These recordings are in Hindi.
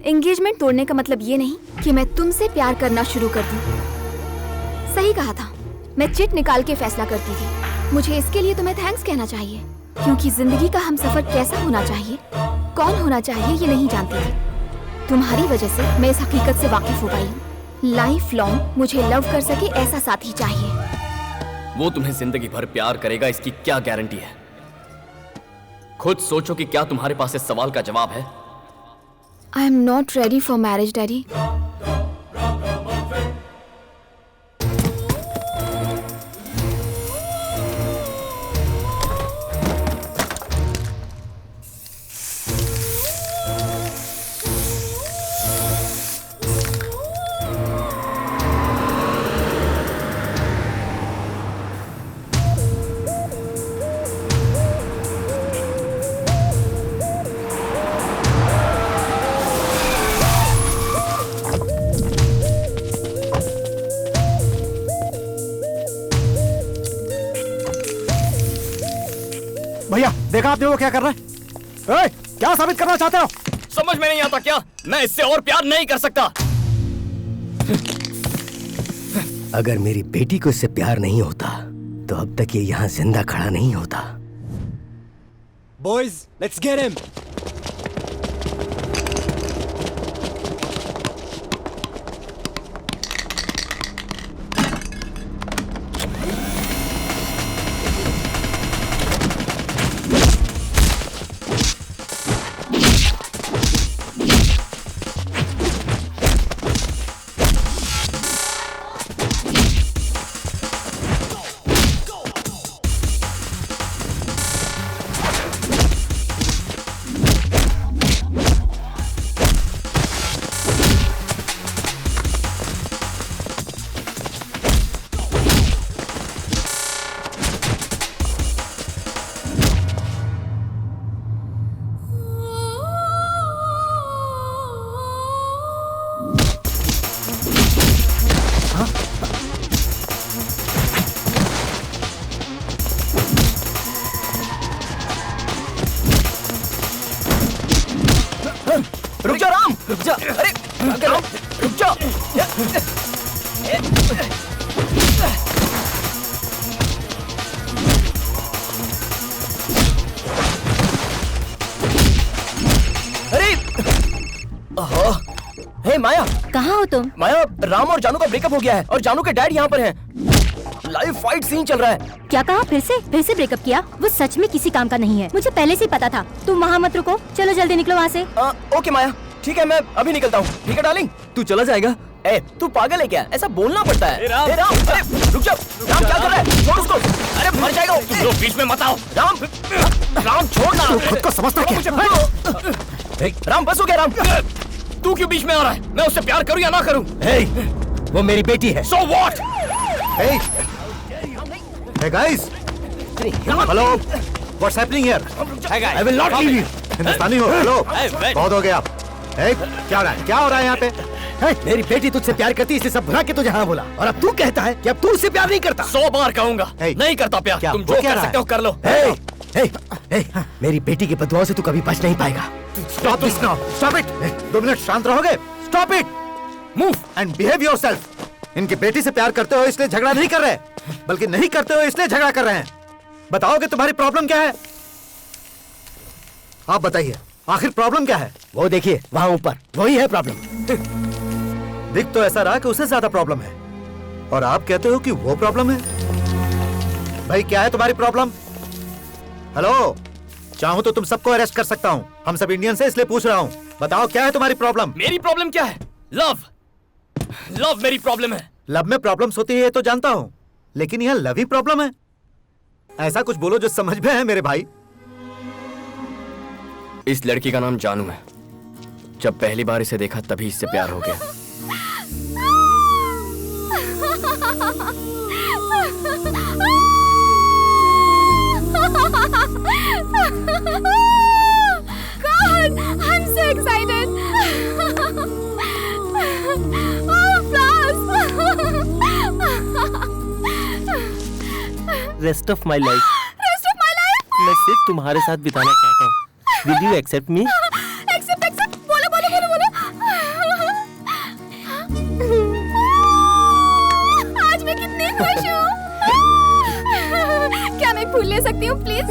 एंगेजमेंट तोड़ने का मतलब ये नहीं कि मैं तुमसे प्यार करना शुरू कर दूं। सही कहा था, मैं चिट निकाल के फैसला करती थी। मुझे इसके लिए तुम्हें थैंक्स कहना चाहिए, क्योंकि जिंदगी का हमसफर कैसा होना चाहिए, कौन होना चाहिए, ये नहीं जानती थी। तुम्हारी वजह से मैं इस हकीकत से वाकिफ हो पाई हूँ। लाइफ लॉन्ग मुझे लव कर सके ऐसा साथी चाहिए। वो तुम्हें जिंदगी भर प्यार करेगा, इसकी क्या गारंटी है? खुद सोचो कि क्या तुम्हारे पास इस सवाल का जवाब है? I am not ready for marriage, Daddy. भैया देखा आपने वो क्या कर रहा है? क्या साबित करना चाहते हो? समझ में नहीं आता क्या? मैं इससे और प्यार नहीं कर सकता। अगर मेरी बेटी को इससे प्यार नहीं होता तो अब तक ये यहाँ जिंदा खड़ा नहीं होता। Boys, let's get him. रुक जा राम, रुक जा। अरे राम, रुक जा। अरे हे माया, कहाँ हो तुम? माया, राम और जानू का ब्रेकअप हो गया है और जानू के डैड यहाँ पर हैं। लाइव फाइट सीन चल रहा है। क्या कहा? फिर से ब्रेकअप किया? वो सच में किसी काम का नहीं है, मुझे पहले से ही पता था। तुम वहाँ मत रुको, चलो जल्दी निकलो वहाँ से। ओके माया, ठीक है, मैं अभी निकलता हूँ। ठीक है डार्लिंग, तू चला जाएगा? ए, तू पागल है क्या? ऐसा बोलना पड़ता है। राम, अरे रुक जा। राम क्या कर रहा है? छोड़ उसको। अरे मर जाएगा। तुम लोग बीच में मत आओ। राम छोड़ ना। खुद को समझता क्या? राम बस हो गया। राम तू क्यों बीच में आ रहा है? मैं उससे प्यार करूँ या ना करूँ? वो मेरी बेटी है। So what? Hey guys, hello, what's happening here? I will not leave you. हिंदुस्तानी हो? हेलो, बहुत हो गया। क्या हो रहा है? क्या हो रहा है यहाँ पे? मेरी बेटी तुझसे प्यार करती है, इसलिए सब भुला के तुझे हाँ बोला, और अब तू कहता है कि अब तू उससे प्यार नहीं करता। 100 बार कहूंगा, नहीं करता प्यार। क्या? तुम जो कर सकते हो कर लो। मेरी बेटी की बदुआओं से तू कभी बच नहीं पाएगा। Stop this now. Stop it. 2 minute शांत रहोगे? Stop it. Move and behave yourself. इनकी बेटी से प्यार करते हो इसलिए झगड़ा नहीं कर रहे, बल्कि नहीं करते हो इसलिए झगड़ा कर रहे हैं। बताओगे तुम्हारी प्रॉब्लम क्या है? आप बताइए, आखिर प्रॉब्लम क्या है? वो देखिए वहाँ ऊपर, वही है प्रॉब्लम। दिख तो ऐसा रहा कि उसे ज्यादा प्रॉब्लम है, और आप कहते हो कि वो प्रॉब्लम है। भाई क्या है तुम्हारी प्रॉब्लम? हेलो, चाहूं तो तुम सबको अरेस्ट कर सकता हूं। हम सब इंडियन से इसलिए पूछ रहा हूं। बताओ क्या है तुम्हारी प्रॉब्लम? मेरी प्रॉब्लम क्या है? लव मेरी प्रॉब्लम है। लव में प्रॉब्लम्स होती है ये तो जानता हूं, लेकिन यह लव ही प्रॉब्लम है? ऐसा कुछ बोलो जो समझ में है मेरे भाई। इस लड़की का नाम जानू है। जब पहली बार इसे देखा तभी इससे प्यार हो गया। God, I'm so excited. Rest of my life मैं सिर्फ तुम्हारे साथ बिताना चाहता हूँ. Will you accept me? Accept बोलो बोलो बोलो बोलो. आज मैं कितनी खुश हूँ. क्या मैं फूल ले सकती हूँ प्लीज?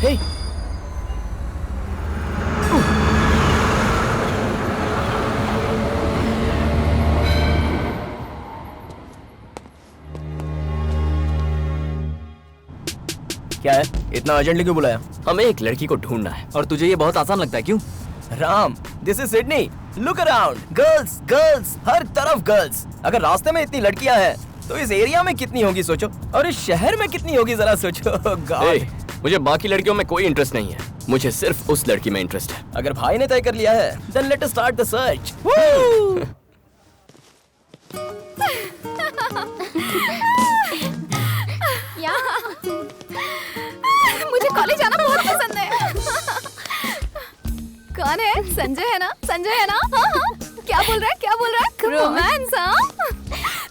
हे क्या है? इतना अर्जेंटली क्यों बुलाया? हमें एक लड़की को ढूंढना है. और तुझे ये बहुत आसान लगता है, क्यों? Ram, this is Sydney. Look around. Girls girls, हर तरफ गर्ल्स. अगर रास्ते में इतनी लड़कियां हैं तो इस एरिया में कितनी होगी सोचो, और इस शहर में कितनी होगी जरा सोचो. गॉड. मुझे बाकी लड़कियों में कोई इंटरेस्ट नहीं है. मुझे सिर्फ उस लड़की में इंटरेस्ट है. अगर भाई ने तय कर लिया है then let us start the search. मुझे कॉलेज आना बहुत पसंद है. कौन है? संजय है ना? संजय है ना? हाँ हाँ. क्या बोल रहा है? क्या बोल रहा है? रोमांस? हाँ.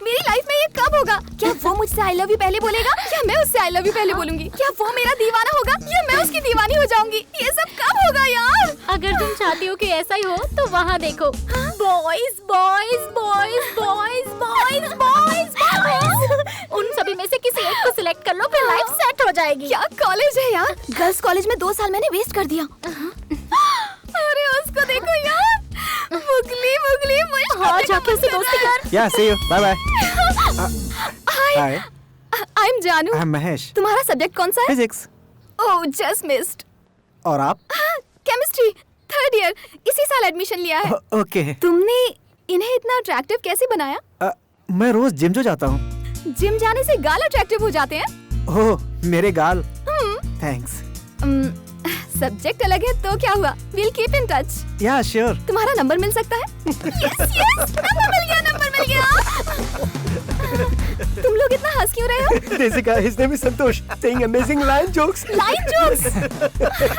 मेरी लाइफ में ये कब होगा? क्या वो मुझसे आई लव यू पहले बोलेगा या मैं उससे आई लव यू पहले बोलूंगी? क्या वो मेरा दीवाना होगा या मैं उसकी दीवानी हो जाऊंगी? ये सब कब होगा यार? अगर तुम चाहती हो कि ऐसा ही हो तो वहाँ देखो. Boys boys boys boys boys boys. उन सभी में से किसी एक को सिलेक्ट कर लो, फिर लाइफ सेट हो जाएगी. क्या कॉलेज है यार? गर्ल्स कॉलेज में 2 साल मैंने वेस्ट कर दिया. अरे उसको देखो यार, मुगली मुगली मुश्किल. हाँ, जाके उससे दोस्ती कर. या see you. Bye bye. Hi, hi, I am जानू. I am Mahesh. तुम्हारा सब्जेक्ट कौन सा है? फिजिक्स. Oh, just missed. और आप? केमिस्ट्री 3rd ईयर, इसी साल एडमिशन लिया है. ओके. तुमने इन्हें इतना अट्रैक्टिव कैसे बनाया? मैं रोज जिम जो जाता हूँ. जिम जाने से गाल अट्रैक्टिव हो जाते हैं? ओह, मेरे गाल. थैंक्स. सब्जेक्ट अलग है तो क्या हुआ? Will keep in touch. या श्योर. तुम्हारा नंबर मिल सकता है? यस यस, नंबर मिल गया. तुम लोग इतना हंस क्यों रहे हो? This guy, his name is Santosh, saying amazing line jokes. Line jokes.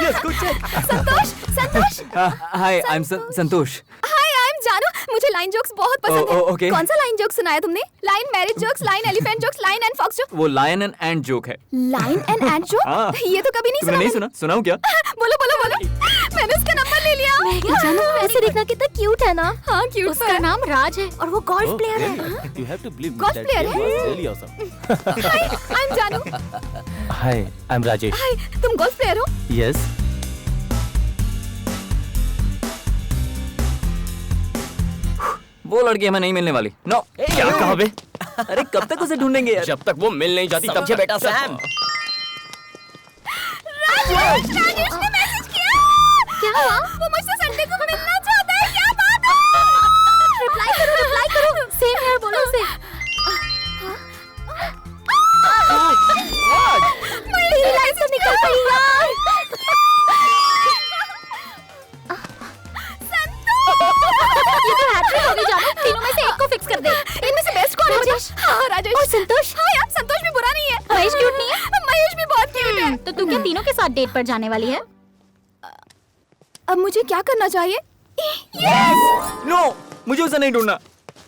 Yes, good check. Santosh, Santosh. Hi, I M Santosh. Hi, I am जानू. मुझे लाइन जोक्स बहुत पसंद है. okay. कौन सा लाइन जोक सुनाया तुमने? Line marriage jokes, line elephant jokes, line and fox joke. वो लायन एंड एंट जोक है. Line and ant joke? ये तो कभी नहीं सुना. तुमने नहीं सुना? सुनाऊं क्या? बोलो बोलो बोलो. मैंने उसका नंबर ले लिया. जानू, ऐसे देखना कितना क्यूट है ना. हाँ, क्यूट. उसका नाम राज है और वो गोल्फ प्लेयर है. You have to believe me Golf that player game है? was really awesome. Hi, I am जानू. Hi, I'm Rajesh. हाय, तुम गोल्फ प्लेयर हो? Yes. वो लड़की हमें नहीं मिलने वाली. नो. क्या कहा बे? अरे कब तक उसे ढूंढेंगे यार? जब तक वो मिल नहीं जाती तब समझे बेटा सैम. राजेश ने मैसेज किया. क्या हुआ? वो मुझसे संडे को मिलना चाहता है. क्या बात है? रिप्लाई करो. सेम यार, बोलो उसे. मेरी लाइफ से निकल गई यार. ये तो हैट्रिक हो गई जानू. तीनों में से एक को फिक्स कर दे. इनमें से बेस्ट कौन है? राजेश. हाँ, राजेश. और संतोष. हाँ यार, संतोष भी बुरा नहीं है. महेश क्यूट नहीं है? महेश भी बहुत क्यूट है. तो तू क्या तीनों के साथ डेट पर जाने वाली है? अब मुझे क्या करना चाहिए? नो, मुझे उसे नहीं ढूंढना.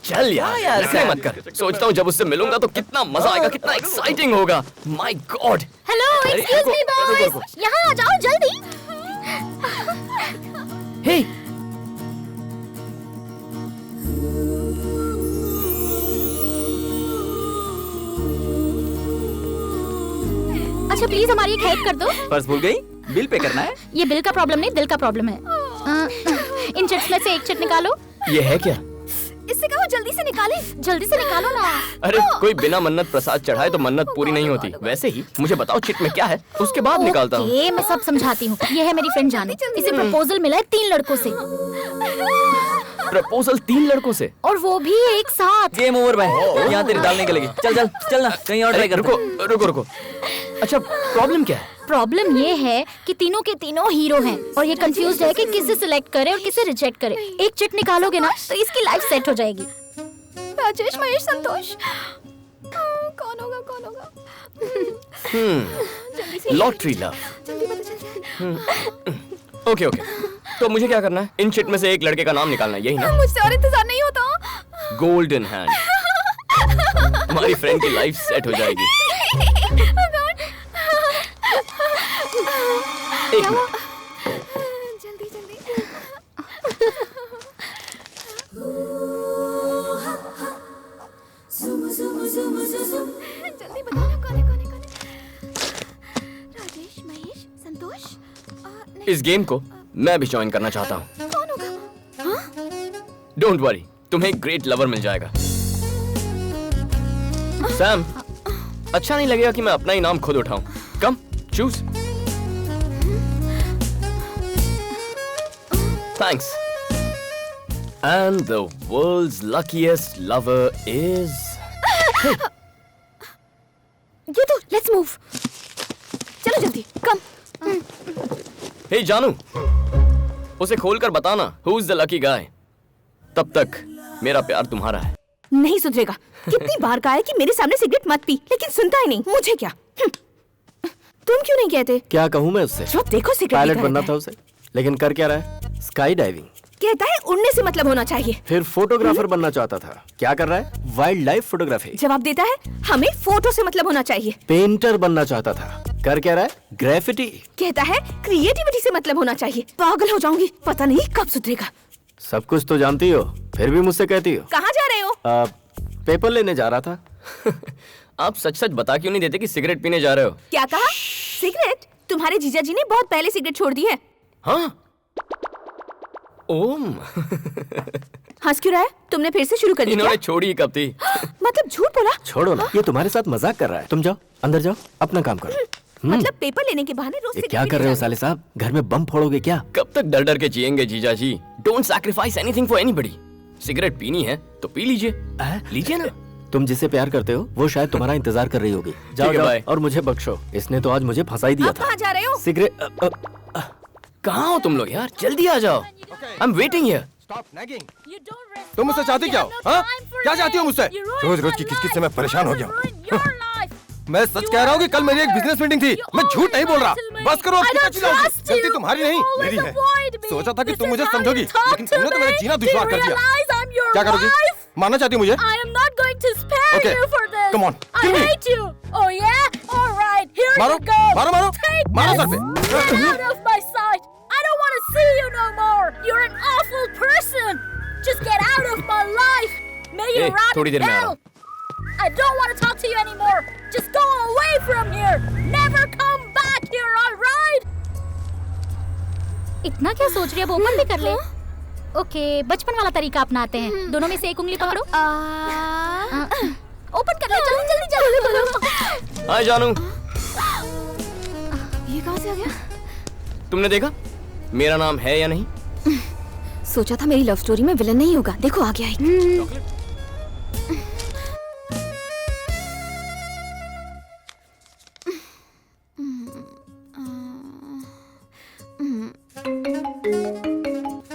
चल यार, नखरे मत कर. सोचता हूँ जब उससे मिलूंगा तो कितना मजा आएगा, कितना एक्साइटिंग होगा. My God. Hello, excuse me boys. यहाँ आ जाओ जल्दी. हे, अच्छा प्लीज हमारी एक हेल्प कर दो. पर्स भूल गई? बिल पे करना है. ये बिल का प्रॉब्लम नहीं, दिल का प्रॉब्लम है. इन चिट्स में से एक चिट निकालो. ये है क्या? इससे कहो जल्दी से निकाले. जल्दी से निकालो ना. अरे कोई बिना मन्नत प्रसाद चढ़ाए तो मन्नत पूरी नहीं होती. वैसे ही मुझे बताओ चिट में क्या है, उसके बाद निकालता हूँ. ओके, मैं सब समझाती हूँ. ये है मेरी फ्रेंड जानू. इसे प्रपोजल मिला है 3 लड़कों से, प्रपोजल 3 लड़कों से? और वो भी एक साथ. गेम ओवर भाई. यहाँ तेरी दाल निकलेगी. चल चल चल ना, कहीं और ट्राई कर. रुको. अच्छा, प्रॉब्लम क्या है? प्रॉब्लम ये है कि तीनों के तीनों हीरो हैं और ये कंफ्यूज है कि किसे सिलेक्ट करे और किसे रिजेक्ट करे. एक चिट निकालोगे ना तो इसकी लाइफ सेट हो जाएगी. राजेश, महेश, संतोष. कौन होगा? Lottery love. ओके ओके, तो मुझे क्या करना है? इन शिट में से एक लड़के का नाम निकालना है, यही ना? मुझसे और इंतजार नहीं होता। Golden hand. हमारी फ्रेंड की लाइफ सेट हो जाएगी। एक मिनट। जल्दी जल्दी। जल्दी बताओ ना, कौन है कौन है कौन है? राजेश, महेश, संतोष? नहीं, इस गेम को मैं भी ज्वाइन करना चाहता हूँ। कौन होगा? डोंट वरी, तुम्हें एक ग्रेट लवर मिल जाएगा। सैम, अच्छा नहीं लगेगा कि मैं अपना ही नाम खुद उठाऊं। Come, choose. Thanks. And the world's luckiest lover is ये तो लेट्स मूव। चलो जल्दी, कम। हे जानू, उसे खोलकर बताना who is the lucky guy. तब तक मेरा प्यार तुम्हारा है। नहीं सुधरेगा। कितनी बार कहा है कि मेरे सामने सिगरेट मत पी, लेकिन सुनता ही नहीं। मुझे क्या? तुम क्यों नहीं कहते? क्या कहूँ मैं उससे? जो देखो सिगरेट पायलट पीता बनना रहता था उसे, लेकिन कर क्या रहा है? Sky diving. कहता है उड़ने से मतलब होना चाहिए। फिर फोटोग्राफर बनना चाहता था, क्या कर रहा है? Wild life photography. जवाब देता है हमें फोटो से मतलब होना चाहिए। पेंटर बनना चाहता था, कर क्या रहा है? ग्रेफिटी। कहता है क्रिएटिविटी से मतलब होना चाहिए। पागल हो जाऊंगी, पता नहीं कब सुधरेगा। सब कुछ तो जानती हो, फिर भी मुझसे कहती हो। कहाँ जा रहे हो? पेपर लेने जा रहा था। आप सच सच बता क्यों नहीं देते कि सिगरेट पीने जा रहे हो? क्या कहा? सिगरेट? तुम्हारे जीजा जी ने बहुत पहले सिगरेट छोड़ दी है। हाँ? ओम। हंस क्यों रहा है? तुमने फिर से शुरू कर दी इन्होंने क्या? छोड़ी ही कब थी? मतलब झूठ बोला? छोड़ो ना, ये तुम्हारे साथ मजाक कर रहा है। तुम जाओ, अंदर जाओ, अपना काम करो। मतलब पेपर लेने के बहाने रोज ये सिगरेट क्या कर रहे हो साले साहब? घर में बम फोड़ोगे क्या? कब तक डर डर के जिएंगे जीजा जी? Don't sacrifice anything for anybody. Cigarette पीनी है तो पी लीजिए। लीजिए ना। तुम जिसे प्यार करते हो वो शायद तुम्हारा इंतजार कर रही होगी। जाओ ठीक है, जाओ बाय। और मुझे बख्शो, इसने तो आज मुझे फंसा ही दिया अब था। कहाँ जा रहे हो? सिगरेट कहाँ हो तुम लोग यार? जल्दी आ जाओ। I am waiting here. तुम मुझसे चाहती क्या हो? हाँ? क्या चाहती हो मुझसे? रोज रोज की किचकिच से मैं परेशान हो गया हूँ। मैं सच कह रहा हूँ कि कल मेरी एक बिजनेस मीटिंग थी। मैं झूठ नहीं बोल रहा। बस करो, अब कितना चिल्लाओगी? गलती तुम्हारी नहीं, मेरी है। सोचा था कि तुम मुझे समझोगी, लेकिन तुमने तो मेरा जीना दुश्वार कर दिया। क्या करोगी? मारना चाहती हो मुझे? I am not going to spare Okay, you for this. come on, I kill me. hate you. Oh yeah? All right. Here मारो, you go. मारो, मारो, Take मारो this. सर पे। Get out of my sight. I don't want to see you no more. You're an awful person. Just get out of my life. May you A, rot थोड़ी in देर में आ रहा hell. I don't want to talk to you anymore. Just go away from here. Never come back here, all right? इतना क्या सोच रही है? वो ओपन भी कर ले। ओके, बचपन वाला तरीका अपनाते हैं। दोनों में से एक उंगली पकड़ो। ओपन कर ले, चलो जल्दी जल्दी। हाय जानू, ये कहाँ से आ गया? तुमने देखा मेरा नाम है या नहीं? सोचा था मेरी लव स्टोरी में विलन नहीं होगा, देखो आ गया है।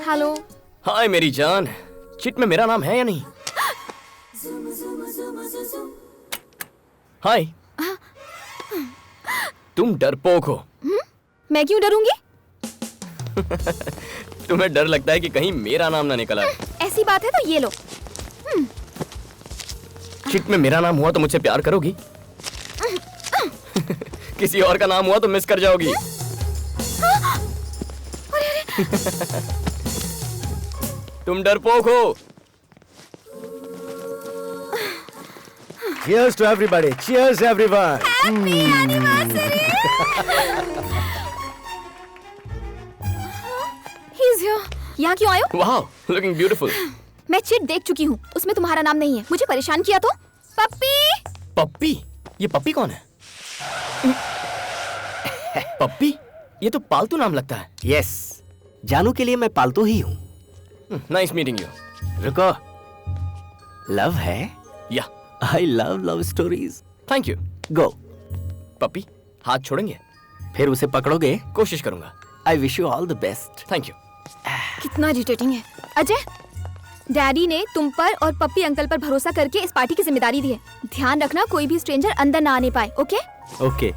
हेलो। हाय मेरी जान, चिट में मेरा नाम है या नहीं? हाय। तुम डरपोक हो। मैं क्यों डरूंगी? तुम्हें डर लगता है कि कहीं मेरा नाम ना निकल आए। ऐसी बात है तो ये लो। चिट में मेरा नाम हुआ तो मुझसे प्यार करोगी? किसी और का नाम हुआ तो मिस कर जाओगी। तुम डरपोक हो। Cheers to everybody. Cheers everyone. He's here. यहाँ क्यों आए हो? वाह, लुकिंग ब्यूटीफुल। मैं चिट देख चुकी हूँ, उसमें तुम्हारा नाम नहीं है। मुझे परेशान किया तो? पप्पी। पप्पी? ये पप्पी कौन है? पप्पी? ये तो पालतू नाम लगता है। Yes. जानू के लिए मैं पालतू ही हूँ। Nice meeting you. रुको, लव है? या, I love love stories. Thank you. Go. पप्पी, हाथ छोड़ेंगे? फिर उसे पकड़ोगे? कोशिश करूंगा। I wish you all the best. Thank you. कितना इरिटेटिंग है। अजय, डैडी ने तुम पर और पप्पी अंकल पर भरोसा करके इस पार्टी की जिम्मेदारी दी है। ध्यान रखना कोई भी स्ट्रेंजर अंदर ना आने पाए, ओके? ओके।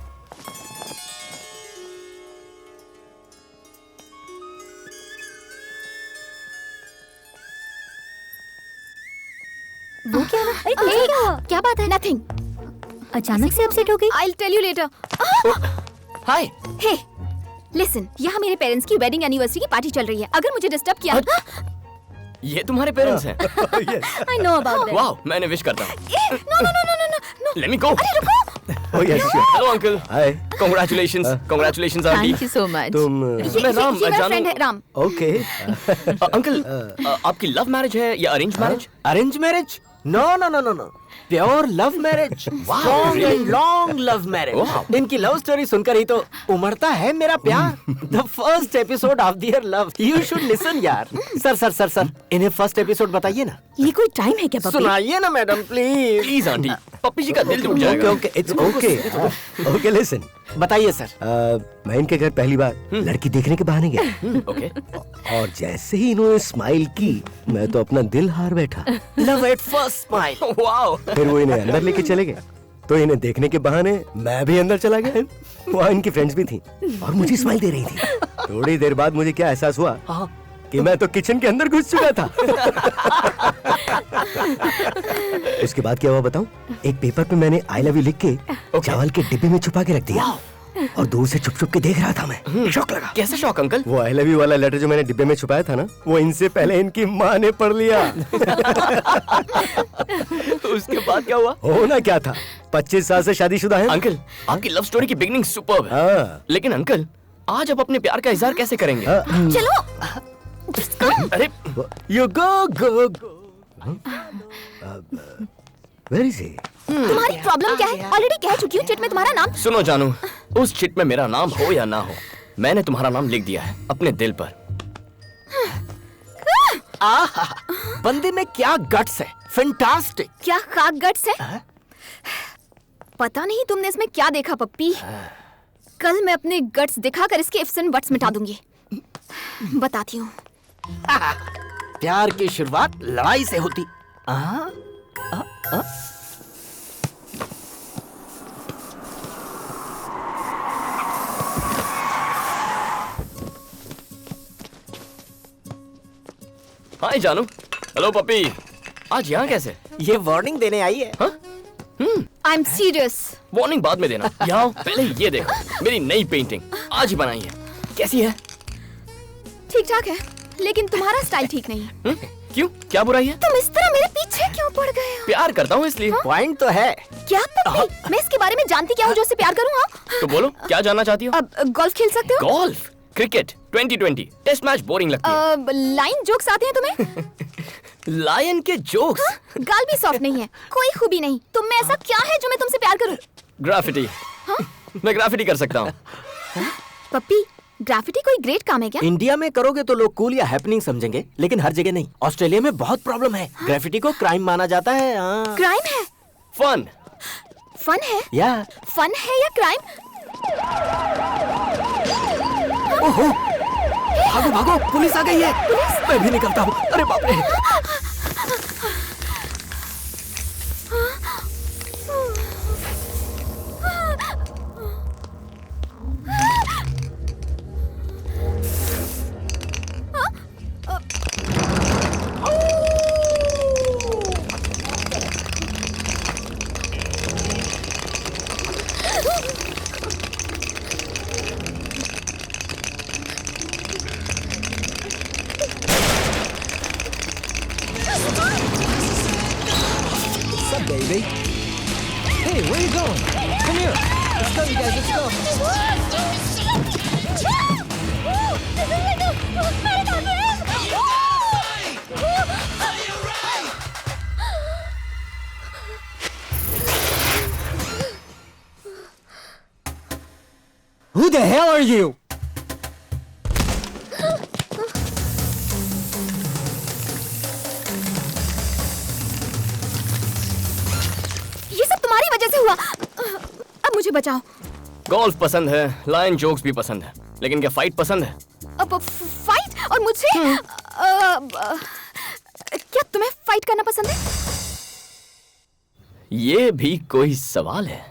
वो क्या ना? क्या बात है? नथिंग। अचानक से अपसेट हो गई? I'll tell you later. Hi. Hey, listen, यहाँ मेरे पेरेंट्स की वेडिंग एनिवर्सरी की पार्टी चल रही है। अगर मुझे डिस्टर्ब किया, ये तुम्हारे पेरेंट्स हैं? I know about that. वाह, मैं इन्हें विश करता हूँ। No. Let me go. अरे रुको। Oh yes, sure. Hello uncle. Hi. Congratulations, congratulations aunty. Thank you so much. तुम ये मैं राम, मेरा जानू। फ्रेंड है राम। ओके। अंकल, आपकी लव मैरिज है या arrange marriage? Arrange marriage? No no no no no, pure love marriage, strong and long love marriage. इनकी लव स्टोरी सुनकर ही तो उमड़ता है मेरा प्यार। The first episode of their love, you should listen यार। सर, इन्हें फर्स्ट एपिसोड बताइए ना। ये कोई टाइम है क्या पप्पी? सुनाइए ना मैडम प्लीज। प्लीज आंटी, पप्पी जी का दिल टूट ओके जाएगा। Okay, it's okay. Okay listen, बताइए सर। मैं इनके घर पहली बार लड़की देखने के बहाने गया ओके। और जैसे ही इन्होंने स्माइल की मैं तो अपना दिल हार बैठा। Love at first smile. Wow. फिर वो इन्हें अंदर लेके चले गए तो इन्हें देखने के बहाने मैं भी अंदर चला गया। वहाँ इनकी फ्रेंड्स भी थी और मुझे स्माइल दे रही थी। थोड़ी देर बाद मुझे क्या एहसास हुआ कि मैं तो किचन के अंदर घुस चुका था। उसके बाद क्या हुआ बताऊं? एक पेपर पे मैंने आई लव यू लिख के चावल के डिब्बे में छुपा के रख दिया और दूर से छुप छुप के देख रहा था मैं। शौक लगा। कैसे शौक अंकल? वो आई लव यू वाला लेटर जो मैंने डिब्बे में छुपाया था ना, वो इनसे पहले इनकी माँ ने पढ़ लिया। उसके बाद क्या हुआ? होना क्या था, 25 साल से शादीशुदा है। अंकल, आपकी लव स्टोरी की बिगनिंग सुपर्ब है। हाँ। लेकिन अंकल, आज आप अपने प्यार का इजहार कैसे करेंगे? चलो। अरे You go. Where is he? तुम्हारी प्रॉब्लम क्या है? ऑलरेडी कह चुकी हूँ चिट में तुम्हारा नाम। सुनो जानू, उस चिट में मेरा नाम हो या ना हो, मैंने तुम्हारा नाम लिख दिया है अपने दिल पर। आहा, बंदे में क्या गट्स है, फैंटास्टिक। क्या खाक गट्स है? पता नहीं तुमने इसमें क्या देखा पप्पी। कल मैं अपने गट्स दिखाकर इसके इफ्स एंड बट्स मिटा दूंगी। बताती हूँ। प्यार की शुरुआत लड़ाई से होती। हाय जानू। हेलो पप्पी। आज यहाँ कैसे? ये वार्निंग देने आई है। I am serious. वार्निंग बाद में देना। यहाँ आओ, पहले ये देखो मेरी नई पेंटिंग आज ही बनाई है। कैसी है? ठीक ठाक है, लेकिन तुम्हारा स्टाइल ठीक नहीं है। क्यों, क्या बुराई है? तुम इस तरह मेरे पीछे क्यों पड़ गए हो? प्यार करता हूँ इसलिए। पॉइंट तो है। क्या पप्पी? मैं इसके बारे में जानती क्या हूँ जो उससे प्यार करूँ? हाँ? तो बोलो, क्या जानना चाहती हो? अब गोल्फ खेल सकते हो? Golf, cricket, 2020, test match boring लगती है। लाइन जोक्स आते हैं तुम्हें? लायन के जोक्स। गाल भी सॉफ्ट नहीं है, कोई खूबी नहीं। तुम में ऐसा क्या है जो मैं तुमसे प्यार करूं? ग्राफिटी। मैं ग्राफिटी कर सकता हूँ। पप्पी, ग्राफिटी कोई ग्रेट काम है क्या? इंडिया में करोगे तो लोग कूल या हैपनिंग समझेंगे, लेकिन हर जगह नहीं। ऑस्ट्रेलिया में बहुत प्रॉब्लम है, ग्राफिटी को क्राइम माना जाता है। क्राइम है? फन। फन है? या फन है या क्राइम? ओहो, भागो भागो, पुलिस आ गई है। पुलिस? मैं भी निकलता हूँ। अरे बाप रे। Baby. Hey, where you going? Come here. Let's go, you guys. Let's go. Who the hell are you? ये सब तुम्हारी वजह से हुआ। अब मुझे बचाओ। गोल्फ पसंद है, लायन जोक्स भी पसंद है, लेकिन क्या फाइट पसंद है? अब फाइट और मुझसे क्या तुम्हें फाइट करना पसंद है? ये भी कोई सवाल है?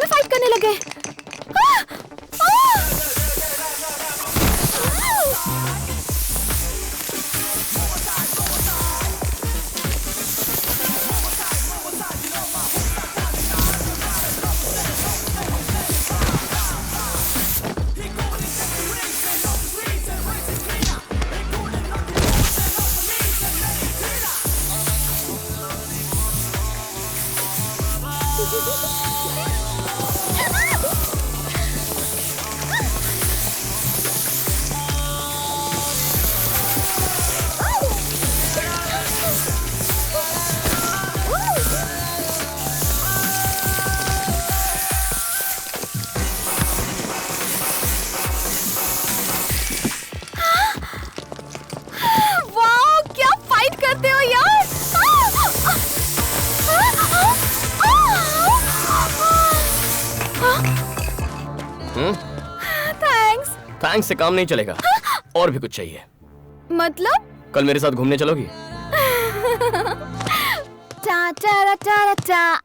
में फाइट करने लगे। वाह, क्या फाइट करते हो यार। थैंक्स। थैंक्स से काम नहीं चलेगा, और भी कुछ चाहिए। मतलब? कल मेरे साथ घूमने चलोगी? टा टा टा टा।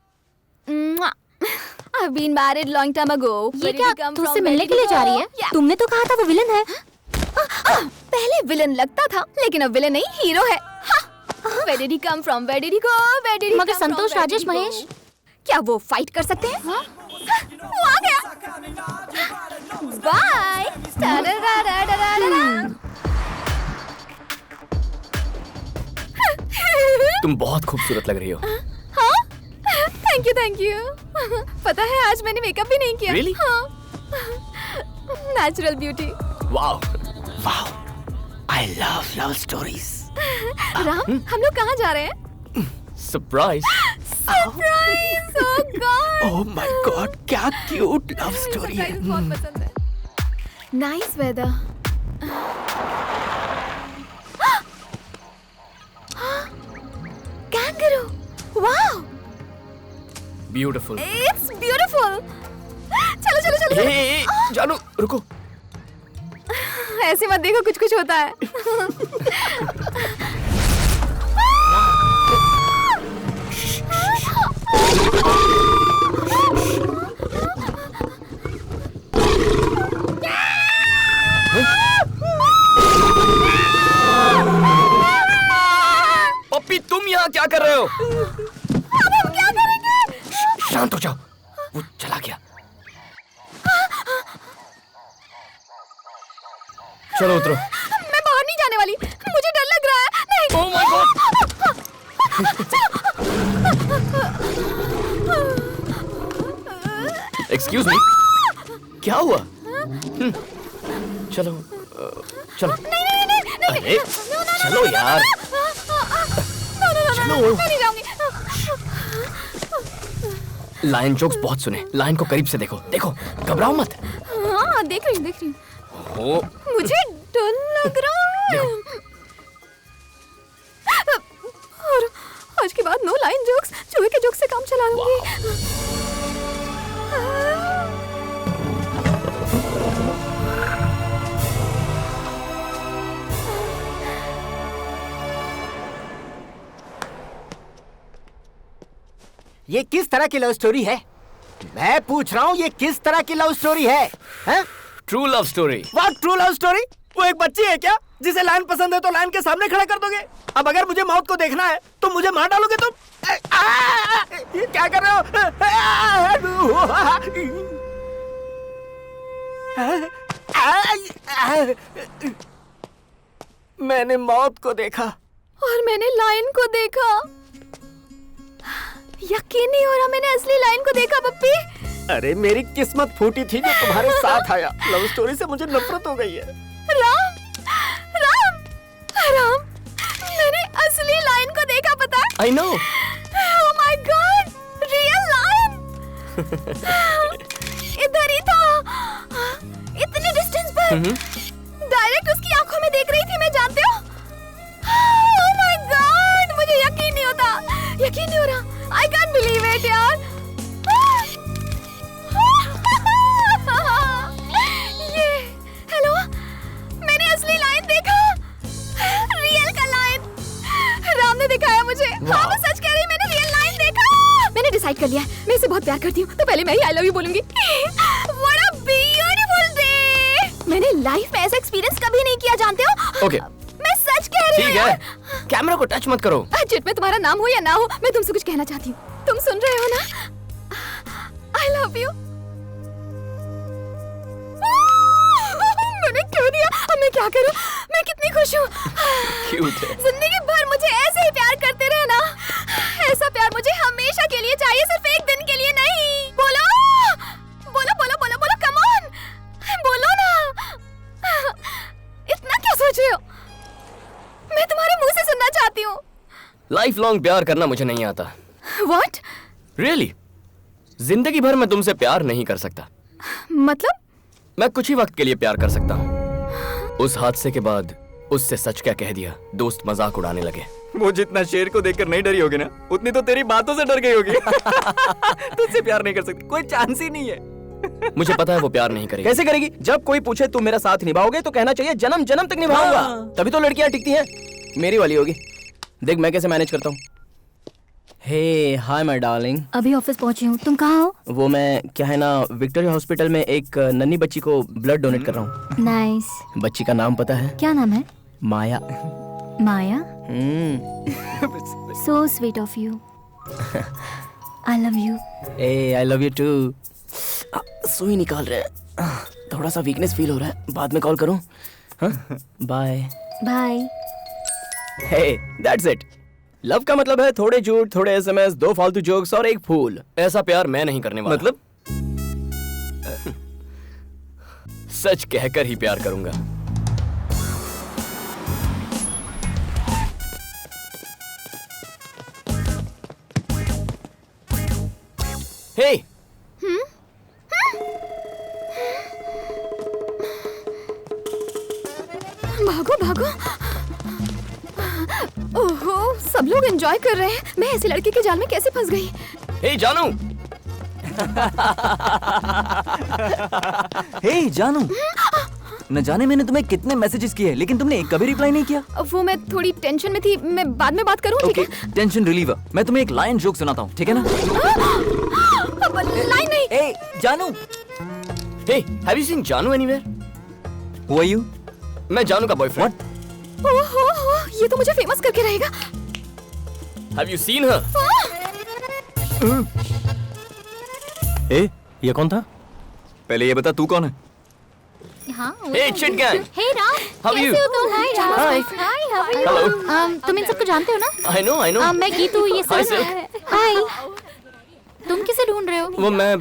I've been married long time ago. ये क्या तुझसे मिलने के लिए जा रही है? तुमने तो कहा था वो विलन है। पहले विलन लगता था, लेकिन अब विलन नहीं, हीरो है। Where did he come from? Where did he go? Where did he मगर come from? Santosh, Where did Rajesh, he go? Mahesh? क्या वो फाइट कर सकते हैं? वो आ गया। बाय। तुम बहुत खूबसूरत लग रही हो। Thank you. पता है आज मैंने मेकअप भी नहीं किया। Really? हाँ। Natural beauty. Wow. Wow, I love stories. Ram, हम लोग कहाँ जा रहे हैं? Surprise. Surprise. Oh God. Oh my God, क्या क्यूट लव स्टोरी है। बहुत पसंद है। Nice weather. Kangaroo. Wow, beautiful. It's beautiful. चलो चलो चलो। ए, जानू रुको। ऐसे मत देखो, कुछ कुछ होता है। पप्पी, तुम यहाँ क्या कर रहे हो? अब हम क्या करेंगे? शांत हो जाओ, वो चला गया। चलो उतरो। मैं बाहर नहीं जाने वाली, मुझे डर लग रहा है। नहीं। ओह माय गॉड। एक्सक्यूज मी, क्या हुआ? चलो चलो। अरे चलो यार, चलो। मैं नहीं जाऊंगी। लायन जोक्स बहुत सुने, लायन को करीब से देखो। देखो, घबराओ मत। हाँ, देख रही हूँ। ओ, मुझे डर लग रहा है। और आज के बाद नो लाइन जोक्स, चूहे के जोक्स से काम चला लूंगी। ये किस तरह की लव स्टोरी है? मैं पूछ रहा हूँ, ये किस तरह की लव स्टोरी है? True love story. What true love story? वो एक बच्ची है क्या जिसे लाइन पसंद है तो लाइन के सामने खड़ा कर दोगे? अब अगर मुझे मौत को देखना है तो मुझे मार डालोगे तुम? ये क्या कर रहे हो? मैंने मौत को देखा और मैंने लाइन को देखा। यकीन नहीं हो रहा, मैंने असली लाइन को देखा पप्पी। अरे मेरी किस्मत फूटी थी जो तुम्हारे साथ आया। लव स्टोरी से मुझे नफरत हो गई है। राम, राम, राम, मैंने असली लाइन को देखा, पता है? I know. Oh my God, real line. इधर ही था, इतने डिस्टेंस पर। डायरेक्ट उसकी आंखों में देख रही थी मैं, जानते हो? ओह माय गॉड, मुझे यकीन नहीं होता, यकीन नहीं हो रहा। I can't believe it, यार। ये, हेलो, मैंने असली लाइन देखा, रियल का लाइन। राम ने दिखाया मुझे। हाँ, मैं सच कह रही, मैंने रियल लाइन देखा। मैंने डिसाइड कर लिया है, मैं इसे बहुत प्यार करती हूँ, तो पहले मैं ही आई लव यू बोलूंगी। What a beautiful day! मैंने लाइफ में ऐसा एक्सपीरियंस कभी नहीं किया, जानते हो? ओके मैं सच कह रही हूँ। ठीक है, कैमरा को टच मत करो। चिट में तुम्हारा नाम हो या ना हो, मैं तुमसे कुछ कहना चाहती हूँ। तुम सुन रहे हो ना? आई लव यू। मैंने क्यों दिया? अब मैं क्या करूं? मैं कितनी खुश हूँ। क्यूट है। जिंदगी भर मुझे ऐसे ही प्यार करते रहना। ऐसा प्यार मुझे हमेशा के लिए चाहिए, सिर्फ एक दिन के लिए नहीं। बोलो बोलो बोलो बोलो बोलो, कम ऑन, बोलो ना। इतना क्या सोच रहे हो? मैं तुम्हारे मुंह से सुनना चाहती हूँ। लाइफ लॉन्ग प्यार करना मुझे नहीं आता। What? रियली जिंदगी भर मैं तुमसे प्यार नहीं कर सकता। मतलब? मैं कुछ ही वक्त के लिए प्यार कर सकता हूँ। उस हादसे के बाद उससे सच क्या कह दिया, दोस्त मजाक उड़ाने लगे। वो जितना शेर को देखकर नहीं डरी होगी ना, उतनी तो तेरी बातों से डर गई होगी। तुझसे प्यार नहीं कर सकती, कोई चांस ही नहीं है। मुझे पता है वो प्यार नहीं करेगी। कैसे करेगी? जब कोई पूछे तुम मेरा साथ निभाओगे तो कहना चाहिए जन्म जन्म तक निभाऊंगा। तभी तो लड़कियां टिकती हैं। मेरी वाली होगी। देख मैं कैसे मैनेज करता हूँ। हे हाय माय डार्लिंग। अभी ऑफिस पहुंची हूँ, तुम कहाँ हो? वो मैं क्या है ना, विक्टोरिया हॉस्पिटल में एक नन्ही बच्ची को ब्लड डोनेट कर रहा हूँ। नाइस। बच्ची का नाम पता है? क्या नाम है? Maya. Maya? So sweet of you. I love you. ए आई लव यू टू। सुई निकाल रहे हैं, थोड़ा सा वीकनेस फील हो रहा है, बाद में कॉल करूं? Bye bye. Hey that's it. Love का मतलब है थोड़े झूठ, थोड़े एसएमएस, 2 फालतू जोक्स और एक फूल। ऐसा प्यार मैं नहीं करने वाला। मतलब? सच कहकर ही प्यार करूंगा। हे भागो भागो। ओहो, सब लोग एंजॉय कर रहे हैं, मैं ऐसे लड़के के जाल में कैसे फंस गई? हे जानू। हे जानू, न जाने मैंने तुम्हें कितने मैसेजेस किए लेकिन तुमने एक कभी रिप्लाई नहीं किया। वो मैं थोड़ी टेंशन में थी, मैं बाद में बात करूं, ठीक है? Tension reliever. मैं तुम्हें एक लाइन जोक सुनाता हूँ, ठीक है ना? अब लाइन नहीं। ए जानू। हे हैव यू सीन जानू एनीवेयर? Who are you? मैं जानू का बॉयफ्रेंड। ओहो, ये तो मुझे फेमस करके रहेगा। Have you seen her? ए ये कौन था? पहले ये बता तू कौन है? हाँ। Hey chit gang. Hey Ram, How are you? कैसे हो तुम? हाय Ram. Hi. Hi, how are you? Hello. तुम इन सबको जानते हो ना? आई नो मैं गीतू, ये Hi, सब। Silk. हाय। तुम किसे ढूंढ रहे हो? वो मैं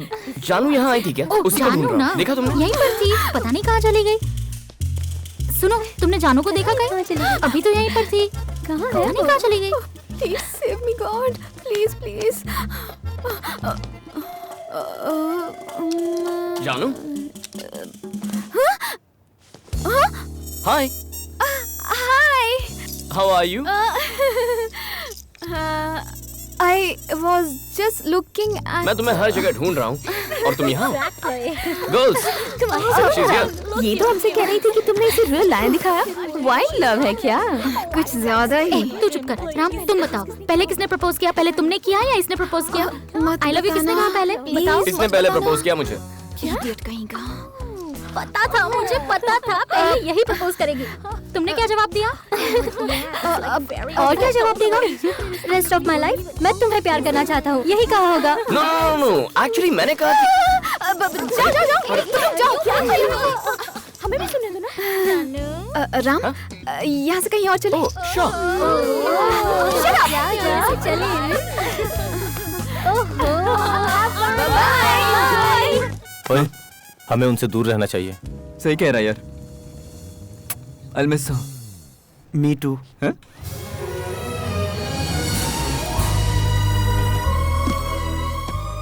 जानू यहाँ आई थी क्या? ओह, उसी को ढूंढ जानू रहा ना? हूँ। देखा तुमने? यहीं पर थी, पता नहीं कहाँ चली गई। सुनो, तुमने जानू को देखा कहीं? अभी तो यहीं पर थी। कहाँ है? पता नहीं कहाँ चली गई। Please save me God, please please. जानू? Hi. Hi. How are you? I was just looking at... मैं तुम्हें हर जगह ढूंढ रहा हूँ और तुम यहाँ? Girls, she's here. ये तो हमसे कह रही थी कि तुमने इसे रियल लायन दिखाया। वाइल्ड लव है क्या? कुछ ज्यादा ही। तू चुप कर। राम, तुम बताओ, पहले किसने प्रपोज किया? पहले तुमने किया या इसने प्रपोज किया? आई लव यू किसने कहा पहले? बताओ। इसने पहले प्रपोज किया मुझे। इडियट कहीं का। पता था, मुझे पता था पहले यही प्रपोज करेगी। तुमने क्या जवाब दिया? और क्या जवाब देगा? रेस्ट ऑफ माय लाइफ मैं तुम्हें प्यार करना चाहता हूँ, यही कहा होगा। नो एक्चुअली मैंने कहा कि जाओ क्या कर रही हो? हमें भी सुनने दो ना। राम, यहाँ से कहीं और चले। ओए, हमें उनसे दूर रहना चाहिए। सही कह रहा है यार। I'll miss her. Me to.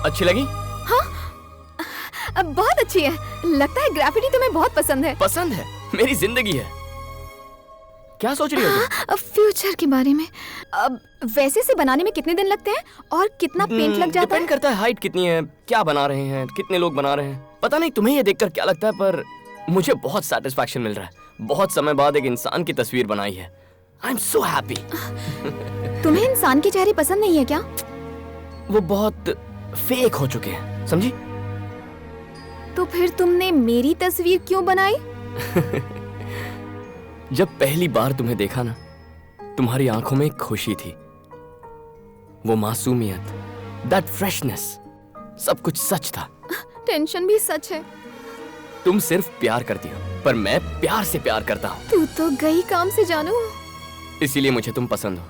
अच्छी लगी? अब बहुत अच्छी है। लगता है ग्राफिटी तुम्हें बहुत पसंद है। पसंद है? मेरी जिंदगी है। क्या सोच रही हो तुम? फ्यूचर के बारे में। अब वैसे से बनाने में कितने दिन लगते हैं और कितना पेंट लग जाता है? डिपेंड करता है हाइट कितनी है, क्या बना रहे हैं, कितने लोग बना रहे हैं। पता नहीं तुम्हें ये देखकर क्या लगता है, पर मुझे बहुत सैटिस्फैक्शन मिल रहा है। बहुत समय बाद एक इंसान की तस्वीर बनाई है। I am so happy. तुम्हें इंसान के चेहरे पसंद नहीं है क्या? वो बहुत फेक हो चुके हैं, समझी? तो फिर तुमने मेरी तस्वीर क्यों बनाई? जब पहली बार तुम्हें देखा ना, तुम्हारी आंखों में एक खुशी थी, वो मासूमियत, दैट फ्रेशनेस, सब कुछ सच था। टेंशन भी सच है। तुम सिर्फ प्यार करती हो, पर मैं प्यार से प्यार करता हूँ। तू तो गई काम से जानू। इसीलिए मुझे तुम पसंद हो।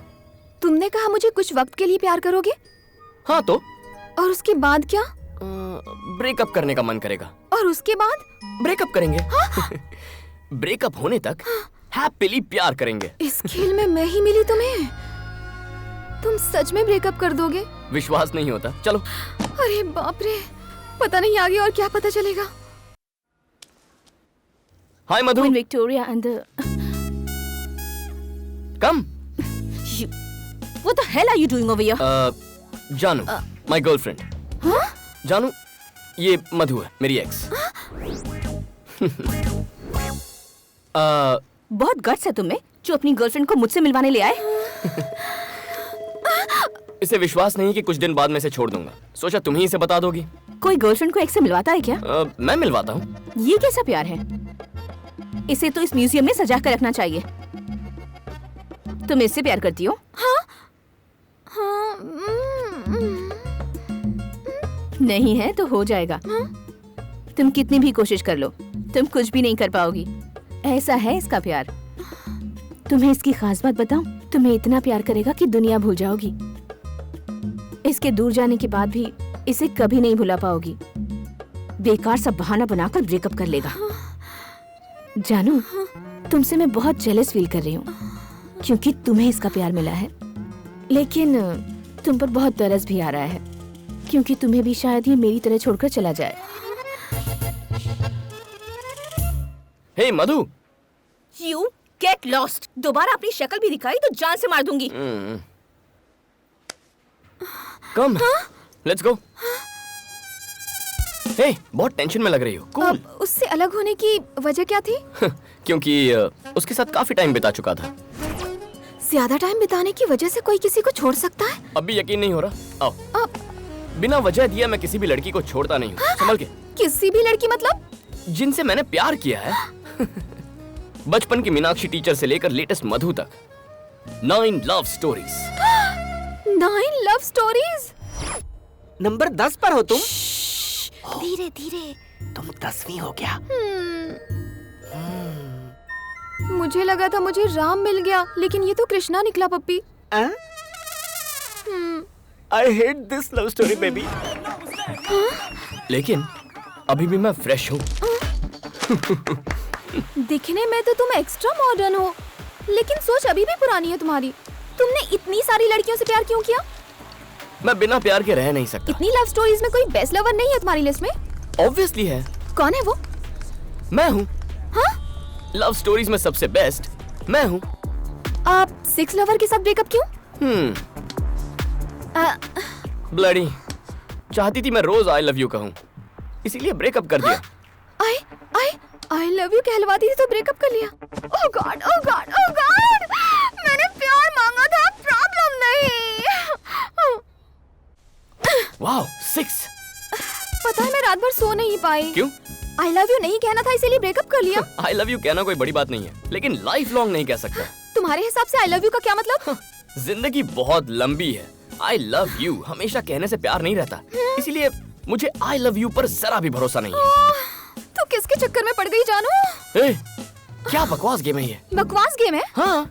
तुमने कहा मुझे कुछ वक्त के लिए प्यार करोगे? हाँ तो? और उसके बाद क्या? ब्रेकअप करने का मन करेगा। और उसके बाद? ब्रेकअप करेंगे। ब्रेकअप होने तक हैप्पीली प्यार करेंगे। इस खेल में मैं ही मिली तुम्हें? तुम सच में ब्रेकअप कर दोगे? विश्वास नहीं होता? चलो। अरे बाप रे, पता नहीं आगे और क्या पता चलेगा। हाय मधु। Queen Victoria and the... Come. What the hell are you doing over here? जानू, my girlfriend. हाँ? जानू, ये मधु है, मेरी एक्स। बहुत गट्स है तुम्हें जो अपनी गर्लफ्रेंड को मुझसे मिलवाने ले आए। इसे विश्वास नहीं कि कुछ दिन बाद मैं इसे छोड़ दूंगा। सोचा तुम ही इसे बता दोगी। कोई गर्लफ्रेंड को एक्स से मिलवाता है क्या? मैं मिलवाता हूँ। ये कैसा प्यार है? इसे तो इस म्यूजियम में सजा कर रखना चाहिए। तुम इससे प्यार करती हो? हाँ? हाँ, नहीं है तो हो जाएगा। तुम कितनी भी कोशिश कर लो, तुम कुछ भी नहीं कर पाओगी। ऐसा है इसका प्यार। तुम्हें इसकी खास बात बताऊं? तुम्हें इतना प्यार करेगा कि दुनिया भूल जाओगी। इसके दूर जाने के बाद भी इसे कभी नहीं भुला पाओगी। बेकार सा बहाना बनाकर ब्रेकअप कर लेगा। जानू, तुमसे मैं बहुत जेलस फील कर रही हूँ क्योंकि तुम्हें इसका प्यार मिला है, लेकिन तुम पर बहुत तरस भी आ रहा है क्योंकि तुम्हें भी शायद ये मेरी तरह छोड़कर चला जाए। हे मधु। You get lost। दोबारा अपनी शक्ल भी दिखाई तो जान से मार दूंगी। कम, लेट्स गो। हे, बहुत टेंशन में लग रही हो। कूल। उससे अलग होने की वजह क्या थी? क्योंकि उसके साथ काफी टाइम बिता चुका था। ज्यादा टाइम बिताने की वजह से कोई किसी को छोड़ सकता है? अब भी यकीन नहीं हो रहा? आओ। बिना वजह दिया मैं किसी भी लड़की को छोड़ता नहीं हूँ। संभल के। किसी भी लड़की मतलब? जिनसे मैंने प्यार किया है। बचपन की मीनाक्षी टीचर से लेकर लेटेस्ट मधु तक। 9 love stories. 9 love stories? Number 10 पर हो तुम। धीरे धीरे। तुम 10वीं हो क्या? मुझे लगा था मुझे राम मिल गया, लेकिन ये तो कृष्णा निकला पप्पी। I hate this love story, baby. लेकिन अभी भी मैं फ्रेश हूँ। दिखने में तो तुम एक्स्ट्रा मॉडर्न हो, लेकिन सोच अभी भी पुरानी है तुम्हारी। तुमने इतनी सारी लड़कियों से प्यार क्यों किया? मैं बिना प्यार के रह नहीं सकता। इतनी लव स्टोरीज में कोई बेस्ट लवर नहीं है तुम्हारी लिस्ट में? ऑब्वियसली है। कौन है वो? मैं हूँ। हाँ? लव स्टोरीज में सबसे बेस्ट मैं हूँ। आप 6 लवर के साथ ब्रेकअप क्यों? ब्लडी, चाहती थी मैं रोज आई लव यू कहूँ, इसीलिए ब्रेकअप कर दिया। आई लव यू कहलवाती थी तो ब्रेकअप कर लिया। ओह गॉड, ओह गॉड, ओह गॉड! मैंने प्यार मांगा था, प्रॉब्लम नहीं। वाओ, 6। पता है मैं रात भर सो नहीं पाई। क्यों? आई लव यू नहीं कहना था इसीलिए ब्रेकअप कर लिया। आई लव यू कहना कोई बड़ी बात नहीं है, लेकिन लाइफ लॉन्ग नहीं कह सकता। तुम्हारे हिसाब से आई लव यू का क्या मतलब? जिंदगी बहुत लंबी है। आई लव यू हमेशा कहने से प्यार नहीं रहता, इसीलिए मुझे आई लव यू पर जरा भी भरोसा नहीं है। तू किसके चक्कर में पड़ गई जानू? ए, क्या बकवास गेम है ये? बकवास गेम है? हाँ।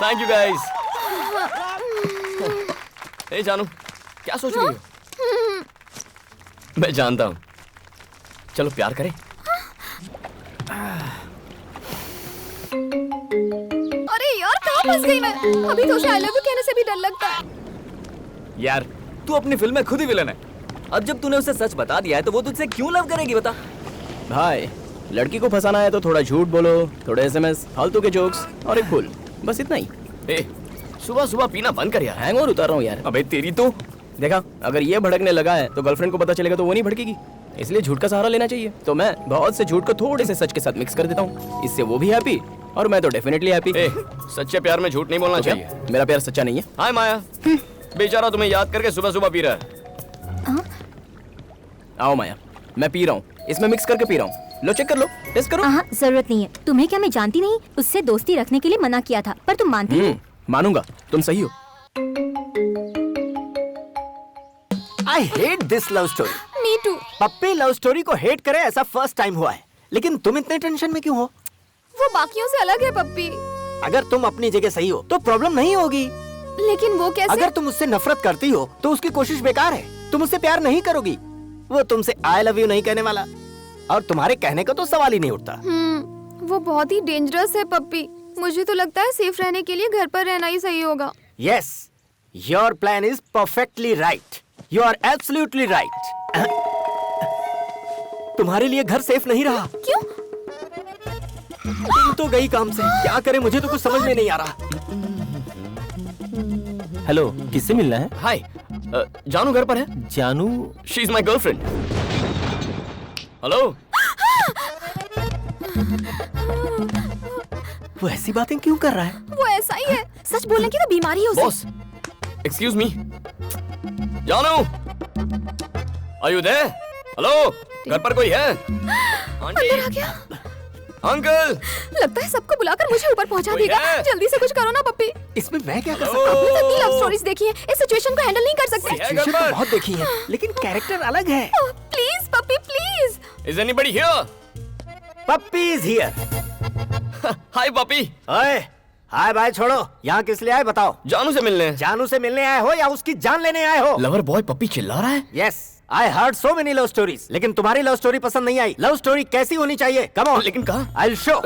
Thank you guys. ए जानू, क्या सोच रही हो? मैं जानता हूँ। चलो प्यार करें। अरे यार कहाँ फंस गई मैं? अभी तो उसे आई लव यू कहने से भी डर लगता है। यार तू अपनी फिल्म में खुद ही विलन है। अब जब तूने उसे सच बता दिया है तो वो तुझसे क्यों लव करेगी बता? भाई, लड़की को फंसाना है तो थोड़ा झूठ बोलो, थोड़े एसएमएस, फालतू के जोक्स और एक फूल, बस इतना ही। ए, सुबह सुबह पीना बंद कर यार। हैंगओवर उतार रहा हूँ यार। अबे तेरी तो। देखा, अगर ये भड़कने लगा है तो गर्लफ्रेंड को पता चलेगा तो वो नहीं भड़केगी। इसलिए झूठ का सहारा लेना चाहिए। तो मैं बहुत से झूठ को थोड़े से सच के साथ मिक्स कर देता हूँ, इससे वो भी हैप्पी और मैं तो डेफिनेटली हैप्पी। सच्चे प्यार में झूठ नहीं बोलना चाहिए। मेरा प्यार सच्चा नहीं है। हाय माया, बेचारा तुम्हें याद करके सुबह सुबह पी रहा है। आओ माया, मैं पी रहा हूँ, इसमें मिक्स करके पी रहा हूँ। लो चेक कर लो, टेस्ट करो। हाँ, जरूरत नहीं है। तुम्हें क्या मैं जानती नहीं? उससे दोस्ती रखने के लिए मना किया था, पर तुम मानती नहीं। मानूंगा, तुम सही हो। I hate this love story. Me too. Puppy love story को हेट करे ऐसा फर्स्ट टाइम हुआ है। लेकिन तुम इतने टेंशन में क्यों हो? वो बाकियों से अलग है पप्पी। अगर तुम अपनी जगह सही हो तो प्रॉब्लम नहीं होगी। लेकिन वो कैसे? अगर तुम उससे नफरत करती हो तो उसकी कोशिश बेकार है। तुम उससे प्यार नहीं करोगी, वो तुमसे आई लव यू नहीं कहने वाला, और तुम्हारे कहने का तो सवाल ही नहीं उठता। वो बहुत ही डेंजरस है पप्पी। मुझे तो लगता है सेफ रहने के लिए घर पर रहना ही सही होगा। Yes, your plan is perfectly right. You are absolutely right. तुम्हारे लिए घर सेफ नहीं रहा। क्यों? तुम तो गई काम से। क्या करें, मुझे तो कुछ समझ में नहीं आ रहा। हेलो, किससे मिलना है? हाय, जानू घर पर है? जानू? She is my girlfriend. Hello. वो ऐसी बातें क्यों कर रहा है? वो ऐसा ही है, सच बोलने की तो बीमारी है उसे। Boss, excuse me. जानू, आर यू देयर? हेलो, घर पर कोई है? आंटी। अंदर आ गया। अंकल। लगता है सबको बुलाकर मुझे ऊपर पहुंचा कोई देगा। है? जल्दी से कुछ करो ना पप्पी। इसमें मैं क्या कर हेलो। सकता हूँ? इतनी लव स्टोरीज देखी है, इस सिचुएशन को हैंडल नहीं कर सकते। कोई है घर सिचुएशन तो पर? बहुत देखी है, लेकिन कैरेक्टर अलग है। Please puppy please. Is anybody here? Puppy is here. Hi puppy. ओए, हाय भाई छोड़ो। यहाँ किस लिए आए बताओ? जानू से मिलने। जानू से मिलने आए हो या उसकी जान लेने आए हो? लवर बॉय पपी चिल्ला रहा है। Yes, I heard so many love stories, लेकिन तुम्हारी लव स्टोरी पसंद नहीं आई। लव स्टोरी कैसी होनी चाहिए? Come on. लेकिन कहा? I will show.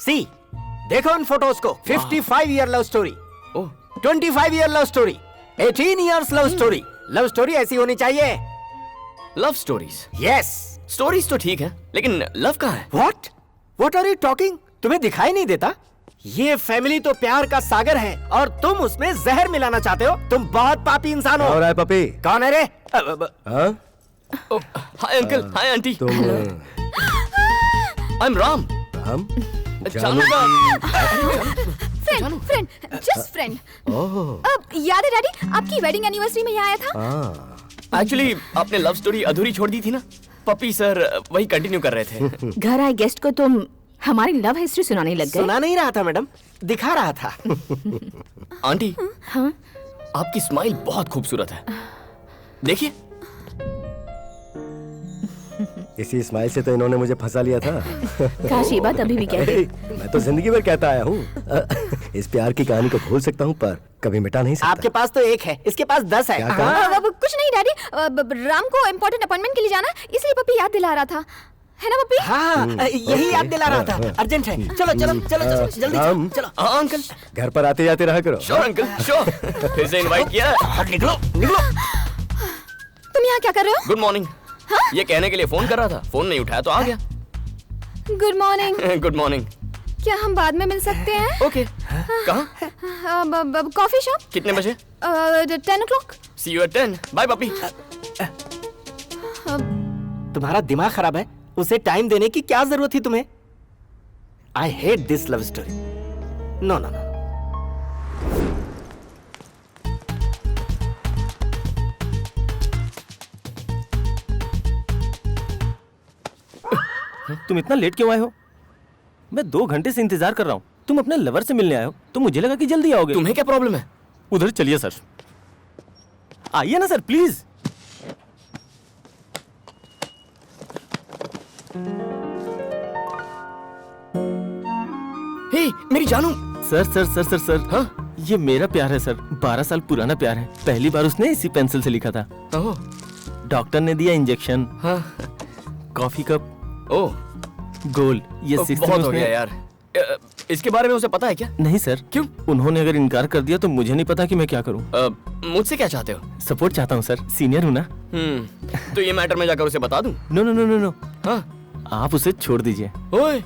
सी, देखो इन फोटोज को। 55 year love story, 25 year love story, 18 years love story. Love story ऐसी होनी चाहिए। Love stories? यस। स्टोरीज तो ठीक है, लेकिन लव कहाँ है? What are you talking? तुम्हें दिखाई नहीं देता? ये फैमिली तो प्यार का सागर है और तुम उसमें जहर मिलाना चाहते हो। तुम बहुत पापी इंसान हो। और है पपी? कौन है रे? हाँ? Hi uncle, hi aunty. तुम आई एम राम। हम? जानू का फ्रेंड, जस्ट फ्रेंड। अब याद है डैडी, आपकी वेडिंग एनिवर्सरी में यहाँ आया था। एक्चुअली आपने लव स्टोरी अधूरी छोड़ दी थी ना। पपी सर वही कंटिन्यू कर रहे थे। घर आए गेस्ट को तुम हमारी लव हिस्ट्री सुनाने लग गए। सुना नहीं रहा था मैडम, दिखा रहा था। आंटी, हाँ? आपकी स्माइल बहुत खूबसूरत है, देखिए। इसी स्माइल से तो इन्होंने मुझे फंसा लिया था। काश ये बात अभी भी कहते। मैं तो जिंदगी भर कहता आया हूँ। इस प्यार की कहानी को भूल सकता हूँ पर कभी मिटा नहीं सकता। आपके पास तो एक है, इसके पास 10 है। क्या कहा? अब कुछ नहीं डैडी, राम को इम्पोर्टेंट अपॉइंटमेंट के लिए जाना, इसलिए पप्पी याद दिला रहा था, है ना पप्पी? हाँ, यही याद दिला रहा था। अर्जेंट है। चलो चलो चलो चलो, जल्दी राम। चलो। हाँ अंकल। घर पर आते जाते रहा करो। Sure uncle, sure. फिर से इनवाइट किया है। निकलो निकलो। तुम यहाँ क्या कर रहे हो? Good morning. ये कहने के लिए फोन कर रहा था, फोन नहीं उठाया तो आ गया। Good morning. Good morning. क्या हम बाद में मिल सकते हैं? ओके। कहाँ? Coffee shop. कितने बजे? 10 o'clock। See you at 10। Bye puppy. तुम्हारा दिमाग खराब है, उसे टाइम देने की क्या जरूरत थी तुम्हें? I hate this love story. No no no. तुम इतना लेट क्यों आए हो? मैं 2 घंटे से इंतजार कर रहा हूँ। तुम अपने लवर से मिलने आए हो तो मुझे लगा कि जल्दी आओगे। तुम्हें क्या प्रॉब्लम है? उधर चलिए सर। आइए ना सर, प्लीज। हे, मेरी जानू। Sir sir sir sir sir हाँ? ये मेरा प्यार है सर, 12 साल पुराना प्यार है। पहली बार उसने इसी पेंसिल से लिखा था। ओह। डॉक्टर ने दिया इंजेक्शन, हाँ। कॉफी कप, ओह, गोल। ये 6th बहुत में हो उसने- गया यार। इसके बारे में उसे पता है क्या? नहीं सर। क्यों? उन्होंने अगर इनकार कर दिया तो मुझे नहीं पता कि मैं क्या करूं। मुझसे क्या चाहते हो? सपोर्ट चाहता हूं सर, सीनियर हूं ना। तो ये मैटर मैं जाकर उसे बता दूं? No no no no no, हाँ। आप उसे छोड़ दीजिए। ओए।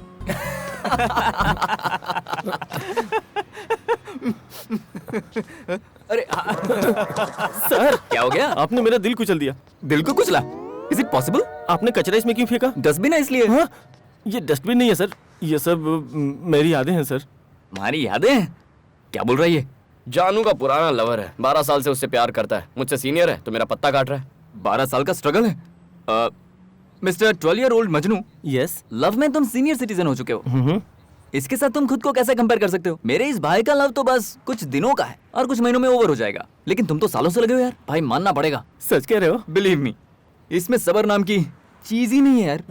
सर क्या हो गया? आपने मेरा दिल कुचल दिया। दिल को कुचला? Is it possible? आपने कचरा इसमें क्यों फेंका? डस्टबिन है इसलिए। हाँ? ये डस्टबिन नहीं है सर, ये सब मेरी यादें हैं सर। तुम्हारी यादें हैं? क्या बोल रहा है ये? जानू का पुराना लवर है, 12 साल से उससे प्यार करता है, मुझसे सीनियर है तो मेरा पत्ता काट रहा है। 12 साल का स्ट्रगल है। Mister 12-year-old Majnu, yes. Love में तुम सीनियर सिटीजन हो चुके हो। इसके साथ तुम खुद को कैसे कंपेयर कर सकते हो? मेरे इस भाई का लव तो बस कुछ दिनों का है और कुछ महीनों में ओवर हो जाएगा, लेकिन तुम तो सालों से लगे हो यार। भाई मानना पड़ेगा। सच कह रहे हो? बिलीव मी, इसमें सबर नाम की चीज ही नहीं है यार।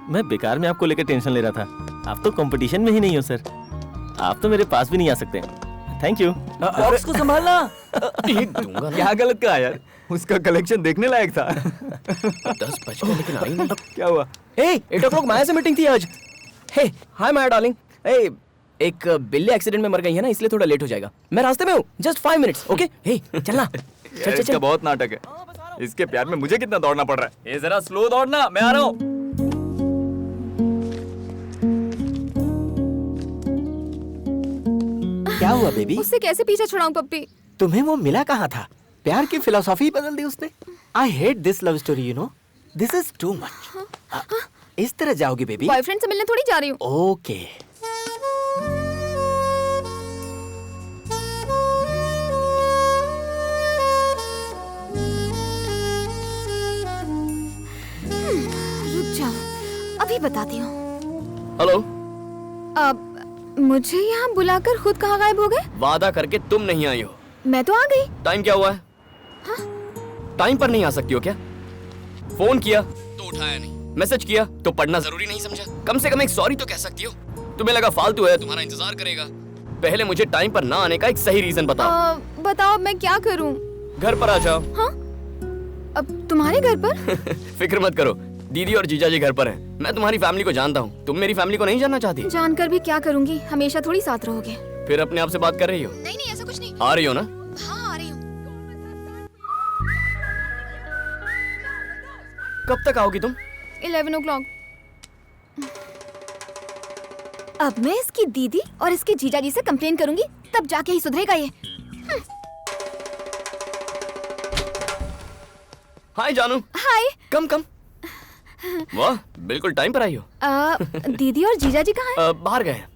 मैं बेकार में आपको लेकर टेंशन ले रहा था। आप तो कंपटीशन में ही नहीं हो सर, आप तो मेरे पास भी नहीं आ सकते। Thank you. बॉक्स को संभालना। दूंगा ना। क्या गलत कहा यार, उसका कलेक्शन देखने लायक था। 10 बज गए लेकिन आई नहीं। क्या हुआ? हे 8 o'clock माया से मीटिंग थी आज। हे हाय माया डार्लिंग। हे एक बिल्ली एक्सीडेंट में मर गई है ना, इसलिए थोड़ा लेट हो जाएगा। मैं रास्ते में हूँ, जस्ट 5 minutes। ओके हे चलना। चल चल इसका चल। बहुत नाटक है। इसके प्यार में मुझे कितना दौड़ना पड़ रहा है। ये जरा स्लो दौड़ना, मैं आ रहा हूँ। क्या हुआ बेबी? उससे कैसे पीछा छुड़ाऊं पप्पी? तुम्हें वो मिला कहाँ था? प्यार की फिलोसॉफी बदल दी उसने। आई hate this love story, you know, this is too much. इस तरह जाओगी बेबी? बॉयफ्रेंड से मिलने थोड़ी जा रही हूँ। ओके। रुक जाओ, अभी बताती हूँ। हेलो। अब मुझे यहाँ बुलाकर खुद कहाँ गायब हो गए? वादा करके तुम नहीं आई हो। मैं तो आ गई। टाइम क्या हुआ है? टाइम पर नहीं आ सकती हो क्या? फोन किया तो उठाया नहीं, मैसेज किया तो पढ़ना जरूरी नहीं समझा? कम से कम एक सॉरी तो कह सकती हो। तुम्हें लगा फालतू है, तुम्हारा इंतजार करेगा। पहले मुझे टाइम पर ना आने का एक सही रीजन बताओ। बताओ मैं क्या करूँ? घर पर आ जाओ। हाँ? अब तुम्हारे घर पर? फिक्र मत करो, दीदी और जीजा जी घर पर हैं। मैं तुम्हारी फैमिली को जानता हूँ, तुम मेरी फैमिली को नहीं जानना चाहती? जानकर भी क्या करूँगी, हमेशा थोड़ी साथ रहोगे। फिर अपने आप से बात कर रही हो? नहीं नहीं ऐसा कुछ नहीं। आ रही हो ना? हाँ आ रही हूँ। कब तक आओगी तुम? 11 o'clock। अब मैं इसकी दीदी और इसके जीजा जी से कंप्लेन करूंगी, तब जाके ही सुधरेगा ये। हाय जानू। हाय। कम कम। वाह, बिल्कुल टाइम पर आई हो। दीदी और जीजा जी कहाँ हैं? बाहर गए हैं।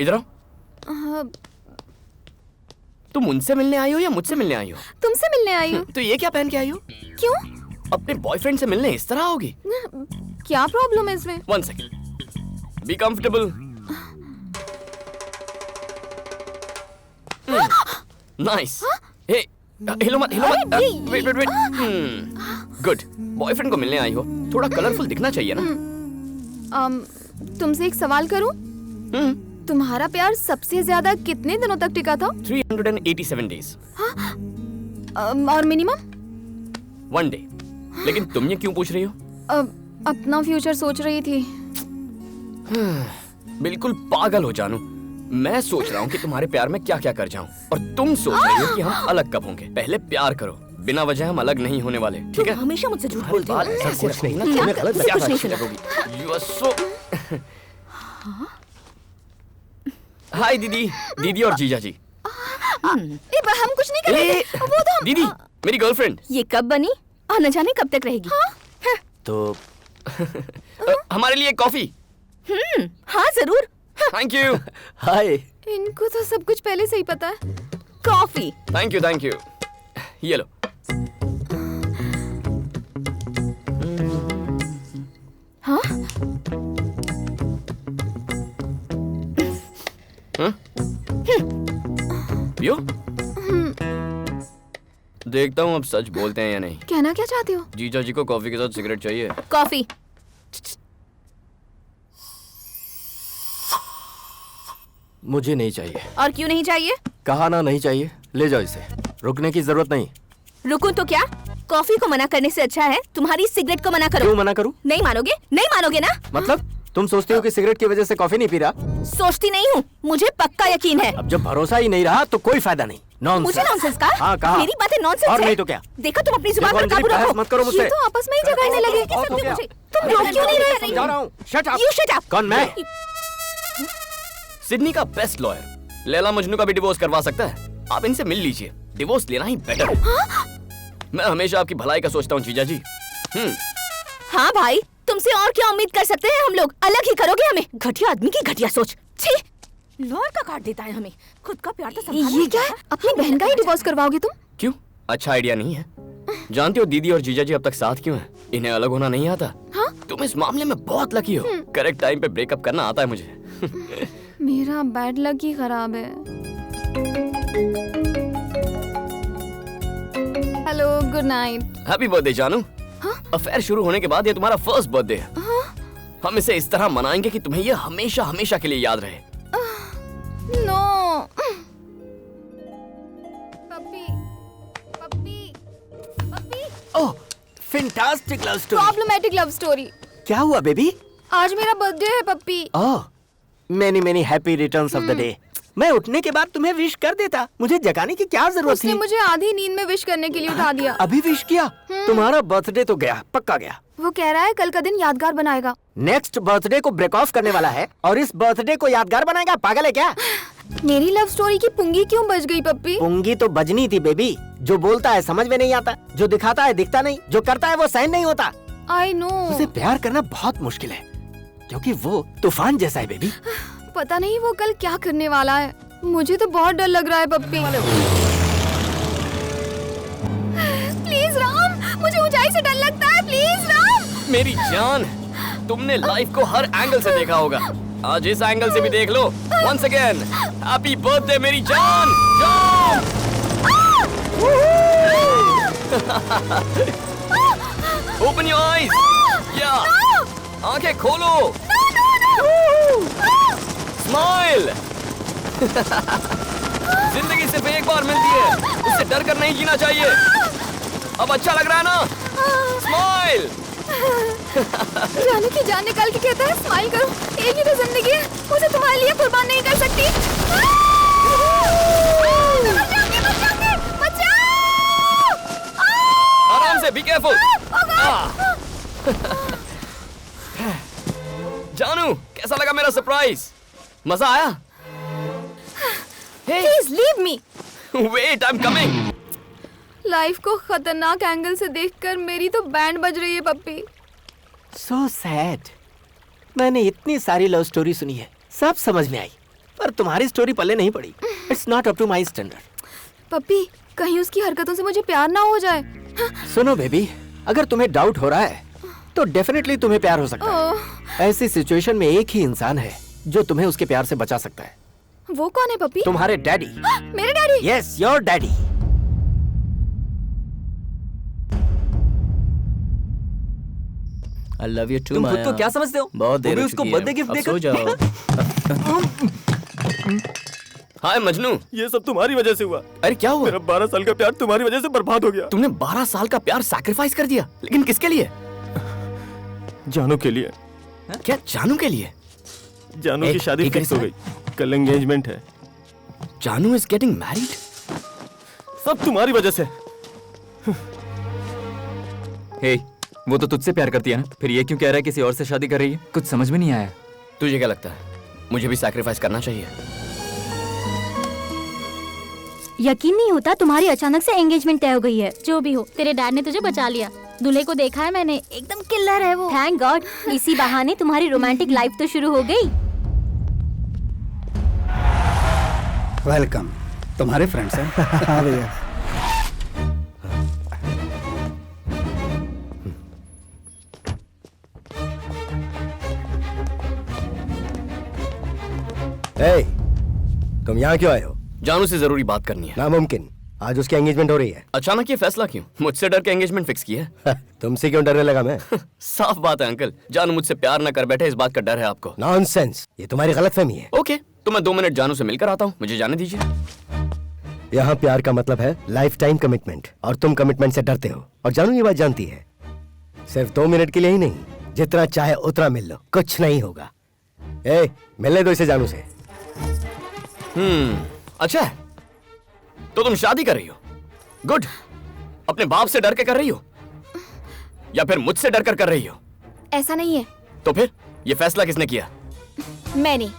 इधर आओ। तुम उनसे मिलने आई हो या मुझसे मिलने आई हो? तुमसे मिलने आई हूँ। तो ये क्या पहन के आई हो? क्यों? अपने बॉयफ्रेंड से मिलने इस तरह आओगी? क्या प्रॉब्लम है इसमें? 1 second। Be comfortable. Nice. Hey हिलो मत, हिलो मत। Wait wait wait. Good. Boyfriend को मिलने आई हो, थोड़ा कलरफुल दिखना चाहिए ना। तुमसे एक सवाल करूं? तुम्हारा प्यार सबसे ज्यादा कितने दिनों तक टिका था? 387 days। और मिनिमम? 1 day। लेकिन तुम ये क्यों पूछ रही हो? अपना फ्यूचर सोच रही थी। बिल्कुल पागल हो जानू। मैं सोच रहा हूँ कि तुम्हारे प्यार में क्या क्या कर जाऊँ, और तुम सोच रही हो कि हम अलग कब होंगे। पहले प्यार करो, बिना वजह हम अलग नहीं होने वाले, ठीक है? हमेशा मुझसे झूठ बोलती हो। ऐसा कुछ नहीं ना, क्या? तुमने गलत कुछ नहीं क्या सुना। You are so। हाय दीदी, दीदी और जीजा जी। हम कुछ नहीं कर रहे थे। वो तो दीदी, मेरी गर्लफ्रेंड। ये कब बनी और न जाने कब तक रहेगी? तो हमारे लिए कॉफी। हाँ जरूर। Thank you. हाय। इनको तो सब कुछ पहले से ही पता है। Coffee. Thank you thank you. ये लो। हाँ? पियो। देखता हूँ अब सच बोलते हैं या नहीं। कहना क्या चाहते हो? जीजा जी को कॉफी के साथ सिगरेट चाहिए। कॉफी। मुझे नहीं चाहिए। और क्यों नहीं चाहिए? कहा ना नहीं चाहिए, ले जाओ इसे, रुकने की जरूरत नहीं। रुकूं तो क्या? कॉफी को मना करने से अच्छा है तुम्हारी सिगरेट को मना करो। क्यों मना करूं? नहीं मानोगे? नहीं मानोगे ना? मतलब तुम सोचती हो कि सिगरेट की वजह से कॉफी नहीं पी रहा? सोचती नहीं हूँ, मुझे पक्का यकीन है। अब जब भरोसा ही नहीं रहा तो कोई फायदा नहीं। नॉनसेंस। मुझे नॉनसेंस का? हाँ कहा। मेरी बातें नॉनसेंस और है। नहीं तो क्या? देखो तुम अपनी जुबान पर काबू रखो। मत करो मुझसे। ये तो आपस में ही झगड़ने लगे। बहुत हो गया। तुम रोक क्यों नहीं रहे? समझा रहा हूँ। Shut up. You shut up। कौन मैं? सिडनी का बेस्ट लॉयर लैला मजनू का भी डिवोर्स करवा सकता है। आप इनसे मिल लीजिए, डिवोर्स लेना ही बेटर है। मैं हमेशा आपकी भलाई का सोचता हूँ जीजा जी। हाँ भाई, तुमसे और क्या उम्मीद कर सकते हैं हम लोग? अलग ही करोगे हमें? घटिया आदमी की घटिया सोच। छी, लौर का काट देता है हमें। खुद का प्यार तो संभालना ये क्या है? अपनी बहन का ही डिवोर्स करवाओगे तुम? क्यों? अच्छा आइडिया नहीं है? जानती हो दीदी और जीजा जी अब तक साथ क्यों हैं? इन्हें अलग होना नहीं आता। हाँ? तुम इस मामले में बहुत लकी हो। करेक्ट टाइम पे ब्रेकअप करना आता है मुझे। मेरा बैड लक ही खराब है। Hello, good night. Happy birthday जानू। अफेयर शुरू होने के बाद ये तुम्हारा फर्स्ट बर्थडे है। हम इसे इस तरह मनाएंगे कि तुम्हें ये हमेशा हमेशा के लिए याद रहे। No. Puppy, puppy, puppy. Oh, fantastic love story. Problematic love story. क्या हुआ बेबी? आज मेरा बर्थडे है puppy. Oh, many many happy returns of the day. मैं उठने के बाद तुम्हें विश कर देता। मुझे जगाने की क्या जरूरत उसने थी? मुझे आधी नींद में विश करने के लिए उठा दिया। अभी विश किया? तुम्हारा बर्थडे तो गया, पक्का गया। वो कह रहा है कल का दिन यादगार बनाएगा। नेक्स्ट बर्थडे को ब्रेक ऑफ करने वाला है और इस बर्थडे को यादगार बनाएगा? पागल है क्या? मेरी लव स्टोरी की पुंगी क्यों बज गई पप्पी? पुंगी तो बजनी थी बेबी। जो बोलता है समझ में नहीं आता, जो दिखाता है दिखता नहीं, जो करता है वो सहन नहीं होता। I know. उसे प्यार करना बहुत मुश्किल है क्योंकि वो तूफान जैसा है बेबी। पता नहीं वो कल क्या करने वाला है। मुझे तो बहुत डर लग रहा है पप्पी। प्लीज राम, मुझे ऊंचाई से डर लगता है। प्लीज राम। मेरी जान, तुमने लाइफ को हर एंगल से देखा होगा। आज इस एंगल से भी देख लो। वंस अगेन हैप्पी बर्थडे मेरी जान। जान। Open your eyes. या आंखें खोलो। स्माइल। जिंदगी सिर्फ एक बार मिलती है, उससे डर कर नहीं जीना चाहिए। अब अच्छा लग रहा है ना? स्माइल। जाने की जान निकाल के कहता है स्माइल करो। एक ही तो जिंदगी है, मुझे तुम्हारे लिए कुर्बान नहीं कर सकती। आराम से, बी केयरफुल। जानू, कैसा लगा मेरा सरप्राइज? मजा आया? Please leave me. Wait, I am coming. Life को खतरनाक एंगल से देखकर मेरी तो बैंड बज रही है पप्पी। So sad. मैंने इतनी सारी लव स्टोरी सुनी है, सब समझ में आई, पर तुम्हारी स्टोरी पल्ले नहीं पड़ी। It's not up to my standard. पप्पी, कहीं उसकी हरकतों से मुझे प्यार ना हो जाए। सुनो बेबी, अगर तुम्हें डाउट हो रहा है तो डेफिनेटली तुम्हें प्यार हो सकता है। ऐसी सिचुएशन में एक ही इंसान है जो तुम्हें उसके प्यार से बचा सकता है। वो कौन है पप्पी? तुम्हारे डैडी। मेरे daddy? Yes, your daddy. I love you too, तुम खुद माया। को क्या समझते हो? बहुत देर वो भी हो उसको चुकी है। बर्थडे गिफ्ट अब देकर सो जाओ। हाय मजनू। ये सब तुम्हारी वजह से हुआ। अरे क्या हुआ? मेरा 12 साल का प्यार तुम्हारी वजह से बर्बाद हो गया। तुमने 12 साल का प्यार सैक्रिफाइस कर दिया, लेकिन किसके लिए? जानू के लिए। क्या जानू के लिए? जानू की शादी फिक्स हो गई, कल एंगेजमेंट है। जानू इज गेटिंग मैरिड? सब तुम्हारी वजह से। हे, वो तो तुझसे प्यार करती है ना, फिर ये क्यों कह रहा है किसी और से शादी कर रही है? कुछ समझ में नहीं आया। तुझे क्या लगता है मुझे भी सैक्रिफाइस करना चाहिए? यकीन नहीं होता तुम्हारी अचानक से एंगेजमेंट तय हो गई है। जो भी हो, तेरे डैड ने तुझे बचा लिया। दूल्हे को देखा है मैंने, एकदम किल्लर है वो। थैंक गॉड, इसी बहाने तुम्हारी रोमांटिक लाइफ तो शुरू हो गई। वेलकम। तुम्हारे फ्रेंड्स हैं? हाँ भैया। hey, तुम यहाँ क्यों आए हो? जानू से जरूरी बात करनी है। नामुमकिन, आज उसकी एंगेजमेंट हो रही है। अचानक ये फैसला क्यों? मुझसे डर के एंगेजमेंट फिक्स की है? तुमसे क्यों डरने लगा मैं? साफ बात है अंकल, जानू मुझसे प्यार न कर बैठे, इस बात का डर है आपको। नॉनसेंस, ये तुम्हारी गलतफहमी है। ओके, तो मैं 2 मिनट जानू से मिलकर आता हूँ, मुझे जाने दीजिए। यहाँ प्यार का मतलब है लाइफ टाइम कमिटमेंट, और तुम कमिटमेंट से डरते हो, और जानू ये बात जानती है। सिर्फ 2 मिनट के लिए ही नहीं, जितना चाहे उतना मिल लो, कुछ नहीं होगा। मिलने दो इसे जानू से। अच्छा है, तो तुम शादी कर रही हो? गुड। अपने बाप से डर के कर रही हो या फिर मुझसे डर कर रही हो? ऐसा नहीं है। तो फिर ये फैसला किसने किया? मैंने।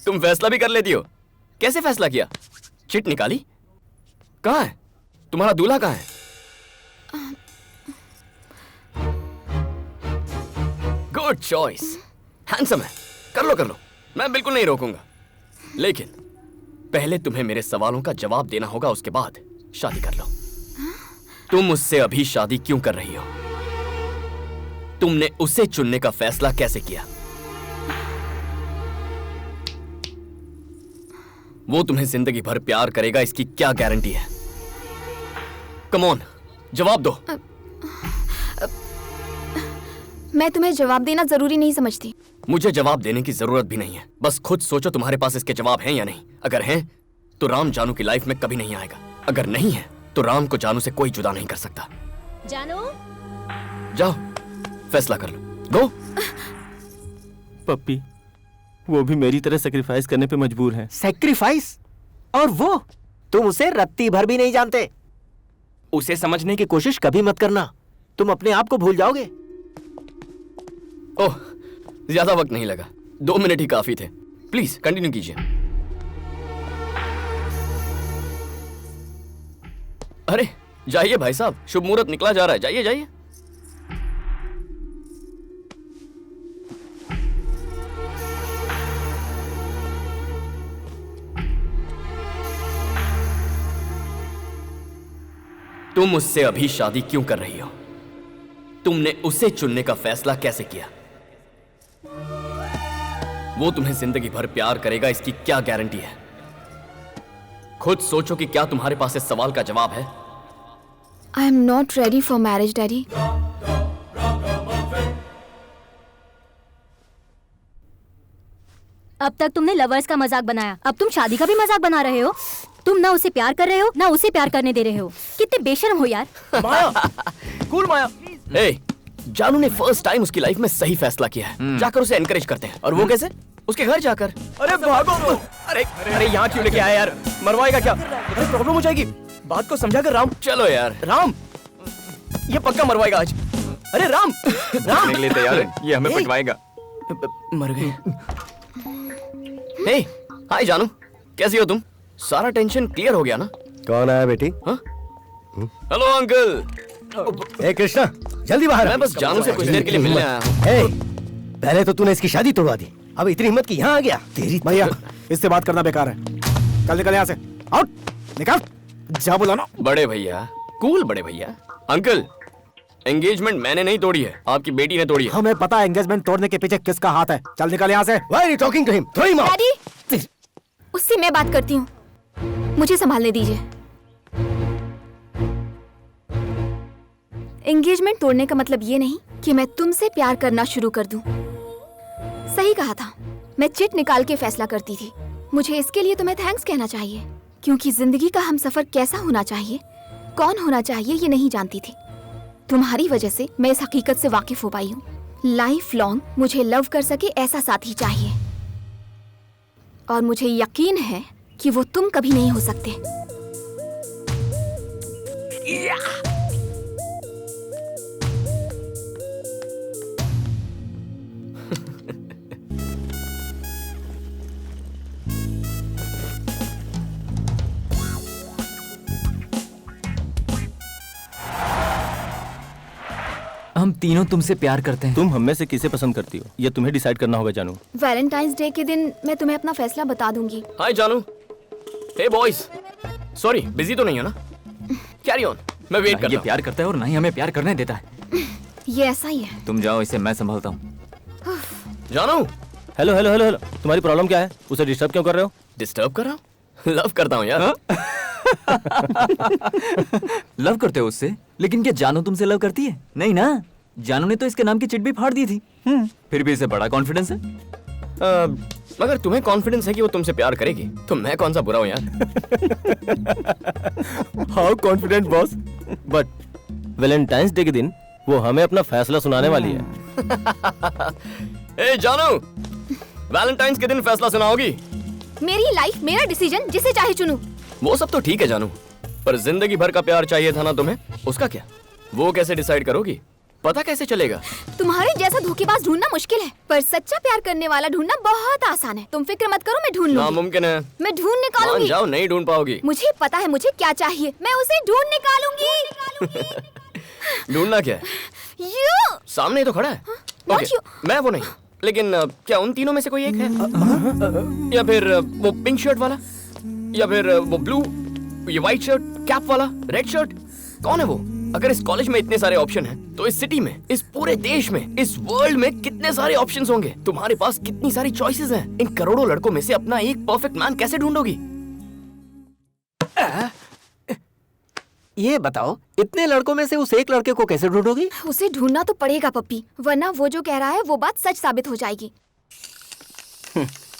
तुम फैसला भी कर लेती हो? कैसे फैसला किया? चिट निकाली? कहाँ है तुम्हारा दूल्हा? कहाँ है? गुड चॉइस, हैंडसम है। कर लो, मैं बिल्कुल नहीं रोकूंगा, लेकिन पहले तुम्हें मेरे सवालों का जवाब देना होगा, उसके बाद शादी कर लो। तुम उससे अभी शादी क्यों कर रही हो? तुमने उसे चुनने का फैसला कैसे किया? वो तुम्हें जिंदगी भर प्यार करेगा, इसकी क्या गारंटी है? कम ऑन, जवाब दो। मैं तुम्हें जवाब देना जरूरी नहीं समझती। मुझे जवाब देने की जरूरत भी नहीं है, बस खुद सोचो तुम्हारे पास इसके जवाब हैं या नहीं। अगर हैं तो राम जानू की लाइफ में कभी नहीं आएगा, अगर नहीं है तो राम को जानू से कोई जुदा नहीं कर सकता। जानू, जाओ फैसला कर लो, गो। पप्पी, वो भी मेरी तरह सेक्रीफाइस करने पे मजबूर है। सेक्रीफाइस? और वो तुम उसे रत्ती भर भी नहीं जानते। उसे समझने की कोशिश कभी मत करना, तुम अपने आप को भूल जाओगे। ओह, ज्यादा वक्त नहीं लगा, 2 मिनट ही काफी थे। प्लीज कंटिन्यू कीजिए। अरे जाइए भाई साहब, शुभ मुहूर्त निकला जा रहा है, जाइए जाइए। तुम उससे अभी शादी क्यों कर रही हो? तुमने उसे चुनने का फैसला कैसे किया? वो तुम्हें जिंदगी भर प्यार करेगा, इसकी क्या गारंटी है? खुद सोचो कि क्या तुम्हारे पास इस सवाल का जवाब है? I am not ready for marriage daddy. अब तक तुमने लवर्स का मजाक बनाया, अब तुम शादी का भी मजाक बना रहे हो। तुम ना उसे प्यार कर रहे हो, ना उसे प्यार करने दे रहे हो। कितने बेशर्म हो यार। माया, कूल माया। ए, जानू ने फर्स्ट टाइम उसकी लाइफ में सही फैसला किया है। जाकर उसे एनकरेज करते हैं। और वो कैसे? उसके घर जाकर। अरे भागो। अरे यहाँ क्यों लेके आया यार? मरवाएगा क्या? अरे प्रॉब्लम हो जाएगी। बात को समझा कर राम। चलो यार। राम, ये पक्का मरवाएगा आज। अरे राम, राम निकले तैयार है, ये हमें पिटवाएगा। मर गए। हे, हाय जानू, कैसी हो तुम? सारा टेंशन क्लियर हो गया ना? कौन आया बेटी? Hello uncle. ए कृष्णा, जल्दी बाहर। मैं बस जानू से कुछ देर के लिए मिलने आया हूँ। ए, पहले तो तूने इसकी शादी तोड़वा दी, अब इतनी हिम्मत की यहाँ आ गया। तेरी भैया, इससे बात करना बेकार है। कल निकल यहाँ से। आउट, निकल। जा बोला ना। बड़े भैया, कूल बड़े भैया। अंकल, एंगेजमेंट मैंने नहीं तोड़ी है, आपकी बेटी ने तोड़ी है। हमें पता है एंगेजमेंट तोड़ने के पीछे किसका हाथ है। चल निकल यहाँ से। Why are you talking to him? Throw him out. Daddy, उससे मैं बात करती हूँ, मुझे संभालने दीजिए। एंगेजमेंट तोड़ने का मतलब ये नहीं कि मैं तुमसे प्यार करना शुरू कर दूं। सही कहा था, मैं चिट निकाल के फैसला करती थी। मुझे इसके लिए तुम्हें थैंक्स कहना चाहिए, क्योंकि जिंदगी का हमसफर कैसा होना चाहिए, कौन होना चाहिए, ये नहीं जानती थी। तुम्हारी वजह से मैं इस हकीकत से वाकिफ हो पाई हूँ। लाइफ लॉन्ग मुझे लव कर सके ऐसा साथी चाहिए, और मुझे यकीन है कि वो तुम कभी नहीं हो सकते। हम तीनों तुमसे प्यार करते हैं। तुम हम में से किसे पसंद करती हो, ये तुम्हें डिसाइड करना होगा जानू। वैलेंटाइंस डे के दिन मैं तुम्हें अपना फैसला बता दूंगी। हाय जानू। हे बॉयज, सॉरी बिजी तो नहीं है ना? कैरी ऑन, मैं वेट करता ये हूँ। प्यार करता है और ना ही हमें प्यार करने देता है। ये ऐसा ही है। तुम जाओ, इसे मैं संभालता हूँ। जानू। हेलो हेलो हेलो हेलो, तुम्हारी प्रॉब्लम क्या है? उसे डिस्टर्ब क्यों कर रहे हो? डिस्टर्ब कर रहा हूँ? लव करता हूँ यार। लव करते हो उससे? लेकिन क्या जानू तुमसे लव करती है? नहीं ना, जानू ने तो इसके नाम की चिट भी फाड़ दी थी। फिर भी इसे बड़ा कॉन्फिडेंस है। मगर तुम्हें कॉन्फिडेंस है कि वो तुमसे प्यार करेगी, तो मैं कौन सा बुरा हूँ यार? How confident boss. But Valentine's day के दिन वो हमें अपना फैसला सुनाने वाली है। ए जानू, वैलेंटाइंस के दिन फैसला सुनाओगी? मेरी लाइफ, मेरा डिसीजन, जिसे चाहे चुनूं। वो सब तो ठीक है जानू, पर जिंदगी भर का प्यार चाहिए था ना तुम्हें, उसका क्या? वो कैसे डिसाइड करोगी? पता कैसे चलेगा? तुम्हारे जैसा धोखेबाज ढूंढना मुश्किल है, पर सच्चा प्यार करने वाला ढूंढना बहुत आसान है। तुम फिक्र मत करो, मैं ढूंढ लूंगी। नामुमकिन है। मैं ढूंढ मान निकालूंगी। जाओ, नहीं ढूंढ पाओगी। मुझे पता है मुझे क्या चाहिए, मैं उसे ढूंढ निकालूंगी। ढूंढना क्या है? You! सामने ही तो खड़ा है। Not ओके, मैं वो नहीं, लेकिन क्या उन तीनों में से कोई एक है? या फिर वो पिंक शर्ट वाला, या फिर वो ब्लू, ये व्हाइट शर्ट, कैप वाला, रेड शर्ट? कौन है वो? अगर इस कॉलेज में इतने सारे ऑप्शन हैं, तो इस सिटी में, इस पूरे देश में, इस वर्ल्ड में कितने सारे ऑप्शंस होंगे? तुम्हारे पास कितनी सारी चॉइसेस हैं। इन करोड़ों लड़कों में से अपना एक परफेक्ट मैन कैसे ढूंढोगी? ये बताओ, इतने लड़कों में से उस एक लड़के को कैसे ढूंढोगी? उसे ढूंढना तो पड़ेगा पप्पी, वरना वो जो कह रहा है वो बात सच साबित हो जाएगी।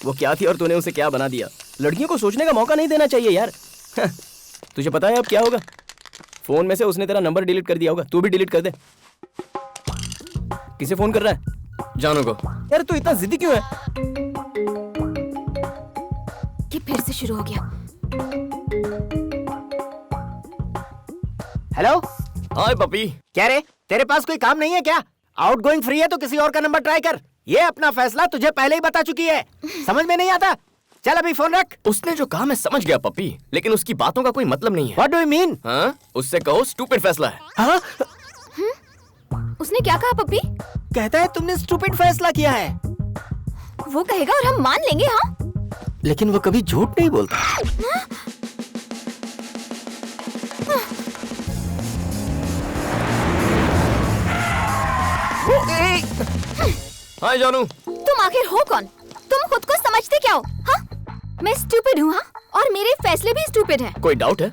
वो क्या थी और तूने उसे क्या बना दिया? लड़कियों को सोचने का मौका नहीं देना चाहिए यार। तुझे पता है अब क्या होगा? फोन में से उसने तेरा नंबर डिलीट कर दिया होगा, तू भी डिलीट कर दे। किसे फोन कर रहा है? जानू को। यार तू इतना जिद्दी क्यों है? ये फिर से शुरू हो गया। हेलो। हाय पपी। क्या रे, तेरे पास कोई काम नहीं है क्या? आउटगोइंग फ्री है तो किसी और का नंबर ट्राई कर। ये अपना फैसला तुझे पहले ही बता चुकी है, समझ में नहीं आता? चल अभी फोन रख। उसने जो कहा मैं समझ गया पपी, लेकिन उसकी बातों का कोई मतलब नहीं है। What do you mean? हाँ? उससे कहो स्टूपिड फैसला है। हाँ? उसने क्या कहा पप्पी? कहता है तुमने स्टूपिड फैसला किया है। वो कहेगा और हम मान लेंगे। हाँ, लेकिन वो कभी झूठ नहीं बोलता। हाय जानू। तुम आखिर हो कौन? तुम खुद को समझते क्या हो? हाँ, मैं स्टूपिड हूँ। हाँ, और मेरे फैसले भी स्टूपिड हैं। कोई डाउट है?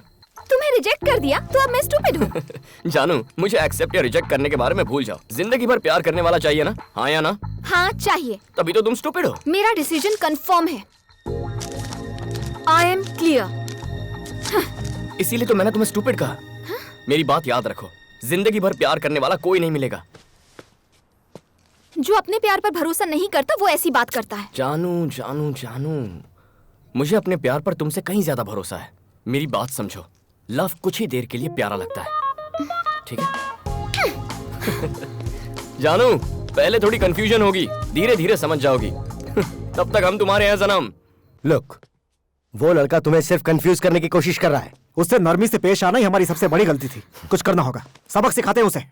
तुम्हें रिजेक्ट कर दिया तो अब मैं स्टूपिड हूँ। जानू, मुझे एक्सेप्ट या रिजेक्ट करने के बारे में भूल जाओ। जिंदगी भर प्यार करने वाला चाहिए ना? हाँ या ना? हाँ चाहिए। तभी तो तुम स्टूपिड हो। मेरा डिसीजन कंफर्म है। I am clear. इसीलिए तो मैंने तुम्हें स्टूपिड कहा। मेरी बात याद रखो, जिंदगी भर प्यार करने वाला कोई नहीं मिलेगा। जो अपने प्यार पर भरोसा नहीं करता वो ऐसी बात करता है। जानू जानू जानू, मुझे अपने प्यार पर तुमसे कहीं ज्यादा भरोसा है। मेरी बात समझो, लव कुछ ही देर के लिए प्यारा लगता है, ठीक है? जानू, पहले थोड़ी कंफ्यूजन होगी, धीरे धीरे समझ जाओगी। तब तक हम तुम्हारे हैं सनम। लुक, वो लड़का तुम्हें सिर्फ कंफ्यूज करने की कोशिश कर रहा है। उससे नरमी से पेश आना ही हमारी सबसे बड़ी गलती थी। कुछ करना होगा, सबक सिखाते हैं उसे।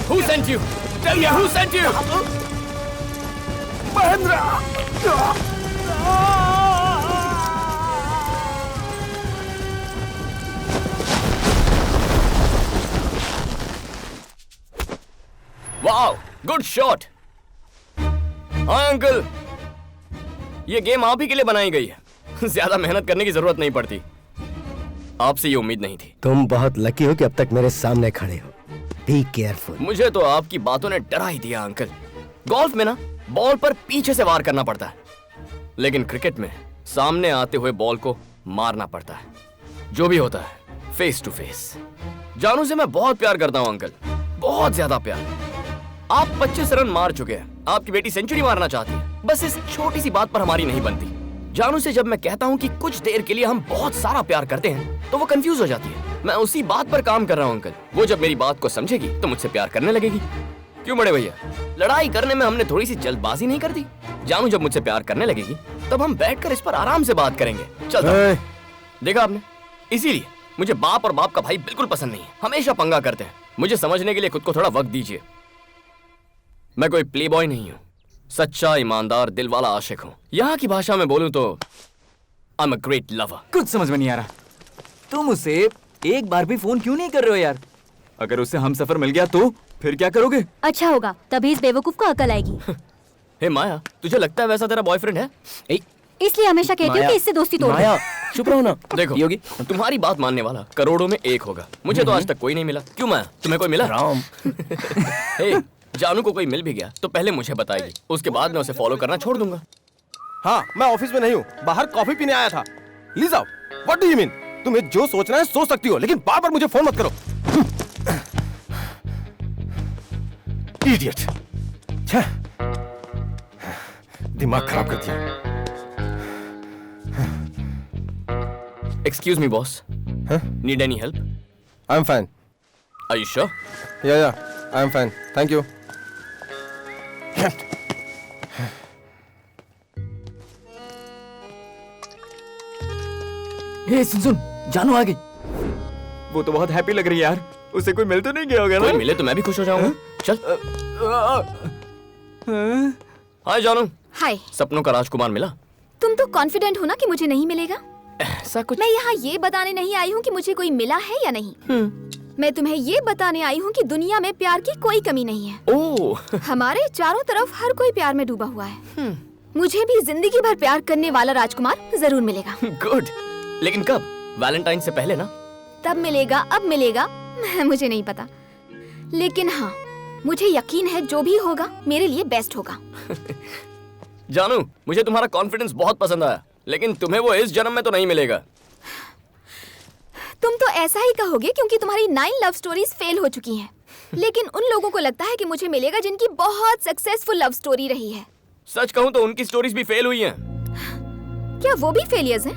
Who sent you? Tell me who sent you? Wow, good shot. हाँ अंकल, ये गेम आप ही के लिए बनाई गई है। ज्यादा मेहनत करने की जरूरत नहीं पड़ती। आपसे ये उम्मीद नहीं थी। तुम बहुत लकी हो कि अब तक मेरे सामने खड़े हो। Be careful. मुझे तो आपकी बातों ने डरा ही दिया अंकल। गोल्फ में ना बॉल पर पीछे से वार करना पड़ता है, लेकिन क्रिकेट में सामने आते हुए बॉल को मारना पड़ता है। जो भी होता है फेस टू फेस। जानू से मैं बहुत प्यार करता हूँ अंकल, बहुत ज्यादा प्यार। आप 25 रन मार चुके हैं, आपकी बेटी सेंचुरी मारना चाहती है। बस इस छोटी सी बात पर हमारी नहीं बनती। जानू से जब मैं कहता हूँ कि कुछ देर के लिए हम बहुत सारा प्यार करते हैं, तो वो कंफ्यूज हो जाती है। मैं उसी बात पर काम कर रहा हूँ अंकल। वो जब मेरी बात को समझेगी तो मुझसे प्यार करने लगेगी। क्यों बड़े भैया, लड़ाई करने में हमने थोड़ी सी जल्दबाजी नहीं कर दी? जानू जब मुझसे प्यार करने लगेगी तब हम बैठकर इस पर आराम से बात करेंगे। चलता हूं। देखा आपने, इसीलिए मुझे बाप और बाप का भाई बिल्कुल पसंद नहीं है। हमेशा पंगा करते हैं। मुझे समझने के लिए खुद को थोड़ा वक्त दीजिए। मैं कोई प्ले बॉय नहीं हूँ, सच्चा ईमानदार दिल वाला आशिक हूँ। यहाँ की भाषा में बोलूँ तो I am a great lover. कुछ समझ में नहीं आ रहा, तुम उसे एक बार भी फोन क्यों नहीं कर रहे हो यार? अगर उसे हम सफर मिल गया तो फिर क्या करोगे? अच्छा होगा, तभी इस बेवकूफ को अकल आएगी। हे माया, तुझे लगता है वैसा तेरा बॉयफ्रेंड है? इसलिए हमेशा कहती हूँ कि इससे दोस्ती तोड़ दो। माया, चुप रहो ना। देखो योगी, तुम्हारी बात मानने वाला करोड़ों में एक होगा। मुझे तो आज तक कोई नहीं मिला। क्यों माया, तुम्हें कोई मिला? राम। हे, जानू को कोई मिल भी गया तो पहले मुझे बताएगी, उसके बाद मैं उसे फॉलो करना छोड़ दूंगा। हाँ, मैं ऑफिस में नहीं हूँ, बाहर कॉफी पीने आया था। Lisa, what do you mean? तुम्हें जो सोचना है सोच सकती हो, लेकिन बार बार मुझे फोन मत करो। इडियट, दिमाग खराब कर दिया। Excuse me boss, need any help? I am fine. Are you sure? Yeah, I am fine, thank you. Hey सुन, जानू आ गई। वो तो बहुत हैप्पी लग रही है यार। उसे कोई मिल तो नहीं गया होगा ना? कोई मिले तो मैं भी खुश हो जाऊंगा। चल। हाय जानू। हाय। सपनों का राजकुमार मिला? तुम तो कॉन्फिडेंट हो ना कि मुझे नहीं मिलेगा। ऐसा कुछ? मैं यहाँ ये बताने नहीं आई हूँ कि मुझे कोई मिला है या नहीं। मैं तुम्हें ये बताने आई हूँ कि दुनिया में प्यार की कोई कमी नहीं है। ओह। हमारे चारों तरफ हर कोई प्यार में डूबा हुआ है। मुझे भी जिंदगी भर प्यार करने वाला राजकुमार जरूर मिलेगा। गुड। लेकिन कब? वैलेंटाइन से पहले ना? तब मिलेगा, अब मिलेगा, मुझे नहीं पता। लेकिन हाँ, मुझे यकीन है जो भी होगा मेरे लिए बेस्ट होगा। जानू, मुझे तुम्हारा कॉन्फिडेंस बहुत पसंद आया, लेकिन तुम्हें वो इस जन्म में तो नहीं मिलेगा। तुम तो ऐसा ही कहोगे क्योंकि तुम्हारी 9 लव स्टोरीज फेल हो चुकी हैं। लेकिन उन लोगों को लगता है कि मुझे मिलेगा जिनकी बहुत सक्सेसफुल लव स्टोरी रही है। सच कहूँ तो उनकी स्टोरीज भी फेल हुई हैं। क्या वो भी फेलियर्स हैं?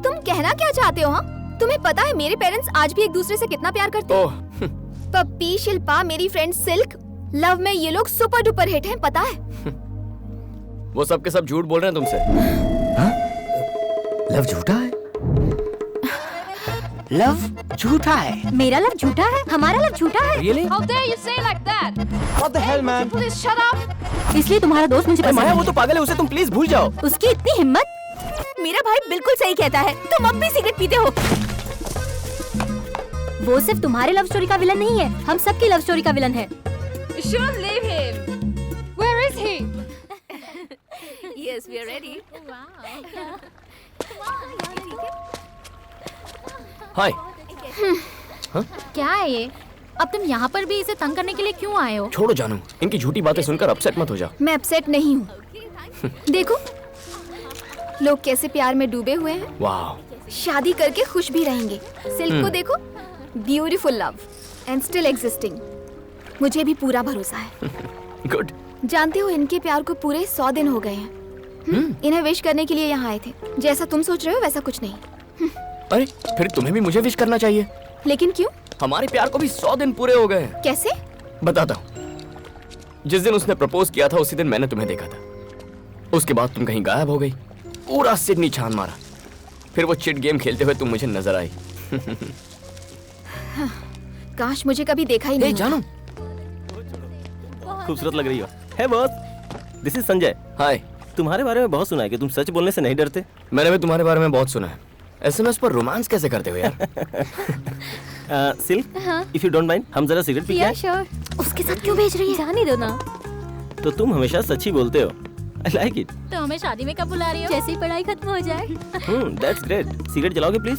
तुम कहना क्या चाहते हो? हाँ, तुम्हें पता है मेरे पेरेंट्स आज भी एक दूसरे से कितना प्यार करते हैं। पप्पी, शिल्पा, मेरी फ्रेंड सिल्क, लव में ये लोग सुपर डुपर हिट हैं, पता है? वो सब के सब झूठ बोल रहे हैं तुमसे। लव झूठा है? लव झूठा है? मेरा लव झूठा है? हमारा लव झूठा है? Really? How dare you say like that? What the hell, man? Please shut up. इसलिए तुम्हारा दोस्त मुझे पसंद माया, नहीं वो तो पागल है, उसे तुम प्लीज भूल जाओ। है। उसकी इतनी हिम्मत? मेरा भाई बिल्कुल सही कहता है, तुम अब भी सिगरेट पीते हो। वो सिर्फ तुम्हारे लव स्टोरी का विलन नहीं है, हम सबकी लव स्टोरी का विलन है। You shouldn't leave him. Where is he? Yes, we are ready. हाय। क्या है ये? अब तुम यहाँ पर भी इसे तंग करने के लिए क्यों आए हो? छोड़ो जानू, इनकी झूठी बातें सुनकर अपसेट मत हो जाओ। मैं अपसेट नहीं हूँ। देखो, लोग कैसे प्यार में डूबे हुए हैं। वाह। शादी करके खुश भी रहेंगे। सिल्क को देखो, beautiful love and still existing. मुझे भी पूरा भरोसा है। गुड। जानते हो, इनके प्यार को पूरे 100 दिन हो गए हैं। इन्हें विश करने के लिए यहाँ आए थे। जैसा तुम सोच रहे हो वैसा कुछ नहीं। अरे फिर तुम्हें भी मुझे विश करना चाहिए। लेकिन क्यों? हमारे प्यार को भी 100 दिन पूरे हो गए हैं। कैसे? बताता हूँ। जिस दिन उसने प्रपोज किया था उसी दिन मैंने तुम्हें देखा था। उसके बाद तुम कहीं गायब हो गई। पूरा सिडनी छान मारा। फिर वो चिट गेम खेलते हुए तुम मुझे नजर आई। काश मुझे कभी देखा ही नहीं। जानू, खूबसूरत लग रही हो। है बॉस, दिस इज संजय। हाय। तुम्हारे बारे में बहुत सुना है कि तुम सच बोलने से नहीं डरते। मैंने भी तुम्हारे बारे में बहुत सुना है। SMS पर रोमांस कैसे करते हो यार? Silk, if you don't mind, हम जरा सिगरेट पी के आएं? श्योर। उसके साथ क्यों भेज रही है? जाने दो ना। तो तुम हमेशा सच ही बोलते हो। I like it. तो हमें शादी में कब बुला रही हो? जैसे ही पढ़ाई खत्म हो जाए। That's great. सिगरेट जलाओगे प्लीज?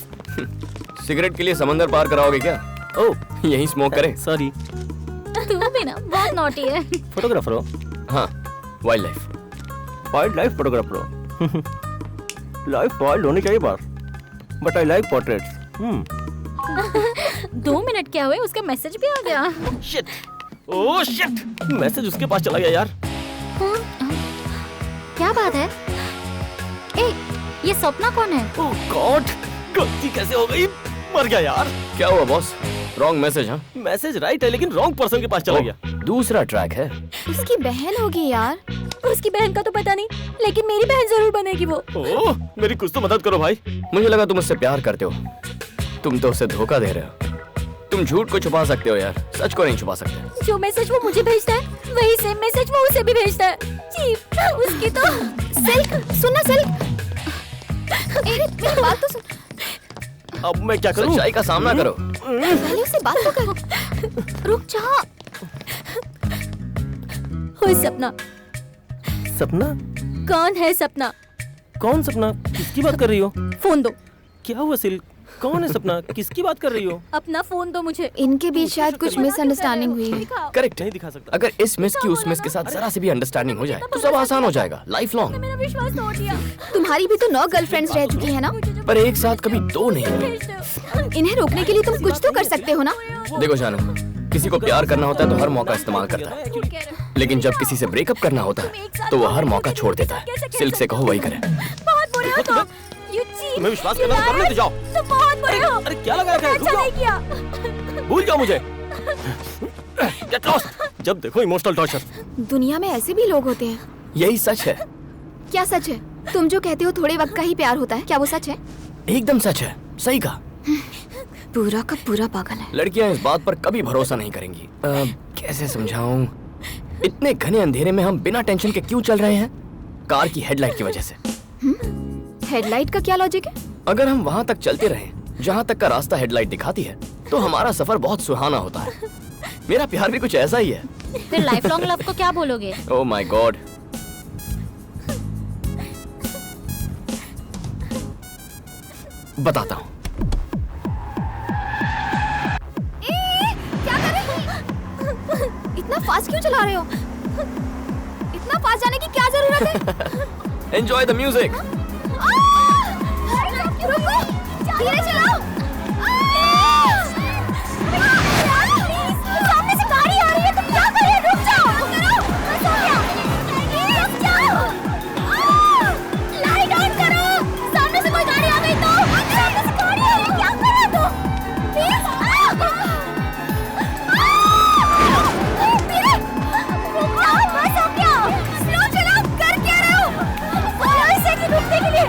सिगरेट के लिए समंदर पार कराओगे क्या? ओह, यहीं स्मोक करें? सॉरी। तू भी ना बहुत नॉटी है। फोटोग्राफर हो? हाँ, wild life. Wild life photographer हो? लाइफ वाइल्ड होनी चाहिए बार, but I like portraits. 2 minute क्या हुए, उसका मैसेज भी आ गया। शिट, ओह शिट, मैसेज उसके पास चला गया यार। क्या बात है? ए, ये सपना कौन है? ओह गॉड, गलती कैसे हो गई? मर गया यार। क्या हुआ बॉस? Wrong message? हाँ, मैसेज राइट है लेकिन रॉन्ग पर्सन के पास चला गया। दूसरा ट्रैक है। उसकी बहन होगी यार। उसकी बहन का तो पता नहीं, लेकिन मेरी बहन जरूर बनेगी वो। ओह, मेरी कुछ तो मदद करो भाई। मुझे लगा तुम उससे प्यार करते हो। तुम तो उसे धोखा दे रहे हो। तुम झूठ को छुपा सकते हो यार, सच को नहीं छुपा सकते। जो मैसेज वो मुझे भेजता है वही सेम मैसेज वो उसे भी भेजता है। चीप, उसकी तो सिल्क, सुनना सिल्क। मेरी बात तो सुन। अब मैं क्या करूं? सच्चाई का सामना करो। पहले उससे बात तो कर। रुक जा। हुई सपना। सपना? कौन है सपना? कौन सपना? किसकी बात कर रही हो? फोन दो। क्या हुआ सिल्क? कौन है सपना? किसकी बात कर रही हो? अपना फोन दो मुझे। इनके बीच शायद कुछ मिसअंडरस्टैंडिंग हुई है। करेक्ट। नहीं दिखा सकता। अगर इस मिस की उस मिस के साथ जरा सी भी अंडरस्टैंडिंग हो जाए तो सब आसान हो जाएगा, लाइफ लॉन्ग। मेरा विश्वास तोड़ दिया। तुम्हारी भी तो 9 गर्लफ्रेंड्स रह चुकी है ना? पर एक साथ कभी 2 नहीं हुई। इन्हें रोकने के लिए तुम कुछ तो कर सकते हो ना? देखो जानू, किसी को प्यार करना होता है तो हर मौका इस्तेमाल करता है, लेकिन जब किसी से ब्रेकअप करना होता है तो वो हर मौका छोड़ देता है। सिल्क से कहो वही करे। बहुत बुरे हो तुम। You cheat, तुम्हें विश्वास you करना तो करने तो जाओ। liar, तुम बहुत बुरे हो। अरे क्या लगा रखा है? अच्छा नहीं किया। भूल जाओ मुझे। Get lost। जब देखो इमोशनल टॉर्चर। दुनिया में ऐसे भी लोग होते हैं। यही सच है। क्या सच है? तुम जो कहते हो थोड़े वक्त का ही प्यार होता है, क्या वो सच है? एकदम सच है, सही कहा। पूरा का पूरा पागल है। लड़कियां इस बात पर कभी भरोसा नहीं करेंगी। कैसे समझाऊं? इतने घने अंधेरे में हम बिना टेंशन के क्यों चल रहे हैं? कार की हेडलाइट की वजह से। हेडलाइट का क्या लॉजिक है? अगर हम वहाँ तक चलते रहें जहाँ तक का रास्ता हेडलाइट दिखाती है तो हमारा सफर बहुत सुहाना होता है। मेरा प्यार भी कुछ ऐसा ही है। फिर लाइफ लॉन्ग लव को क्या बोलोगे? ओह माय गॉड। बताता हूँ। क्या कर रहे हो? इतना फास्ट क्यों चला रहे हो? इतना फास्ट जाने की क्या जरूरत है? Enjoy the music. रुको, धीरे चलाओ। सामने से गाड़ी आ रही है, तुम क्या कर रहे हो? रुक जाओ। बस हो गया। रुक जाओ। लाइट ऑन करो। सामने से कोई गाड़ी आ गई तो? सामने से गाड़ी आ रही है, क्या कर रहे हो तुम? प्लीज। रुक जाओ, बस हो गया। स्लो चलाओ, कर क्या रहे हो? फॉलो इसे कि रुकने के लिए।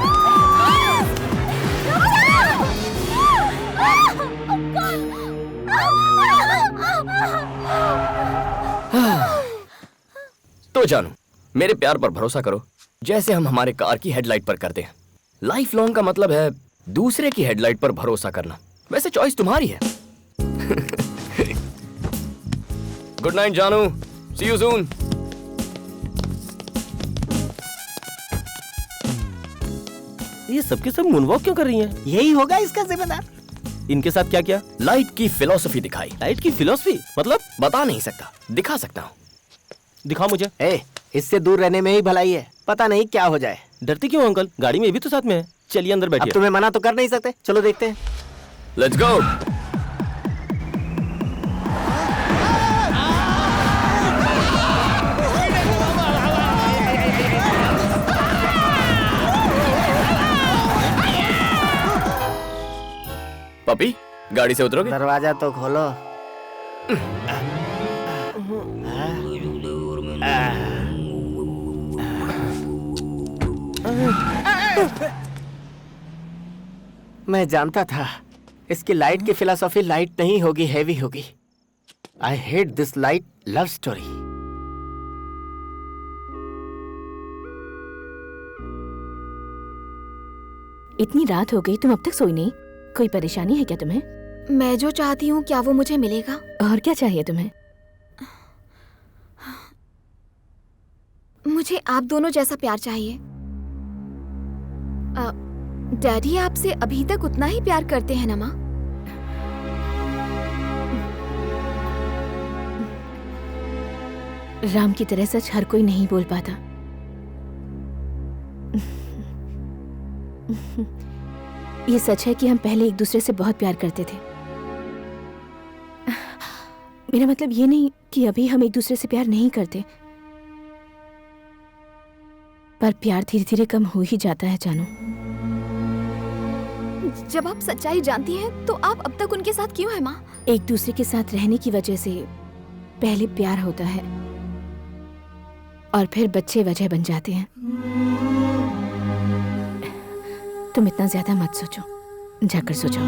तो जानू, मेरे प्यार पर भरोसा करो जैसे हम हमारे कार की हेडलाइट पर करते हैं। लाइफ लॉन्ग का मतलब है दूसरे की हेडलाइट पर भरोसा करना। वैसे चॉइस तुम्हारी है। गुड नाइट जानू, सी यू सून। ये सबके सब मूनवॉक क्यों कर रही हैं? यही होगा इसका जिम्मेदार। इनके साथ क्या किया? लाइट की फिलॉसफी दिखाई। लाइट की फिलॉसफी मतलब? बता नहीं सकता, दिखा सकता हूँ। दिखाओ मुझे। इससे दूर रहने में ही भलाई है, पता नहीं क्या हो जाए। डरती क्यों अंकल? गाड़ी में ये भी तो साथ में है। चलिए अंदर अब बैठिए। तुम्हें मना तो कर नहीं सकते, चलो देखते हैं। Let's go. पपी, गाड़ी से उतरोगे? दरवाजा तो खोलो। मैं जानता था इसकी लाइट की फिलॉसफी लाइट नहीं होगी, हैवी होगी। आई hate this light love story. इतनी रात हो गई, तुम अब तक सोई नहीं? कोई परेशानी है क्या तुम्हें? मैं जो चाहती हूँ क्या वो मुझे मिलेगा? और क्या चाहिए तुम्हें? मुझे आप दोनों जैसा प्यार चाहिए। डैडी आपसे अभी तक उतना ही प्यार करते हैं ना माँ? राम की तरह सच हर कोई नहीं बोल पाता। ये सच है कि हम पहले एक दूसरे से बहुत प्यार करते थे। मेरा मतलब ये नहीं कि अभी हम एक दूसरे से प्यार नहीं करते, पर प्यार धीरे धीरे कम हो ही जाता है जानू। जब आप सच्चाई जानती हैं तो आप अब तक उनके साथ क्यों है माँ? एक दूसरे के साथ रहने की वजह से पहले प्यार होता है और फिर बच्चे वजह बन जाते हैं। तुम इतना ज्यादा मत सोचो, जाकर सो जाओ।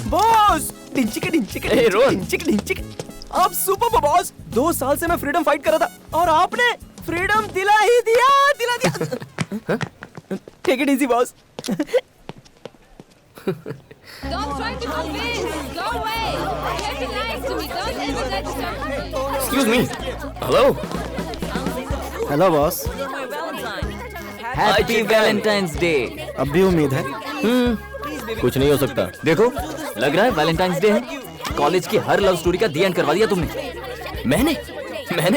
बॉस डिंचिक रोहन। आप सुपर बॉस। 2 साल से मैं फ्रीडम फाइट कर रहा था और आपने फ्रीडम दिला ही दिया। Take it easy boss. Excuse me. Hello. Hello boss. Happy Valentine's day. अब भी उम्मीद है? कुछ नहीं हो सकता। देखो, लग रहा है वैलेंटाइंस डे है। कॉलेज की हर लव स्टोरी का दी एंड करवा दिया तुमने। मैंने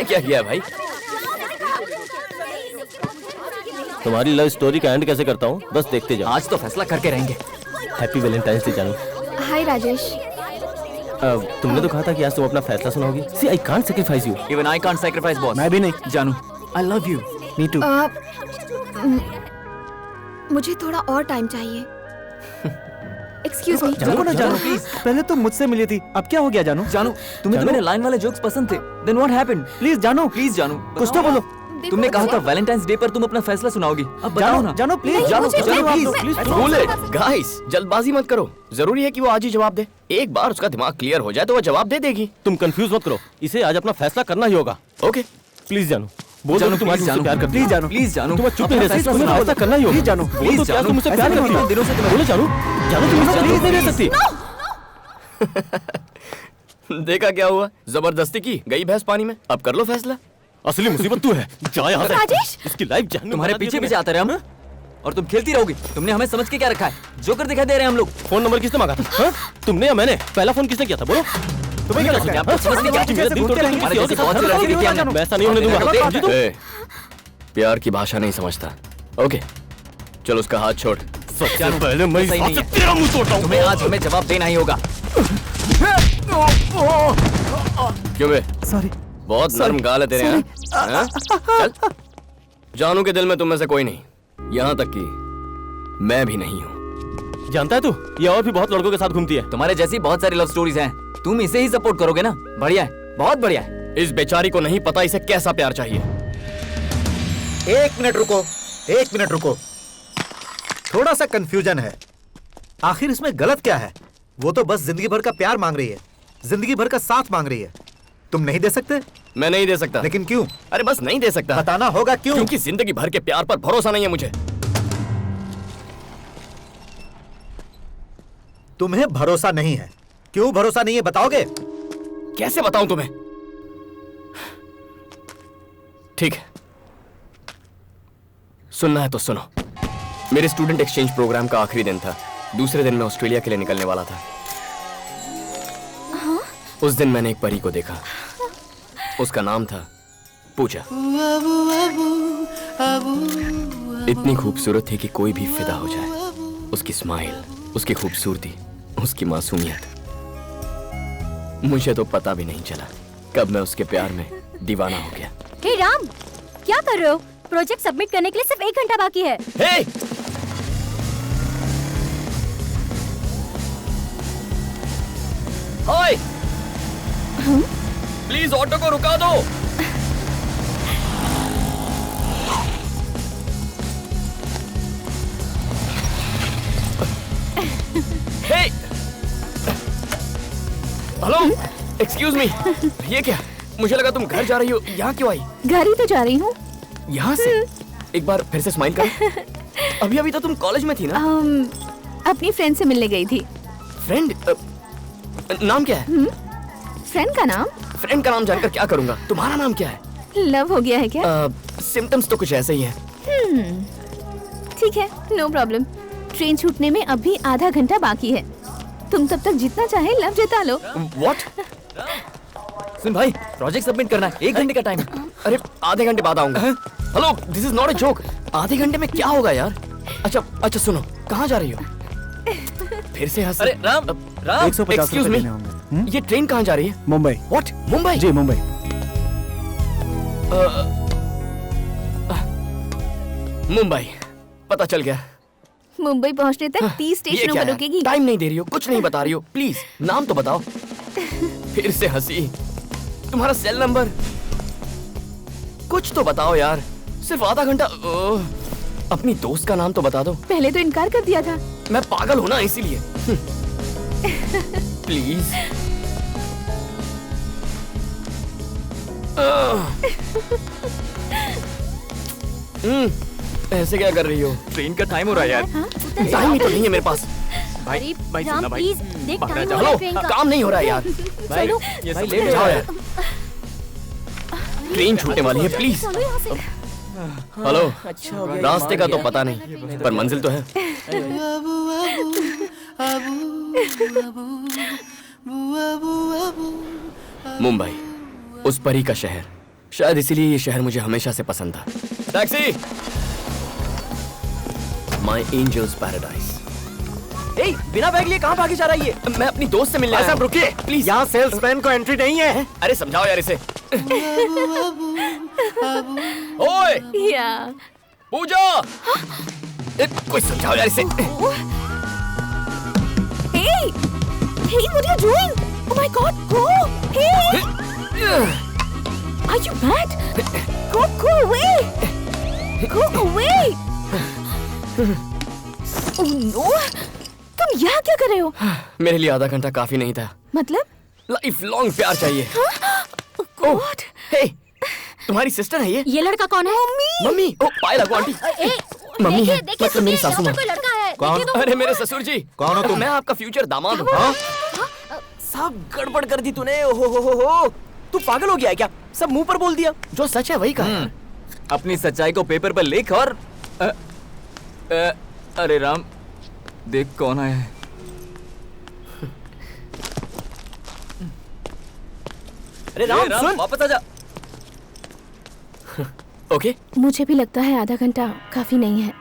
क्या किया भाई? तुम्हारी लव स्टोरी का एंड कैसे करता हूँ, बस देखते जाओ। आज तो फैसला करके रहेंगे। हैप्पी वैलेंटाइंस डे जानू। हाय राजेश। तुमने तो कहा था कि आज तुम अपना फैसला सुनाओगी। See I can't sacrifice you. Even I can't sacrifice boss. मैं भी नहीं। जानू, I love you. Me too. मुझे थोड़ा और टाइम चाहिए। Excuse me. जानू ना जानू प्लीज। पहले तो मुझसे मिली थी, अब क्या हो गया जानू? जानू, तुम्हें तो मेरे लाइन वाले जोक्स पसंद थे। Then what happened? प्लीज जानू, प्लीज जानू, कुछ तो बोलो। तुमने कहा था वैलेंटाइंस डे पर तुम अपना फैसला सुनाओगी। अब बताओ ना। जानू प्लीज। जानू, मुझे जानू नहीं, प्लीज। कूल इट गाइस, जल्दबाजी मत करो। जरूरी है कि वो आज ही जवाब दे। एक बार उसका दिमाग क्लियर हो जाए तो वो जवाब दे देगी। तुम कंफ्यूज मत करो, इसे आज अपना फैसला करना ही होगा। ओके प्लीज जानू, बोल दो तुम आज मुझसे प्यार करती हो। प्लीज जानू, प्लीज जानू, तुम चुप नहीं रह सकती, तुम्हें फैसला करना ही होगा। प्लीज जानू, बोल दो क्या तुम मुझसे प्यार करती हो। दिनों से तुम्हें बोलो जानू, जानू तुम मुझसे प्लीज नहीं रह सकती। देखा क्या हुआ? जबरदस्ती की गई भैंस पानी में। अब कर लो फैसला। असली मुसीबत तू है। जा यहाँ से। राजेश! इसकी लाइफ जहन्नुम तुम्हारे बना दी पीछे तुमने। पीछे आते रहे हम, और तुम खेलती रहोगी। तुमने हमें समझ के क्या रखा है? जोकर दिखाई दे रहे हैं हम लोग। फोन नंबर किसने मांगा था? हाँ? तुमने या मैंने? पहला फोन किसने किया था बोलो? तुम्हें क्या लगता है? आपको समझ नहीं क्या? मेरा दिल तोड़ के तुम किसी और के साथ बहुत सी लड़की देखी हमने। मैं ऐसा नहीं होने दूंगा। समझी तुम? ए, प्यार की भाषा नहीं समझता। ओके चलो उसका हाथ छोड़। सबसे पहले मैं इस सही हाथ नहीं से है। तेरा मुंह तोड़ता हूँ। तुम्हें आज हमें जवाब देना ही होगा। क्यों बे? सॉरी। बहुत नरम गाल है तेरे हैं? हाँ? चल। जानू के दिल में तुम में से कोई नहीं, यहाँ तक कि मैं भी नहीं हूँ। जानता है तू, ये और भी बहुत लड़कों के साथ घूमती है। तुम्हारे जैसी बहुत सारी लव स्टोरीज हैं। तुम इसे ही सपोर्ट करोगे ना? बढ़िया है, बहुत बढ़िया है। इस बेचारी को नहीं पता इसे कैसा प्यार चाहिए। 1 मिनट रुको, 1 मिनट रुको। थोड़ा सा कंफ्यूजन है। आखिर इसमें गलत क्या है? वो तो बस जिंदगी भर का प्यार मांग रही है, जिंदगी भर का साथ मांग रही है। तुम नहीं दे सकते? मैं नहीं दे सकता। लेकिन क्यों? अरे बस नहीं दे सकता। बताना होगा क्यों? क्योंकि जिंदगी भर के प्यार पर भरोसा नहीं है मुझे। तुम्हें भरोसा नहीं है? क्यों भरोसा नहीं है बताओगे? कैसे बताऊं तुम्हें? ठीक है, सुनना है तो सुनो। मेरे स्टूडेंट एक्सचेंज प्रोग्राम का आखिरी दिन था। दूसरे दिन मैं ऑस्ट्रेलिया के लिए निकलने वाला था। उस दिन मैंने एक परी को देखा। उसका नाम था पूजा। इतनी खूबसूरत थी कि कोई भी फिदा हो जाए। उसकी स्माइल, उसकी खूबसूरती, उसकी मासूमियत। मुझे तो पता भी नहीं चला कब मैं उसके प्यार में दीवाना हो गया। हे राम, क्या कर रहे हो? प्रोजेक्ट सबमिट करने के लिए सिर्फ 1 घंटा बाकी है। हे! हाय! प्लीज ऑटो को रुका दो। हे! Hello, excuse me. ये क्या? मुझे लगा तुम घर जा रही हो। यहाँ क्यों आई? घर ही तो जा रही हूँ। यहाँ से? एक बार फिर से स्माइल करो। अभी अभी तो तुम कॉलेज में थी ना? अपनी फ्रेंड से मिलने गई थी। फ्रेंड? नाम क्या है? फ्रेंड का नाम? फ्रेंड का नाम जानकर क्या करूंगा? तुम्हारा नाम क्या है? लव हो गया है क्या? सिम्टम्स तो कुछ ऐसे ही हैं। ठीक है, नो प्रॉब्लम। ट्रेन छूटने में अभी आधा घंटा बाकी है। तुम तब तक जितना चाहे लव जता लो। What? सुन भाई, प्रोजेक्ट सबमिट करना है। 1 घंटे का टाइम है। अरे आधे घंटे बाद आऊंगा। Hello, this is not a joke. आधे घंटे में क्या होगा यार? अच्छा सुनो, कहाँ जा रही हो? फिर से हंस। अरे राम, राम, 150 excuse रुपए me, देने होंगे। ये ट्रेन कहाँ जा रही है? मुंबई। What? मुंबई? जी मुंबई। मुंबई, पता चल गया। मुंबई पहुंचने तक 30 ये स्टेशनों क्या पर है? रुकेगी। टाइम नहीं दे रही हो, कुछ नहीं बता रही हो, प्लीज नाम तो बताओ। फिर से हंसी। तुम्हारा सेल नंबर कुछ तो बताओ यार। सिर्फ आधा घंटा। अपनी दोस्त का नाम तो बता दो। पहले तो इनकार कर दिया था। मैं पागल हूं ना इसीलिए। प्लीज। ऐसे क्या कर रही हो? ट्रेन का टाइम हो रहा है यार। टाइम ही तो नहीं है मेरे पास। भाई सुनना भाई। प्लीज देख पकड़ा टाइम जाओ। हो रहा है हेलो, ट्रेन का। काम नहीं हो रहा है यार। भाई, ये भाई सब लेट जाओ यार। ट्रेन छूटने वाली है, प्लीज। चलो यहाँ से। हेलो, रास्ते का तो पता नहीं, पर मंजिल तो है। मुंबई, उस परी का शहर। शायद इसीलिए ये शहर मुझे हमेशा से पसंद था। टैक्सी! My angels paradise. ए, बिना बैग लिए कहाँ भागी जा रही है? मैं अपनी दोस्त से मिलने आया हूं। रुकिए प्लीज। यहाँ सेल्समैन को एंट्री नहीं है। अरे समझाओ यार इसे। ओए, या पूजा! कोई समझाओ यार इसे। Hey! Hey, what are you doing? Oh my God, go! Hey! Are you mad? Go away! Go away! Oh no! तुम यहाँ क्या कर रहे हो? मेरे लिए आधा घंटा काफी नहीं था। मतलब? लाइफ लॉन्ग प्यार चाहिए। Oh God! हे, तुम्हारी सिस्टर है ये? ये लड़का कौन है? मम्मी! ओ, पाए लगो आंटी। मम्मी है, मतलब मेरी सासू माँ। कोई लड़का है। कौन? अरे मेरे ससुर जी। कौन हो तुम? मैं आपका फ्यूचर दामाद हूँ। सब गड़बड़ कर दी तूने। हो। तू पागल हो गया है क्या? सब मुंह पर बोल दिया। जो सच है वही कहा। अपनी सच्चाई को पेपर पर लिख और अरे राम, देख कौन आया है। अरे राम, सुन। वापस आजा। ओके, मुझे भी लगता है आधा घंटा काफी नहीं है।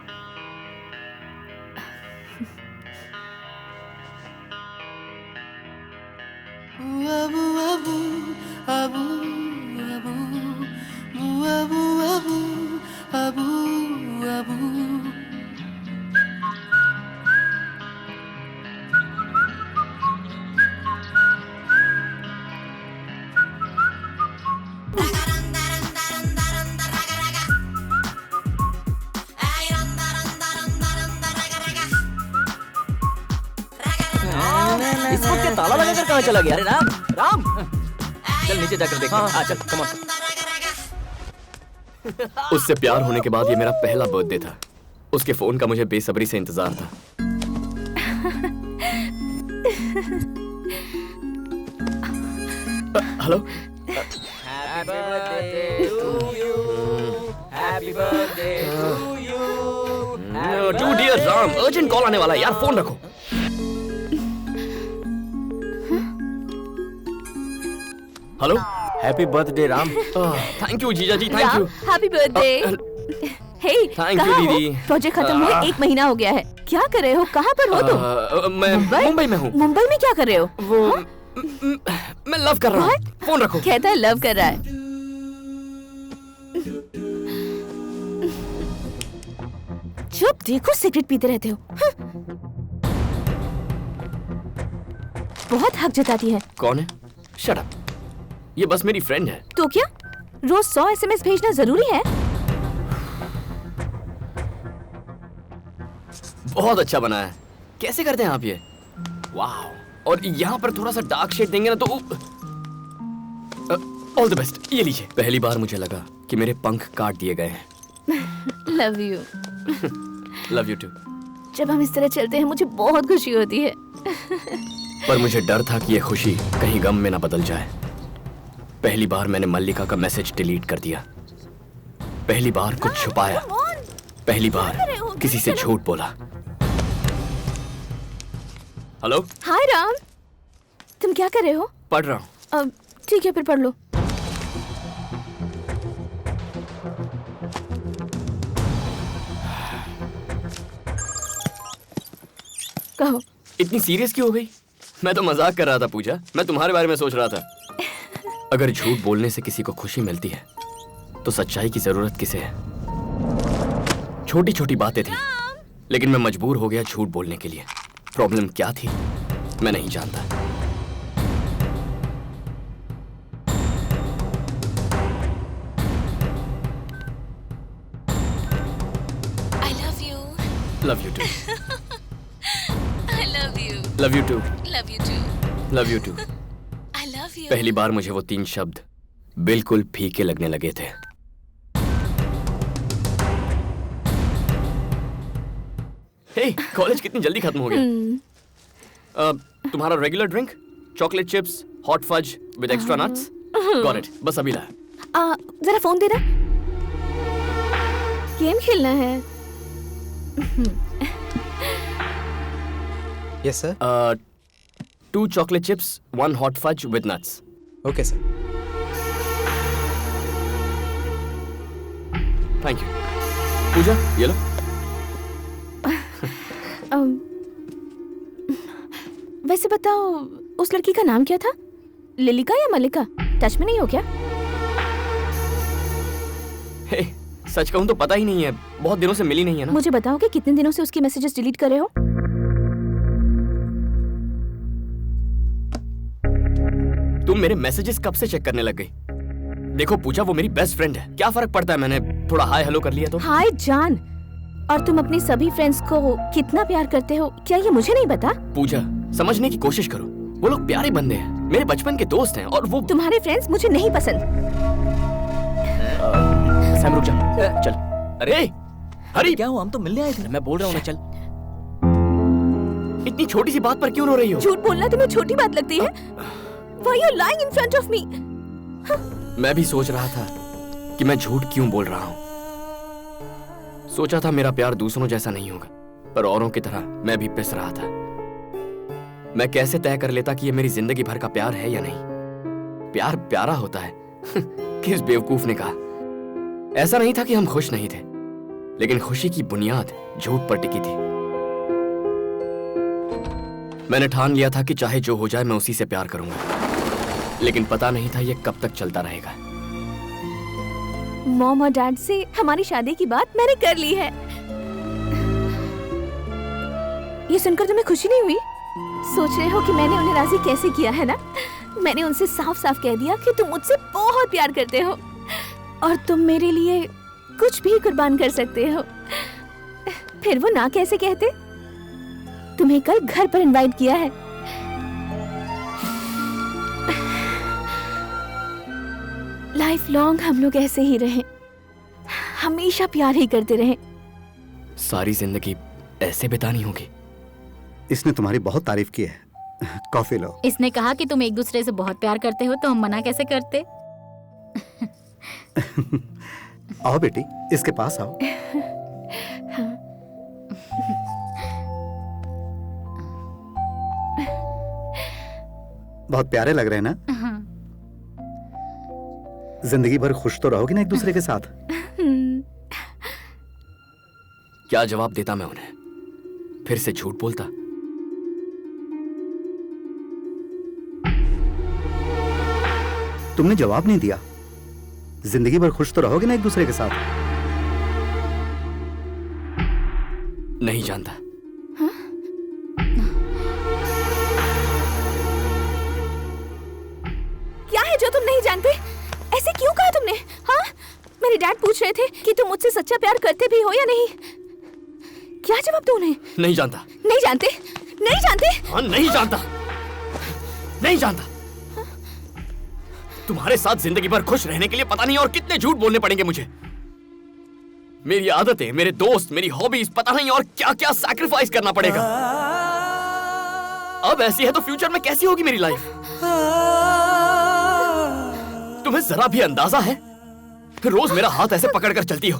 इसको क्या ताला लगाकर कहाँ चला गया? अरे राम, राम, चल नीचे जाकर देख। हाँ चल, कम ऑन। उससे प्यार होने के बाद ये मेरा पहला बर्थडे था। उसके फोन का मुझे बेसब्री से इंतजार था। Hello, to dear Ram, urgent call आने वाला है यार, फोन रखो। Hello, happy birthday Ram. Thank you जीजा जी, thank you. Happy birthday. Hey, Thank you, कहाँ हो? दीदी। प्रोजेक्ट खत्म हुए 1 महीना हो गया है। क्या कर रहे हो? कहाँ पर हो तुम? मैं मुंबई में हूँ। मुंबई में क्या कर रहे हो? वो मैं लव कर रहा हूँ। फोन रखो। कहता है लव कर रहा है। चुप, देखो सिगरेट पीते रहते हो। बहुत हक जताती है। कौन है? Shut up. ये बस मेरी फ्रेंड है। तो क्या रोज 100 SMS भेजना जरूरी है? बहुत अच्छा बना है। कैसे करते हैं आप ये? वाह। और यहाँ पर थोड़ा सा डार्क शेड देंगे ना तो ऑल द बेस्ट। ये लीजिए। पहली बार मुझे लगा कि मेरे पंख काट दिए गए हैं। Love you. Love you too. जब हम इस तरह चलते हैं मुझे बहुत खुशी होती है। पर मुझे डर था कि ये खुशी कहीं गम में ना बदल जाए। पहली बार मैंने मल्लिका का मैसेज डिलीट कर दिया। पहली बार कुछ छुपाया। पहली बार किसी से झूठ बोला। हेलो, हाय राम, तुम क्या कर रहे हो? पढ़ रहा हूँ। अब ठीक है, फिर पढ़ लो। कहो। इतनी सीरियस क्यों हो गई? मैं तो मजाक कर रहा था पूजा, मैं तुम्हारे बारे में सोच रहा था। अगर झूठ बोलने से किसी को खुशी मिलती है तो सच्चाई की जरूरत किसे है? छोटी छोटी बातें थी लेकिन मैं मजबूर हो गया झूठ बोलने के लिए। प्रॉब्लम क्या थी मैं नहीं जानता। I love you. Love you too. I love you. Love you too. Love you too. Love you too. I love you. पहली बार मुझे वो 3 शब्द बिल्कुल फीके लगने लगे थे। हे, कॉलेज कितनी जल्दी खत्म हो गया। तुम्हारा regular drink, chocolate chips, hot fudge with extra nuts. Got it, बस अभी लाया। जरा फोन देना, गेम खेलना है। Yes sir. 2 chocolate chips, 1 hot fudge with nuts. Okay sir. Thank you. Puja, ये लो। वैसे बताओ, उस लड़की का नाम क्या था? लिलिका या मलिका? टच में नहीं हो क्या? हे, सच कहूँ तो पता ही नहीं है, बहुत दिनों से मिली नहीं है ना। मुझे बताओ कि कितने दिनों से उसकी मैसेजेस डिलीट कर रहे हो? तुम मेरे मैसेजेस कब से चेक करने लग गई? देखो पूजा, वो मेरी बेस्ट फ्रेंड है, क्या फर्क पड़ता है मैंने थोड़ा हाय हेलो कर लिया तो? हाय जान, और तुम अपनी सभी फ्रेंड्स को कितना प्यार करते हो, क्या ये मुझे नहीं पता? पूजा, समझने की कोशिश करो, वो लोग प्यारे बंदे हैं, मेरे बचपन के दोस्त हैं और वो तुम्हारे फ्रेंड्स मुझे नहीं पसंद। सैम रुक जा, चल। अरे हरी, क्या हुआ? हम तो मिलने आए थे। मैं बोल रहा हूँ ना, चल। इतनी छोटी सी बात पर क्यों रो रही हो? झूठ बोलना तुम्हें छोटी बात लगती है? Why you lying in front of me? मैं भी सोच रहा था कि मैं झूठ क्यों बोल रहा हूँ। सोचा था मेरा प्यार दूसरों जैसा नहीं होगा, पर औरों की तरह मैं भी पिस रहा था। मैं कैसे तय कर लेता कि ये मेरी जिंदगी भर का प्यार है या नहीं? प्यार प्यारा होता है। किस बेवकूफ ने कहा? ऐसा नहीं था कि हम खुश नहीं थे, लेकिन खुशी की बुनियाद झूठ पर टिकी थी। मैंने ठान लिया था कि चाहे जो हो जाए मैं उसी से प्यार करूंगा, लेकिन पता नहीं था ये कब तक चलता रहेगा। मॉम और डैड से हमारी शादी की बात मैंने कर ली है। ये सुनकर तुम्हें खुशी नहीं हुई? सोच रहे हो कि मैंने उन्हें राजी कैसे किया है ना? मैंने उनसे साफ साफ कह दिया कि तुम मुझसे बहुत प्यार करते हो और तुम मेरे लिए कुछ भी कुर्बान कर सकते हो। फिर वो ना कैसे कहते? तुम्हें कल घर पर इनवाइट किया है। लाइफ लॉन्ग हम लोग ऐसे ही रहें, हमेशा प्यार ही करते रहें। सारी जिंदगी ऐसे बितानी होगी। इसने तुम्हारी बहुत तारीफ की है। कॉफी लो। इसने कहा कि तुम एक दूसरे से बहुत प्यार करते हो, तो हम मना कैसे करते? आओ बेटी, इसके पास आओ। बहुत प्यारे लग रहे हैं ना? हाँ। जिंदगी भर खुश तो रहोगी ना एक दूसरे के साथ? क्या जवाब देता मैं उन्हें? फिर से झूठ बोलता? तुमने जवाब नहीं दिया। जिंदगी भर खुश तो रहोगे ना एक दूसरे के साथ? नहीं जानता। क्या है जो तुम नहीं जानते? ऐसे क्यों कहा तुमने? हाँ, मेरे डैड पूछ रहे थे कि तुम मुझसे सच्चा प्यार करते भी हो या नहीं। क्या जवाब दूं उन्हें? नहीं जानता। नहीं जानते? नहीं जानते? हाँ, नहीं जानता। नहीं जानता। तुम्हारे साथ जिंदगी भर खुश रहने के लिए पता नहीं और कितने झूठ बोलने पड़ेंगे मुझे। मेरी आदतें, मेरे दोस्त, मेरी हॉबीज, पता नहीं और क्या क्या सैक्रिफाइस करना पड़ेगा। अब ऐसी है तो फ्यूचर में कैसी होगी मेरी लाइफ? तुम्हें जरा भी अंदाजा है? रोज मेरा हाथ ऐसे पकड़कर चलती हो,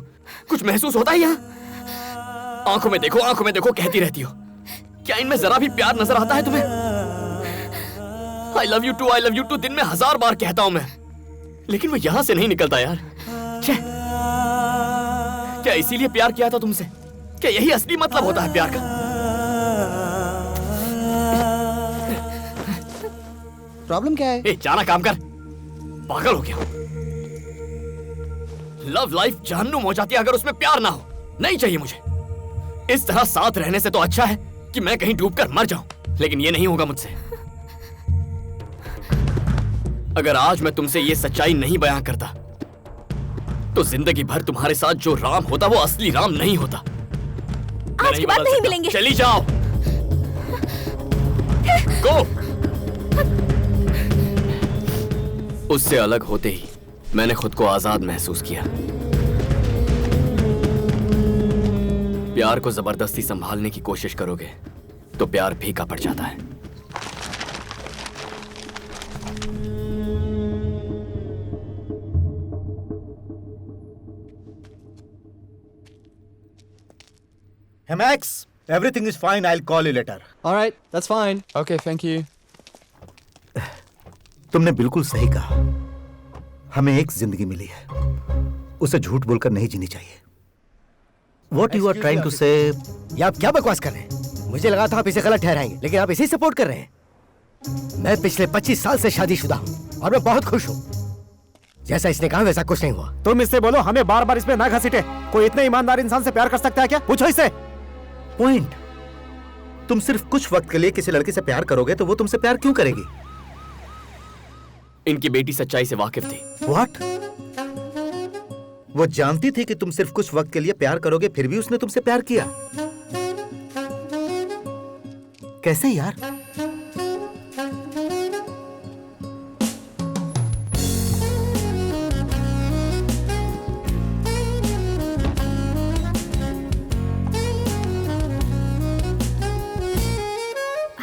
कुछ महसूस होता है यहाँ? आंखों में देखो कहती रहती हो। क्या इनमें जरा भी प्यार नजर आता है तुम्हें? I love you too दिन में 1000 बार कहता हूं मैं, लेकिन वो यहां से नहीं निकलता यार। क्या इसीलिए प्यार किया था तुमसे? क्या यही असली मतलब होता है प्यार का? प्रॉब्लम क्या है? ए, जाना काम कर। पागल हो गया। लव लाइफ जहन्नुम हो जाती है अगर उसमें प्यार ना हो। नहीं चाहिए मुझे। इस तरह साथ रहने से तो अच्छा है कि मैं कहीं डूबकर मर जाऊं, लेकिन ये नहीं होगा मुझसे। अगर आज मैं तुमसे ये सच्चाई नहीं बयां करता तो जिंदगी भर तुम्हारे साथ जो राम होता वो असली राम नहीं होता। आज के बाद नहीं मिलेंगे। चली जाओ। गो। उससे अलग होते ही मैंने खुद को आजाद महसूस किया। प्यार को जबरदस्ती संभालने की कोशिश करोगे तो प्यार फीका पड़ जाता है। Hey Max, everything is fine. I'll call you later. All right, that's fine. Okay, thank you. तुमने बिल्कुल सही कहा। हमें एक जिंदगी मिली है, उसे झूठ बोलकर नहीं जीनी चाहिए। What you are trying to say? ये आप क्या बकवास कर रहे हैं? मुझे लगा था आप इसे गलत ठहराएंगे, लेकिन आप इसे सपोर्ट कर रहे हैं। मैं पिछले 25 साल से शादीशुदा हूँ और मैं बहुत खुश हूँ। जैसा इसने कहा वैसा कुछ नहीं हुआ। तुम इससे बोलो हमें बार बार इसमें ना घसीटे। कोई इतने ईमानदार इंसान से प्यार कर सकता है क्या? पूछो इससे। पॉइंट, तुम सिर्फ कुछ वक्त के लिए किसी लड़की से प्यार करोगे तो वो तुमसे प्यार क्यों करेगी? इनकी बेटी सच्चाई से वाकिफ थी। What? वो जानती थी कि तुम सिर्फ कुछ वक्त के लिए प्यार करोगे, फिर भी उसने तुमसे प्यार किया। कैसे यार?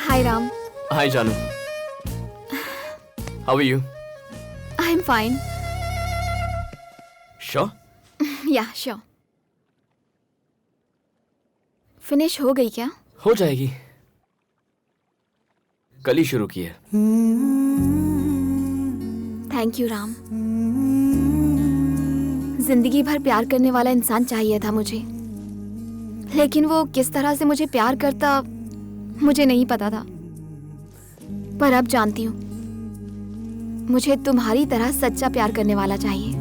हाय राम। हाय जानू। How are you? I am fine. Sure? Yeah sure. Finish हो गई क्या? हो जाएगी, कल ही शुरू की है। Thank you Ram. जिंदगी भर प्यार करने वाला इंसान चाहिए था मुझे, लेकिन वो किस तरह से मुझे प्यार करता मुझे नहीं पता था। पर अब जानती हूँ, मुझे तुम्हारी तरह सच्चा प्यार करने वाला चाहिए।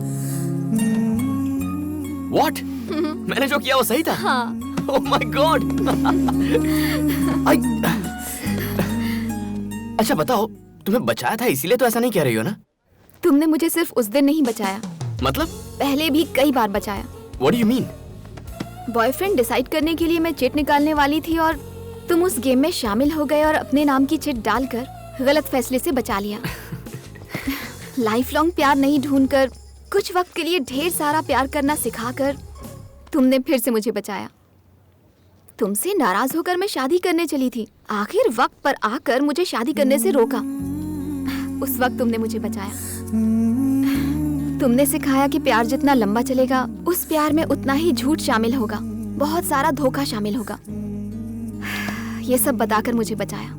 What? मैंने जो किया वो सही था? हाँ। Oh my God! अच्छा बताओ, तुम्हें बचाया था इसीलिए तो ऐसा नहीं कह रही हो ना? तुमने मुझे सिर्फ उस दिन नहीं बचाया, मतलब? पहले भी कई बार बचाया। What do you mean? Boyfriend decide करने के लिए मैं चिट निकालने वाली थी और तुम उस गेम में शामिल हो गए और अपने नाम की चिट डालकर गलत फैसले से बचा लिया। लाइफ लॉन्ग प्यार नहीं ढूंढकर कुछ वक्त के लिए ढेर सारा प्यार करना सिखाकर तुमने फिर से मुझे बचाया। तुमसे नाराज होकर मैं शादी करने चली थी, आखिर वक्त पर आकर मुझे शादी करने से रोका। उस वक्त तुमने मुझे बचाया। तुमने सिखाया कि प्यार जितना लंबा चलेगा उस प्यार में उतना ही झूठ शामिल होगा, बहुत सारा धोखा शामिल होगा। ये सब बताकर मुझे बचाया।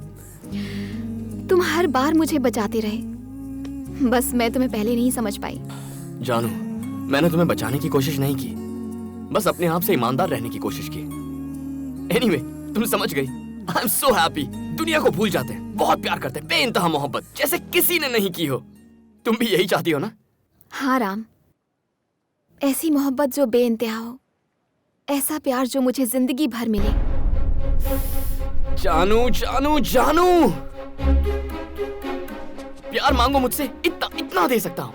तुम हर बार मुझे बचाते रहे, बस मैं तुम्हें पहले नहीं समझ पाई। जानू, मैंने तुम्हें बचाने की कोशिश नहीं की, बस अपने आप से ईमानदार रहने की कोशिश की। Anyway, तुम समझ गई। I'm so happy। दुनिया को भूल जाते हैं, बहुत प्यार करते हैं, बेइंतहा मोहब्बत जैसे किसी ने नहीं की हो। तुम भी यही चाहती हो ना? हाँ राम, ऐसी मोहब्बत जो बेइंतहा हो, ऐसा प्यार जो मुझे जिंदगी भर मिले। जानू जानू जानू, प्यार मांगो मुझसे, इतना इतना दे सकता हूँ,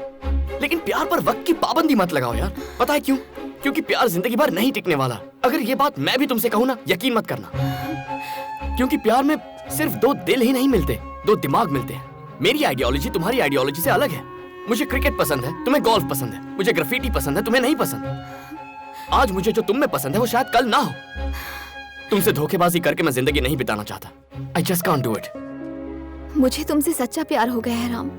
लेकिन प्यार पर वक्त की पाबंदी मत लगाओ यार। पता है क्यों? क्योंकि प्यार जिंदगी भर नहीं टिकने वाला। अगर ये बात मैं भी तुमसे कहूँ ना, यकीन मत करना, क्योंकि प्यार में सिर्फ दो दिल ही नहीं मिलते, दो दिमाग मिलते हैं। मेरी आइडियोलॉजी तुम्हारी आइडियोलॉजी से अलग है। मुझे क्रिकेट पसंद है, तुम्हें गोल्फ पसंद है। मुझे ग्राफिटी पसंद है, तुम्हें नहीं पसंद। आज मुझे जो तुम में पसंद है वो शायद कल ना हो। तुमसे धोखेबाजी करके मैं जिंदगी नहीं बिताना चाहता। I just can't do it। मुझे तुमसे सच्चा प्यार हो गया है राम,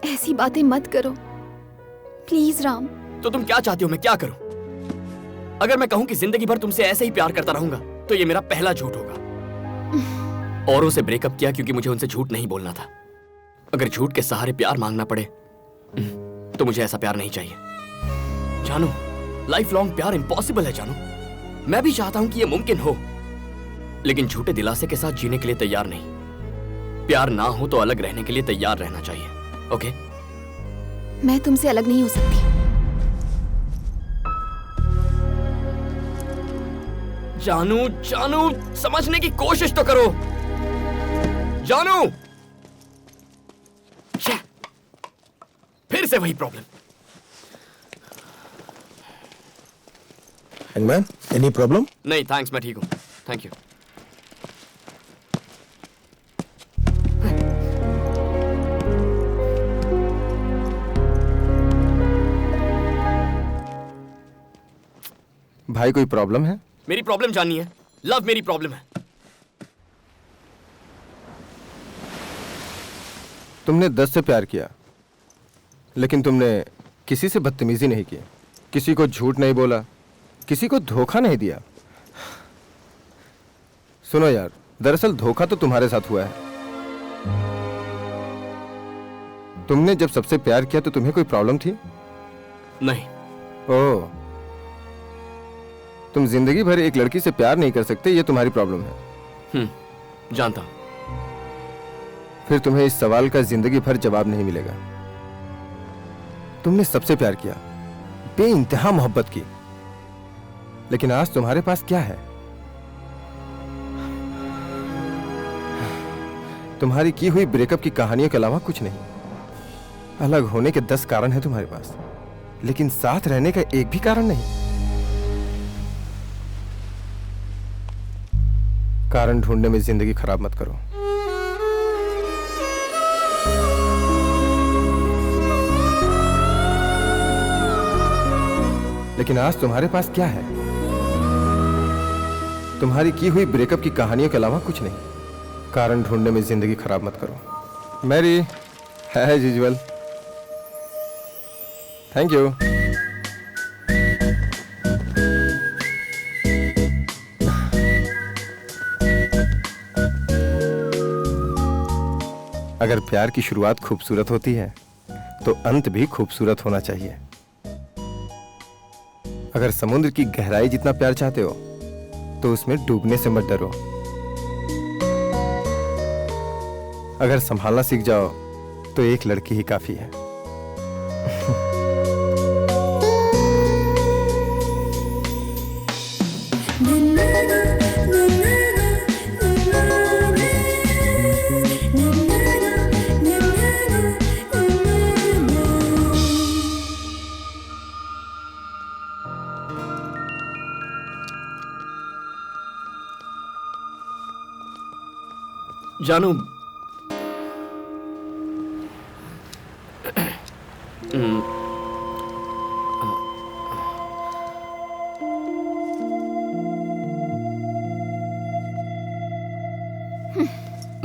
ऐसी बातें मत करो प्लीज राम। तो तुम क्या चाहती हो मैं क्या करूं? अगर मैं कहूं कि जिंदगी भर तुमसे ऐसे ही प्यार करता रहूंगा तो ये मेरा पहला झूठ होगा। औरों से ब्रेकअप किया क्योंकि मुझे उनसे झूठ नहीं बोलना था। अगर झूठ के सहारे प्यार मांगना पड़े तो मुझे ऐसा प्यार नहीं चाहिए। जानू, लाइफ लॉन्ग प्यार इम्पॉसिबल है जानू। मैं भी चाहता हूं कि ये मुमकिन हो, लेकिन झूठे दिलासे के साथ जीने के लिए तैयार नहीं। प्यार ना हो तो अलग रहने के लिए तैयार रहना चाहिए, ओके? मैं तुमसे अलग नहीं हो सकती। जानू, जानू, समझने की कोशिश तो करो। जानू, छे, फिर से वही प्रॉब्लम। Hangman, any problem? नहीं थैंक्स, मैं ठीक हूँ, थैंक यू। भाई कोई प्रॉब्लम है? मेरी प्रॉब्लम जाननी है। लव मेरी प्रॉब्लम है। तुमने 10 से प्यार किया, लेकिन तुमने किसी से बदतमीजी नहीं की, किसी को झूठ नहीं बोला, किसी को धोखा नहीं दिया। सुनो यार, दरअसल धोखा तो तुम्हारे साथ हुआ है। तुमने जब सबसे प्यार किया तो तुम्हें कोई प्रॉब्लम थी? नहीं। ओह, तुम जिंदगी भर एक लड़की से प्यार नहीं कर सकते, ये तुम्हारी प्रॉब्लम है। जानता हूं। फिर तुम्हें इस सवाल का जिंदगी भर जवाब नहीं मिलेगा। तुमने सबसे प्यार किया, बेइंतहा मोहब्बत की, लेकिन आज तुम्हारे पास क्या है? तुम्हारी की हुई ब्रेकअप की कहानियों के अलावा कुछ नहीं। अलग होने के 10 कारण हैं तुम्हारे पास, लेकिन साथ रहने का एक भी कारण नहीं। कारण ढूंढने में जिंदगी खराब मत करो। लेकिन आज तुम्हारे पास क्या है? तुम्हारी की हुई ब्रेकअप की कहानियों के अलावा कुछ नहीं। कारण ढूंढने में जिंदगी खराब मत करो। मैरी है एज यूजुअल। Thank you. अगर प्यार की शुरुआत खूबसूरत होती है तो अंत भी खूबसूरत होना चाहिए। अगर समुद्र की गहराई जितना प्यार चाहते हो तो उसमें डूबने से मत डरो। अगर संभालना सीख जाओ तो एक लड़की ही काफी है। जानू,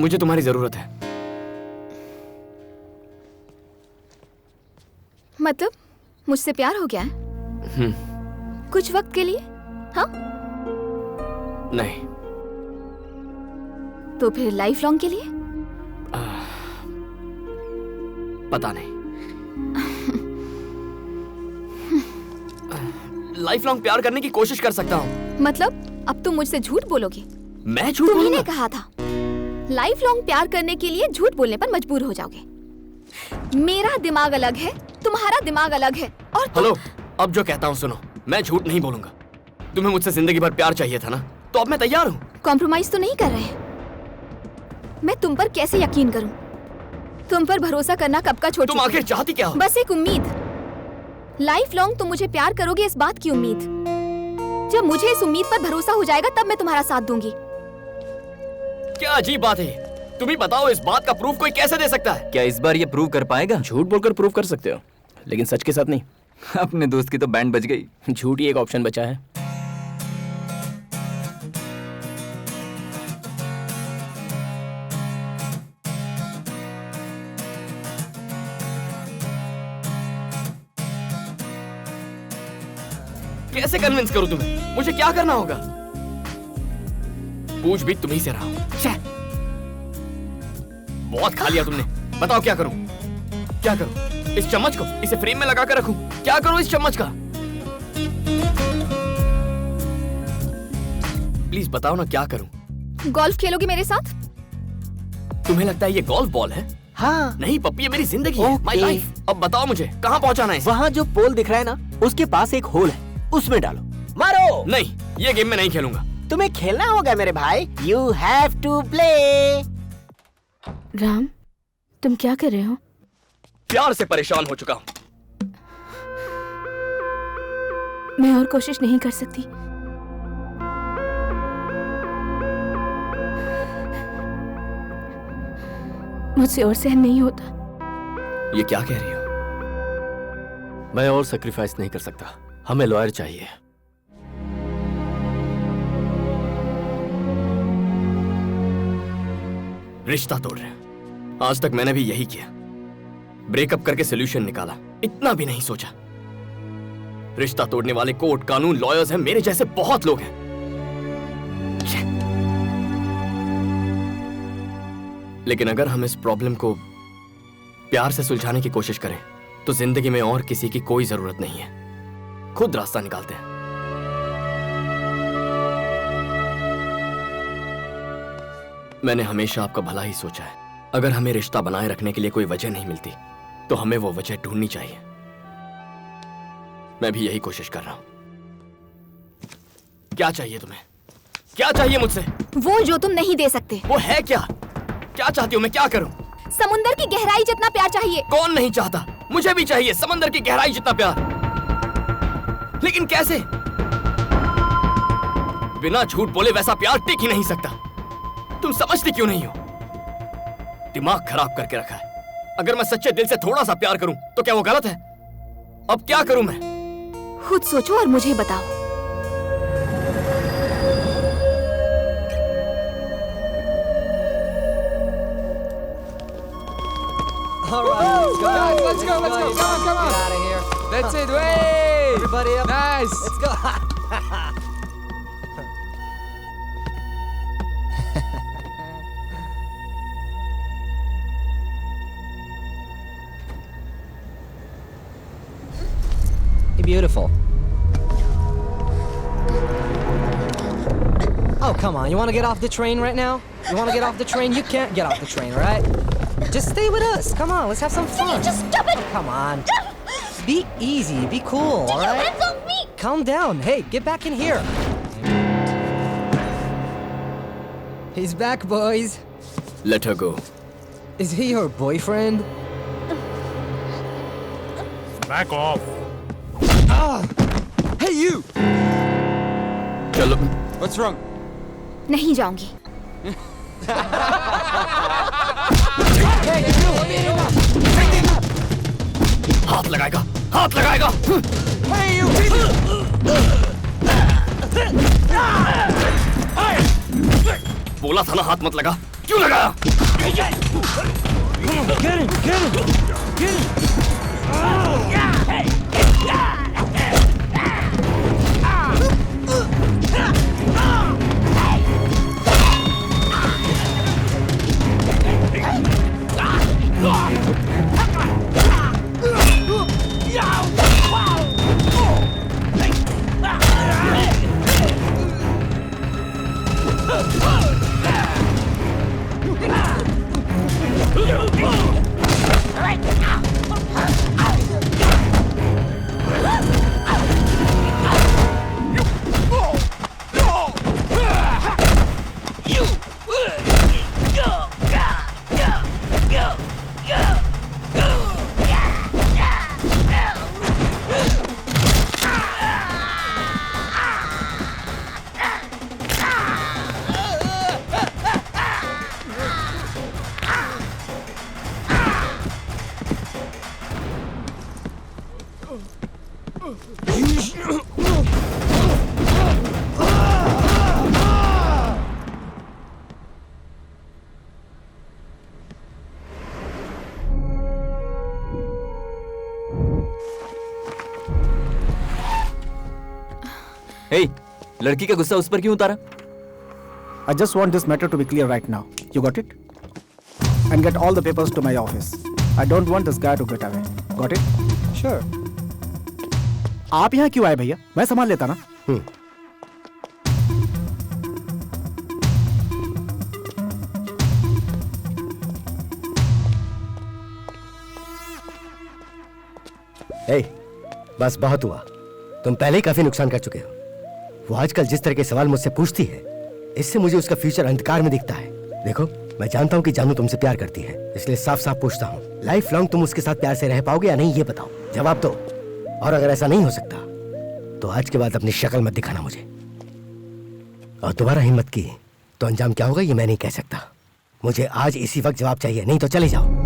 मुझे तुम्हारी जरूरत है। मतलब मुझसे प्यार हो गया है? कुछ वक्त के लिए? हाँ? नहीं। तो फिर लाइफ लॉन्ग के लिए? पता नहीं। लाइफ लॉन्ग प्यार करने की कोशिश कर सकता हूँ। मतलब अब तुम मुझसे झूठ बोलोगे? मैं झूठ तुम्ही ने बोलूंगा? कहा था लाइफ लॉन्ग प्यार करने के लिए झूठ बोलने पर मजबूर हो जाओगे। मेरा दिमाग अलग है, तुम्हारा दिमाग अलग है। और हेलो, अब जो कहता हूँ सुनो, मैं झूठ नहीं बोलूंगा। तुम्हें मुझसे जिंदगी भर प्यार चाहिए था ना, तो अब मैं तैयार हूँ। कॉम्प्रोमाइज तो नहीं कर रहे? मैं तुम पर कैसे यकीन करूं? तुम पर भरोसा करना कब का छोड़ तुम चुका आखिर हूं। चाहती क्या हो? बस एक उम्मीद। लाइफ लॉन्ग तुम मुझे प्यार करोगे इस बात की उम्मीद। जब मुझे इस उम्मीद पर भरोसा हो जाएगा तब मैं तुम्हारा साथ दूंगी। क्या अजीब बात है। तुम ही बताओ, इस बात का प्रूफ कोई कैसे दे सकता है? क्या इस बार ये प्रूव कर पाएगा? झूठ बोलकर प्रूव कर सकते हो, लेकिन सच के साथ नहीं। अपने दोस्त की तो बैंड बज गई। झूठ ही एक ऑप्शन बचा है। कैसे कन्विंस करूं तुम्हें? मुझे क्या करना होगा? पूछ भी तुम्ही से रहा हूं। छे! बहुत खा लिया तुमने। बताओ क्या करूं? क्या करूं? इस चम्मच को इसे फ्रेम में लगा कर रखूं? क्या करूं इस चम्मच का? प्लीज बताओ ना, क्या करूं? गोल्फ खेलोगे मेरे साथ? तुम्हें लगता है ये गोल्फ बॉल है? हाँ। नहीं पप्पी, ये मेरी जिंदगी है, माय लाइफ। अब बताओ मुझे कहाँ पहुँचाना है इसे? वहाँ जो पोल दिख रहा है ना, उसके पास एक होल है, उसमें डालो। मारो। नहीं, ये गेम में नहीं खेलूंगा। तुम्हें खेलना होगा मेरे भाई। You have to play। Ram, तुम क्या कर रहे हो? प्यार से परेशान हो चुका हूँ। मैं और कोशिश नहीं कर सकती। मुझसे और सहन नहीं होता। ये क्या कह रही हो? मैं और सेक्रीफाइस नहीं कर सकता, हमें लॉयर चाहिए। रिश्ता तोड़ रहे हैं। आज तक मैंने भी यही किया, ब्रेकअप करके सोल्यूशन निकाला, इतना भी नहीं सोचा। रिश्ता तोड़ने वाले कोर्ट कानून लॉयर्स हैं, मेरे जैसे बहुत लोग हैं। लेकिन अगर हम इस प्रॉब्लम को प्यार से सुलझाने की कोशिश करें तो जिंदगी में और किसी की कोई जरूरत नहीं है, खुद रास्ता निकालते हैं। मैंने हमेशा आपका भला ही सोचा है। अगर हमें रिश्ता बनाए रखने के लिए कोई वजह नहीं मिलती तो हमें वो वजह ढूंढनी चाहिए। मैं भी यही कोशिश कर रहा हूं। क्या चाहिए तुम्हें? क्या चाहिए मुझसे? वो जो तुम नहीं दे सकते। वो है क्या? क्या चाहती हो? मैं क्या करूं? समुंदर की गहराई जितना प्यार चाहिए। कौन नहीं चाहता? मुझे भी चाहिए समंदर की गहराई जितना प्यार। लेकिन कैसे? बिना झूठ बोले वैसा प्यार टिक ही नहीं सकता। तुम समझती क्यों नहीं हो? दिमाग खराब करके रखा है। अगर मैं सच्चे दिल से थोड़ा सा प्यार करूं तो क्या वो गलत है? अब क्या करूं मैं? खुद सोचो और मुझे बताओ। All right, guys, let's go. Come on. Get out of here. That's it. Way. Everybody up. Nice. Let's go. Beautiful. Oh, come on. You want to get off the train right now? You want to get off the train? You can't get off the train, right? Just stay with us. Come on, let's have some fun. Just stop it. Come on. Be easy. Be cool, all right? Hands on me. Calm down. Hey, get back in here. He's back, boys. Let her go. Is he your boyfriend? Back off. Ah! Hey, you! चलो। What's wrong? नहीं जाऊंगी। हाथ लगाएगा, हाथ लगाएगा। Hey, you! बोला था ना हाथ मत लगा, क्यों लगाया? Get him! Get him! Hey, लड़की का गुस्सा उस पर क्यों उतारा? I just want this matter to be clear right now. You got it? And get all the papers to my office. I don't want this guy to get away. Got it? Sure. आप यहाँ क्यों आए भैया? मैं संभाल लेता ना। ए, बस बहुत हुआ। तुम पहले ही काफी नुकसान कर चुके हो। वो आजकल जिस तरह के सवाल मुझसे पूछती है, इससे मुझे उसका फ्यूचर अंधकार में दिखता है। देखो, मैं जानता हूँ कि जानू तुमसे प्यार करती है, इसलिए साफ साफ पूछता हूँ, लाइफ लॉन्ग तुम उसके साथ प्यार से रह पाओगे या नहीं, ये बताओ। जवाब दो। और अगर ऐसा नहीं हो सकता तो आज के बाद अपनी शक्ल मत दिखाना मुझे। और दोबारा हिम्मत की तो अंजाम क्या होगा ये मैं नहीं कह सकता। मुझे आज इसी वक्त जवाब चाहिए, नहीं तो चले जाओ।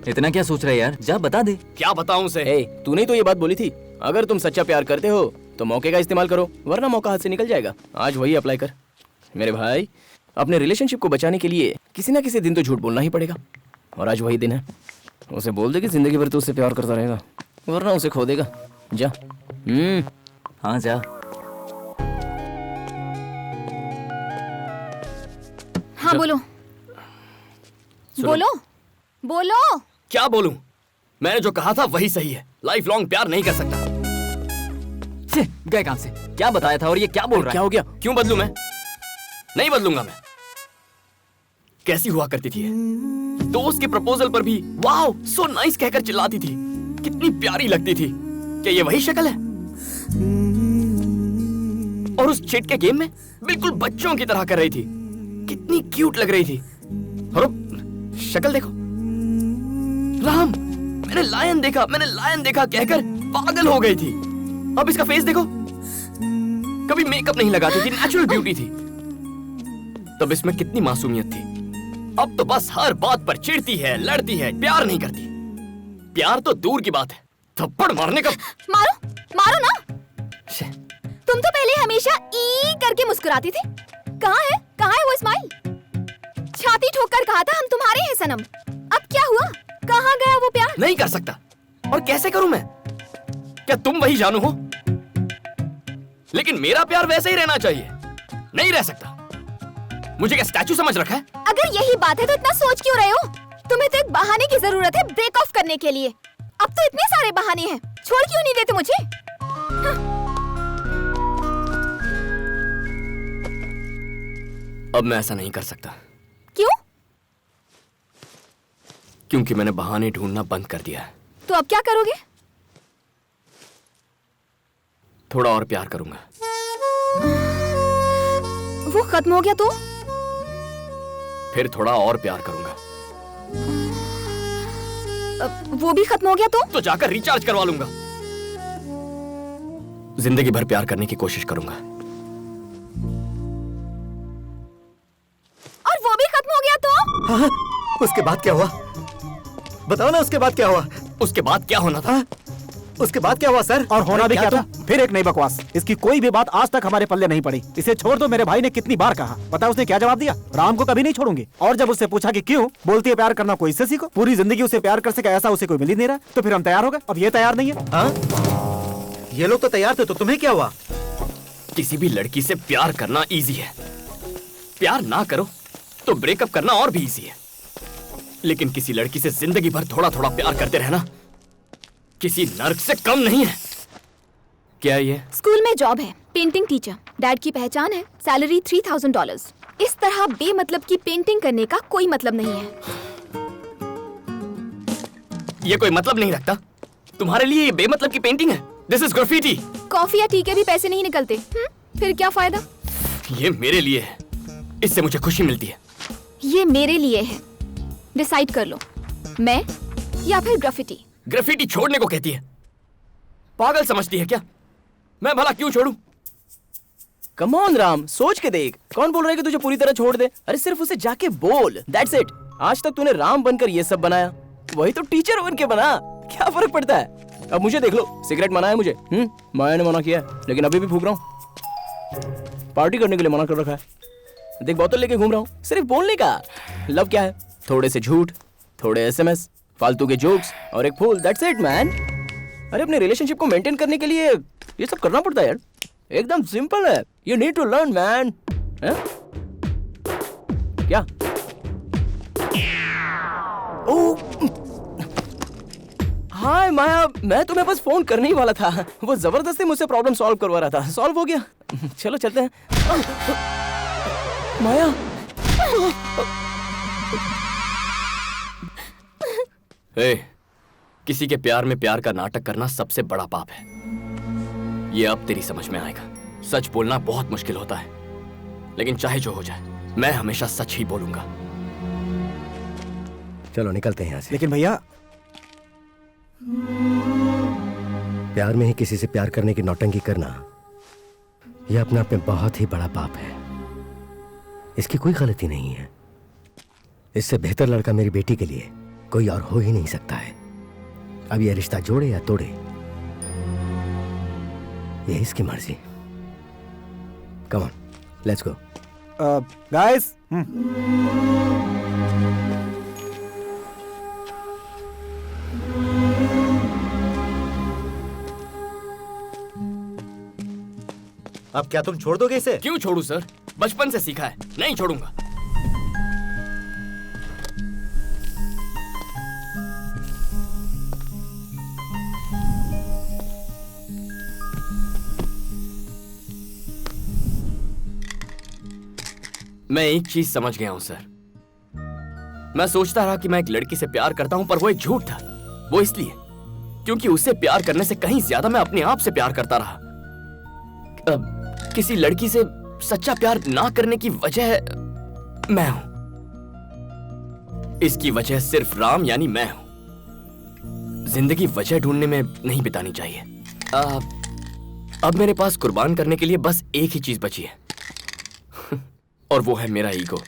इतना क्या सोच रहा है यार, जा बता दे। क्या बताऊं उसे? तूने तो ये बात बोली थी, अगर तुम सच्चा प्यार करते हो तो मौके का इस्तेमाल करो, वरना मौका हाथ से निकल जाएगा। आज वही अप्लाई कर मेरे भाई। अपने रिलेशनशिप को बचाने के लिए किसी ना किसी दिन तो झूठ बोलना ही पड़ेगा, और आज वही दिन है। उसे बोल दे कि जिंदगी भर तू उससे प्यार करता रहेगा, वरना उसे खो देगा। जा। हाँ जा। हाँ बोलो बोलो बोलो। क्या बोलूं? मैंने जो कहा था वही सही है, लाइफ लॉन्ग प्यार नहीं कर सकता। गए काम से, क्या बताया था और ये क्या बोल रहा है? क्या हो गया? क्यों बदलूं मैं? नहीं बदलूंगा मैं। कैसी हुआ करती थी ये? दोस्त के प्रपोजल पर भी वाओ सो नाइस कहकर चिल्लाती थी, कितनी प्यारी लगती थी। क्या ये वही शक्ल है? और उस चिट के गेम में बिल्कुल बच्चों की तरह कर रही थी, कितनी क्यूट लग रही थी। और अब शक्ल देखो। राम, मैंने लायन देखा कहकर पागल हो गई थी। अब इसका फेस देखो, कभी मेकअप नहीं लगाती थी, नेचुरल ब्यूटी थी। तब इसमें कितनी मासूमियत थी। अब तो बस हर बात पर चिढ़ती है, लड़ती है, प्यार नहीं करती। प्यार तो दूर की बात है, थप्पड़ मारने का। मारो ना। तुम तो पहले हमेशा ई करके मुस्कुराती थी, कहाँ है वो स्माइल? छाती ठोककर कहा था हम तुम्हारे हैं सनम, अब क्या हुआ? कहाँ गया वो प्यार? नहीं कर सकता। और कैसे करूं मैं? क्या तुम वही जानू हो? लेकिन मेरा प्यार वैसे ही रहना चाहिए, नहीं रह सकता। मुझे क्या स्टैचू समझ रखा है? अगर यही बात है तो इतना सोच क्यों रहे हो? तुम्हें तो एक बहाने की जरूरत है ब्रेक ऑफ करने के लिए। अब तो इतने सारे बहाने हैं, छोड़ क्यों नहीं देते मुझे? अब मैं ऐसा नहीं कर सकता। क्यों? क्योंकि मैंने बहाने ढूंढना बंद कर दिया है। तो अब क्या करोगे? थोड़ा और प्यार करूंगा। वो खत्म हो गया तो? फिर थोड़ा और प्यार करूंगा। वो भी खत्म हो गया तो जाकर रिचार्ज करवा लूंगा। जिंदगी भर प्यार करने की कोशिश करूंगा। और वो भी खत्म हो गया तो? हाँ, उसके बाद क्या हुआ? बताओ ना, उसके बाद क्या हुआ? उसके बाद क्या होना था? उसके बाद क्या हुआ सर? और होना भी क्या था? फिर एक नई बकवास। इसकी कोई भी बात आज तक हमारे पल्ले नहीं पड़ी। इसे छोड़ दो, मेरे भाई ने कितनी बार कहा। पता उसने क्या जवाब दिया? राम को कभी नहीं छोड़ूंगी। और जब उससे पूछा कि क्यों, बोलती है प्यार करना कोई इससे सीखो। पूरी जिंदगी उसे प्यार कर सके ऐसा उसे कोई मिल ही नहीं रहा। तो फिर हम तैयार हो गए, अब ये तैयार नहीं है। हाँ? ये लोग तो तैयार थे, तो तुम्हें क्या हुआ? किसी भी लड़की से प्यार करना इजी है, प्यार ना करो तो ब्रेकअप करना और भी इजी है। लेकिन किसी लड़की से जिंदगी भर थोड़ा थोड़ा प्यार करते रहना किसी नर्क से कम नहीं है। क्या ये? स्कूल में जॉब है, पेंटिंग टीचर। डैड की पहचान है, सैलरी $3000। इस तरह बेमतलब की पेंटिंग करने का कोई मतलब नहीं है। ये कोई मतलब नहीं रखता? तुम्हारे लिए ये बेमतलब की पेंटिंग है? This is graffiti. कॉफी या टी के भी पैसे नहीं निकलते। फिर क्या फायदा? ये मेरे लिए है, इससे मुझे खुशी मिलती है। ये मेरे लिए है, डिसाइड कर लो, मैं या फिर ग्राफिटी। ग्राफिटी छोड़ने को कहती है, पागल समझती है क्या? मैं भला क्यों छोड़ूं? कम ऑन राम, सोच के देख। कौन बोल रहा है कि तुझे पूरी तरह छोड़ दे? अरे सिर्फ उसे जाके बोल, दैट्स इट। आज तक तूने राम बनकर ये सब बनाया, वही तो टीचर बन के बना। क्या फर्क पड़ता है? अब मुझे देख लो, सिगरेट मना है मुझे। माया ने मना किया है, लेकिन अभी भी फूक रहा हूँ। पार्टी करने के लिए मना कर रखा है। देख बोतल लेके घूम रहा हूँ, सिर्फ बोलने का। लव क्या है? थोड़े से झूठ, थोड़े एसएमएस, फालतू के जोक्स और एक फूल, दैट्स इट मैन। अरे अपने रिलेशनशिप को मेंटेन करने के लिए ये सब करना पड़ता है यार। एकदम सिंपल है, you need to learn man. क्या? हाय माया, मैं तुम्हें बस फोन करने ही वाला था। वो जबरदस्ती मुझसे प्रॉब्लम सॉल्व करवा रहा था। सॉल्व हो गया। चलो चलते हैं। माया, किसी के प्यार में प्यार का नाटक करना सबसे बड़ा पाप है। ये अब तेरी समझ में आएगा। सच बोलना बहुत मुश्किल होता है, लेकिन चाहे जो हो जाए मैं हमेशा सच ही बोलूंगा। चलो निकलते हैं यहाँ से। लेकिन भैया, प्यार में ही किसी से प्यार करने की नौटंकी करना यह अपने आप में बहुत ही बड़ा पाप है। इसकी कोई गलती नहीं है। इससे बेहतर लड़का मेरी बेटी के लिए कोई और हो ही नहीं सकता है। अब यह रिश्ता जोड़े या तोड़े, यह इसकी मर्जी। Come on, let's go. Guys, अब क्या तुम छोड़ दोगे इसे? क्यों छोड़ू सर? बचपन से सीखा है, नहीं छोड़ूंगा। मैं एक चीज समझ गया हूं सर। मैं सोचता रहा कि मैं एक लड़की से प्यार करता हूं, पर वो एक झूठ था। वो इसलिए क्योंकि उससे प्यार करने से कहीं ज्यादा मैं अपने आप से प्यार करता रहा। किसी लड़की से सच्चा प्यार ना करने की वजह मैं हूं। इसकी वजह सिर्फ राम यानी मैं हूं। जिंदगी वजह ढूंढने में नहीं बितानी चाहिए। अब मेरे पास कुर्बान करने के लिए बस एक ही चीज बची है और वो है मेरा ईगो।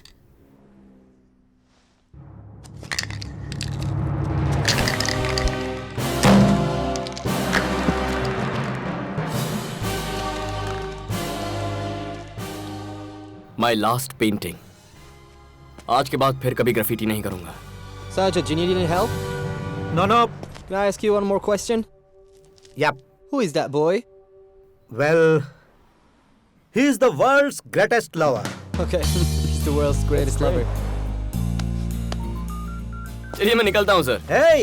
My last painting. आज के बाद फिर कभी ग्राफिटी नहीं करूंगा। Sergeant, do you need any help? No, no. Can I ask you one more question? Yep. Who is that boy? Well, he is the world's greatest lover. Okay, he's the world's greatest lover. चलिए मैं निकलता हूँ सर। Hey,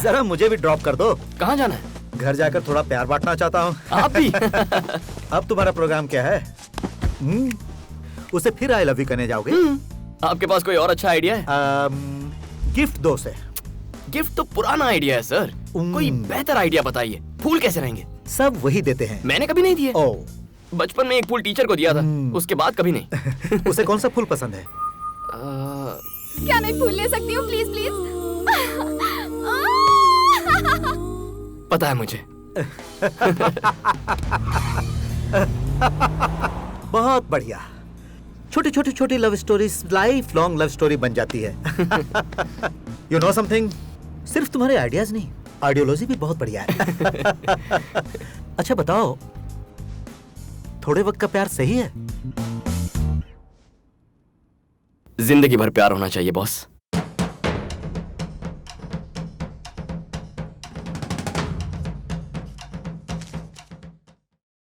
जरा मुझे भी ड्रॉप कर दो। कहाँ जाना है? घर जाकर थोड़ा प्यार बांटना चाहता हूँ। आप भी? अब तुम्हारा प्रोग्राम क्या है? उसे फिर आई लव यू कहने जाओगे? आपके पास कोई और अच्छा आइडिया है? गिफ्ट दो से। गिफ्ट तो पुराना आइडिया है सर। कोई बेहतर आइडिया बताइए। फूल कैसे रहेंगे? सब वही देते हैं। मैंने कभी नहीं दिए। ओह, बचपन में एक फूल टीचर को दिया था, उसके बाद कभी नहीं। उसे कौन सा फूल पसंद है? क्या मैं फूल ले सकती हूँ प्लीज प्लीज? पता है मुझे। बहुत बढ़िया। छोटी छोटी छोटी love stories life long love story बन जाती है। यू नो समथिंग, सिर्फ तुम्हारे आइडियाज नहीं, आइडियोलॉजी भी बहुत बढ़िया है। अच्छा बताओ, थोड़े वक्त का प्यार सही है? जिंदगी भर प्यार होना चाहिए बॉस।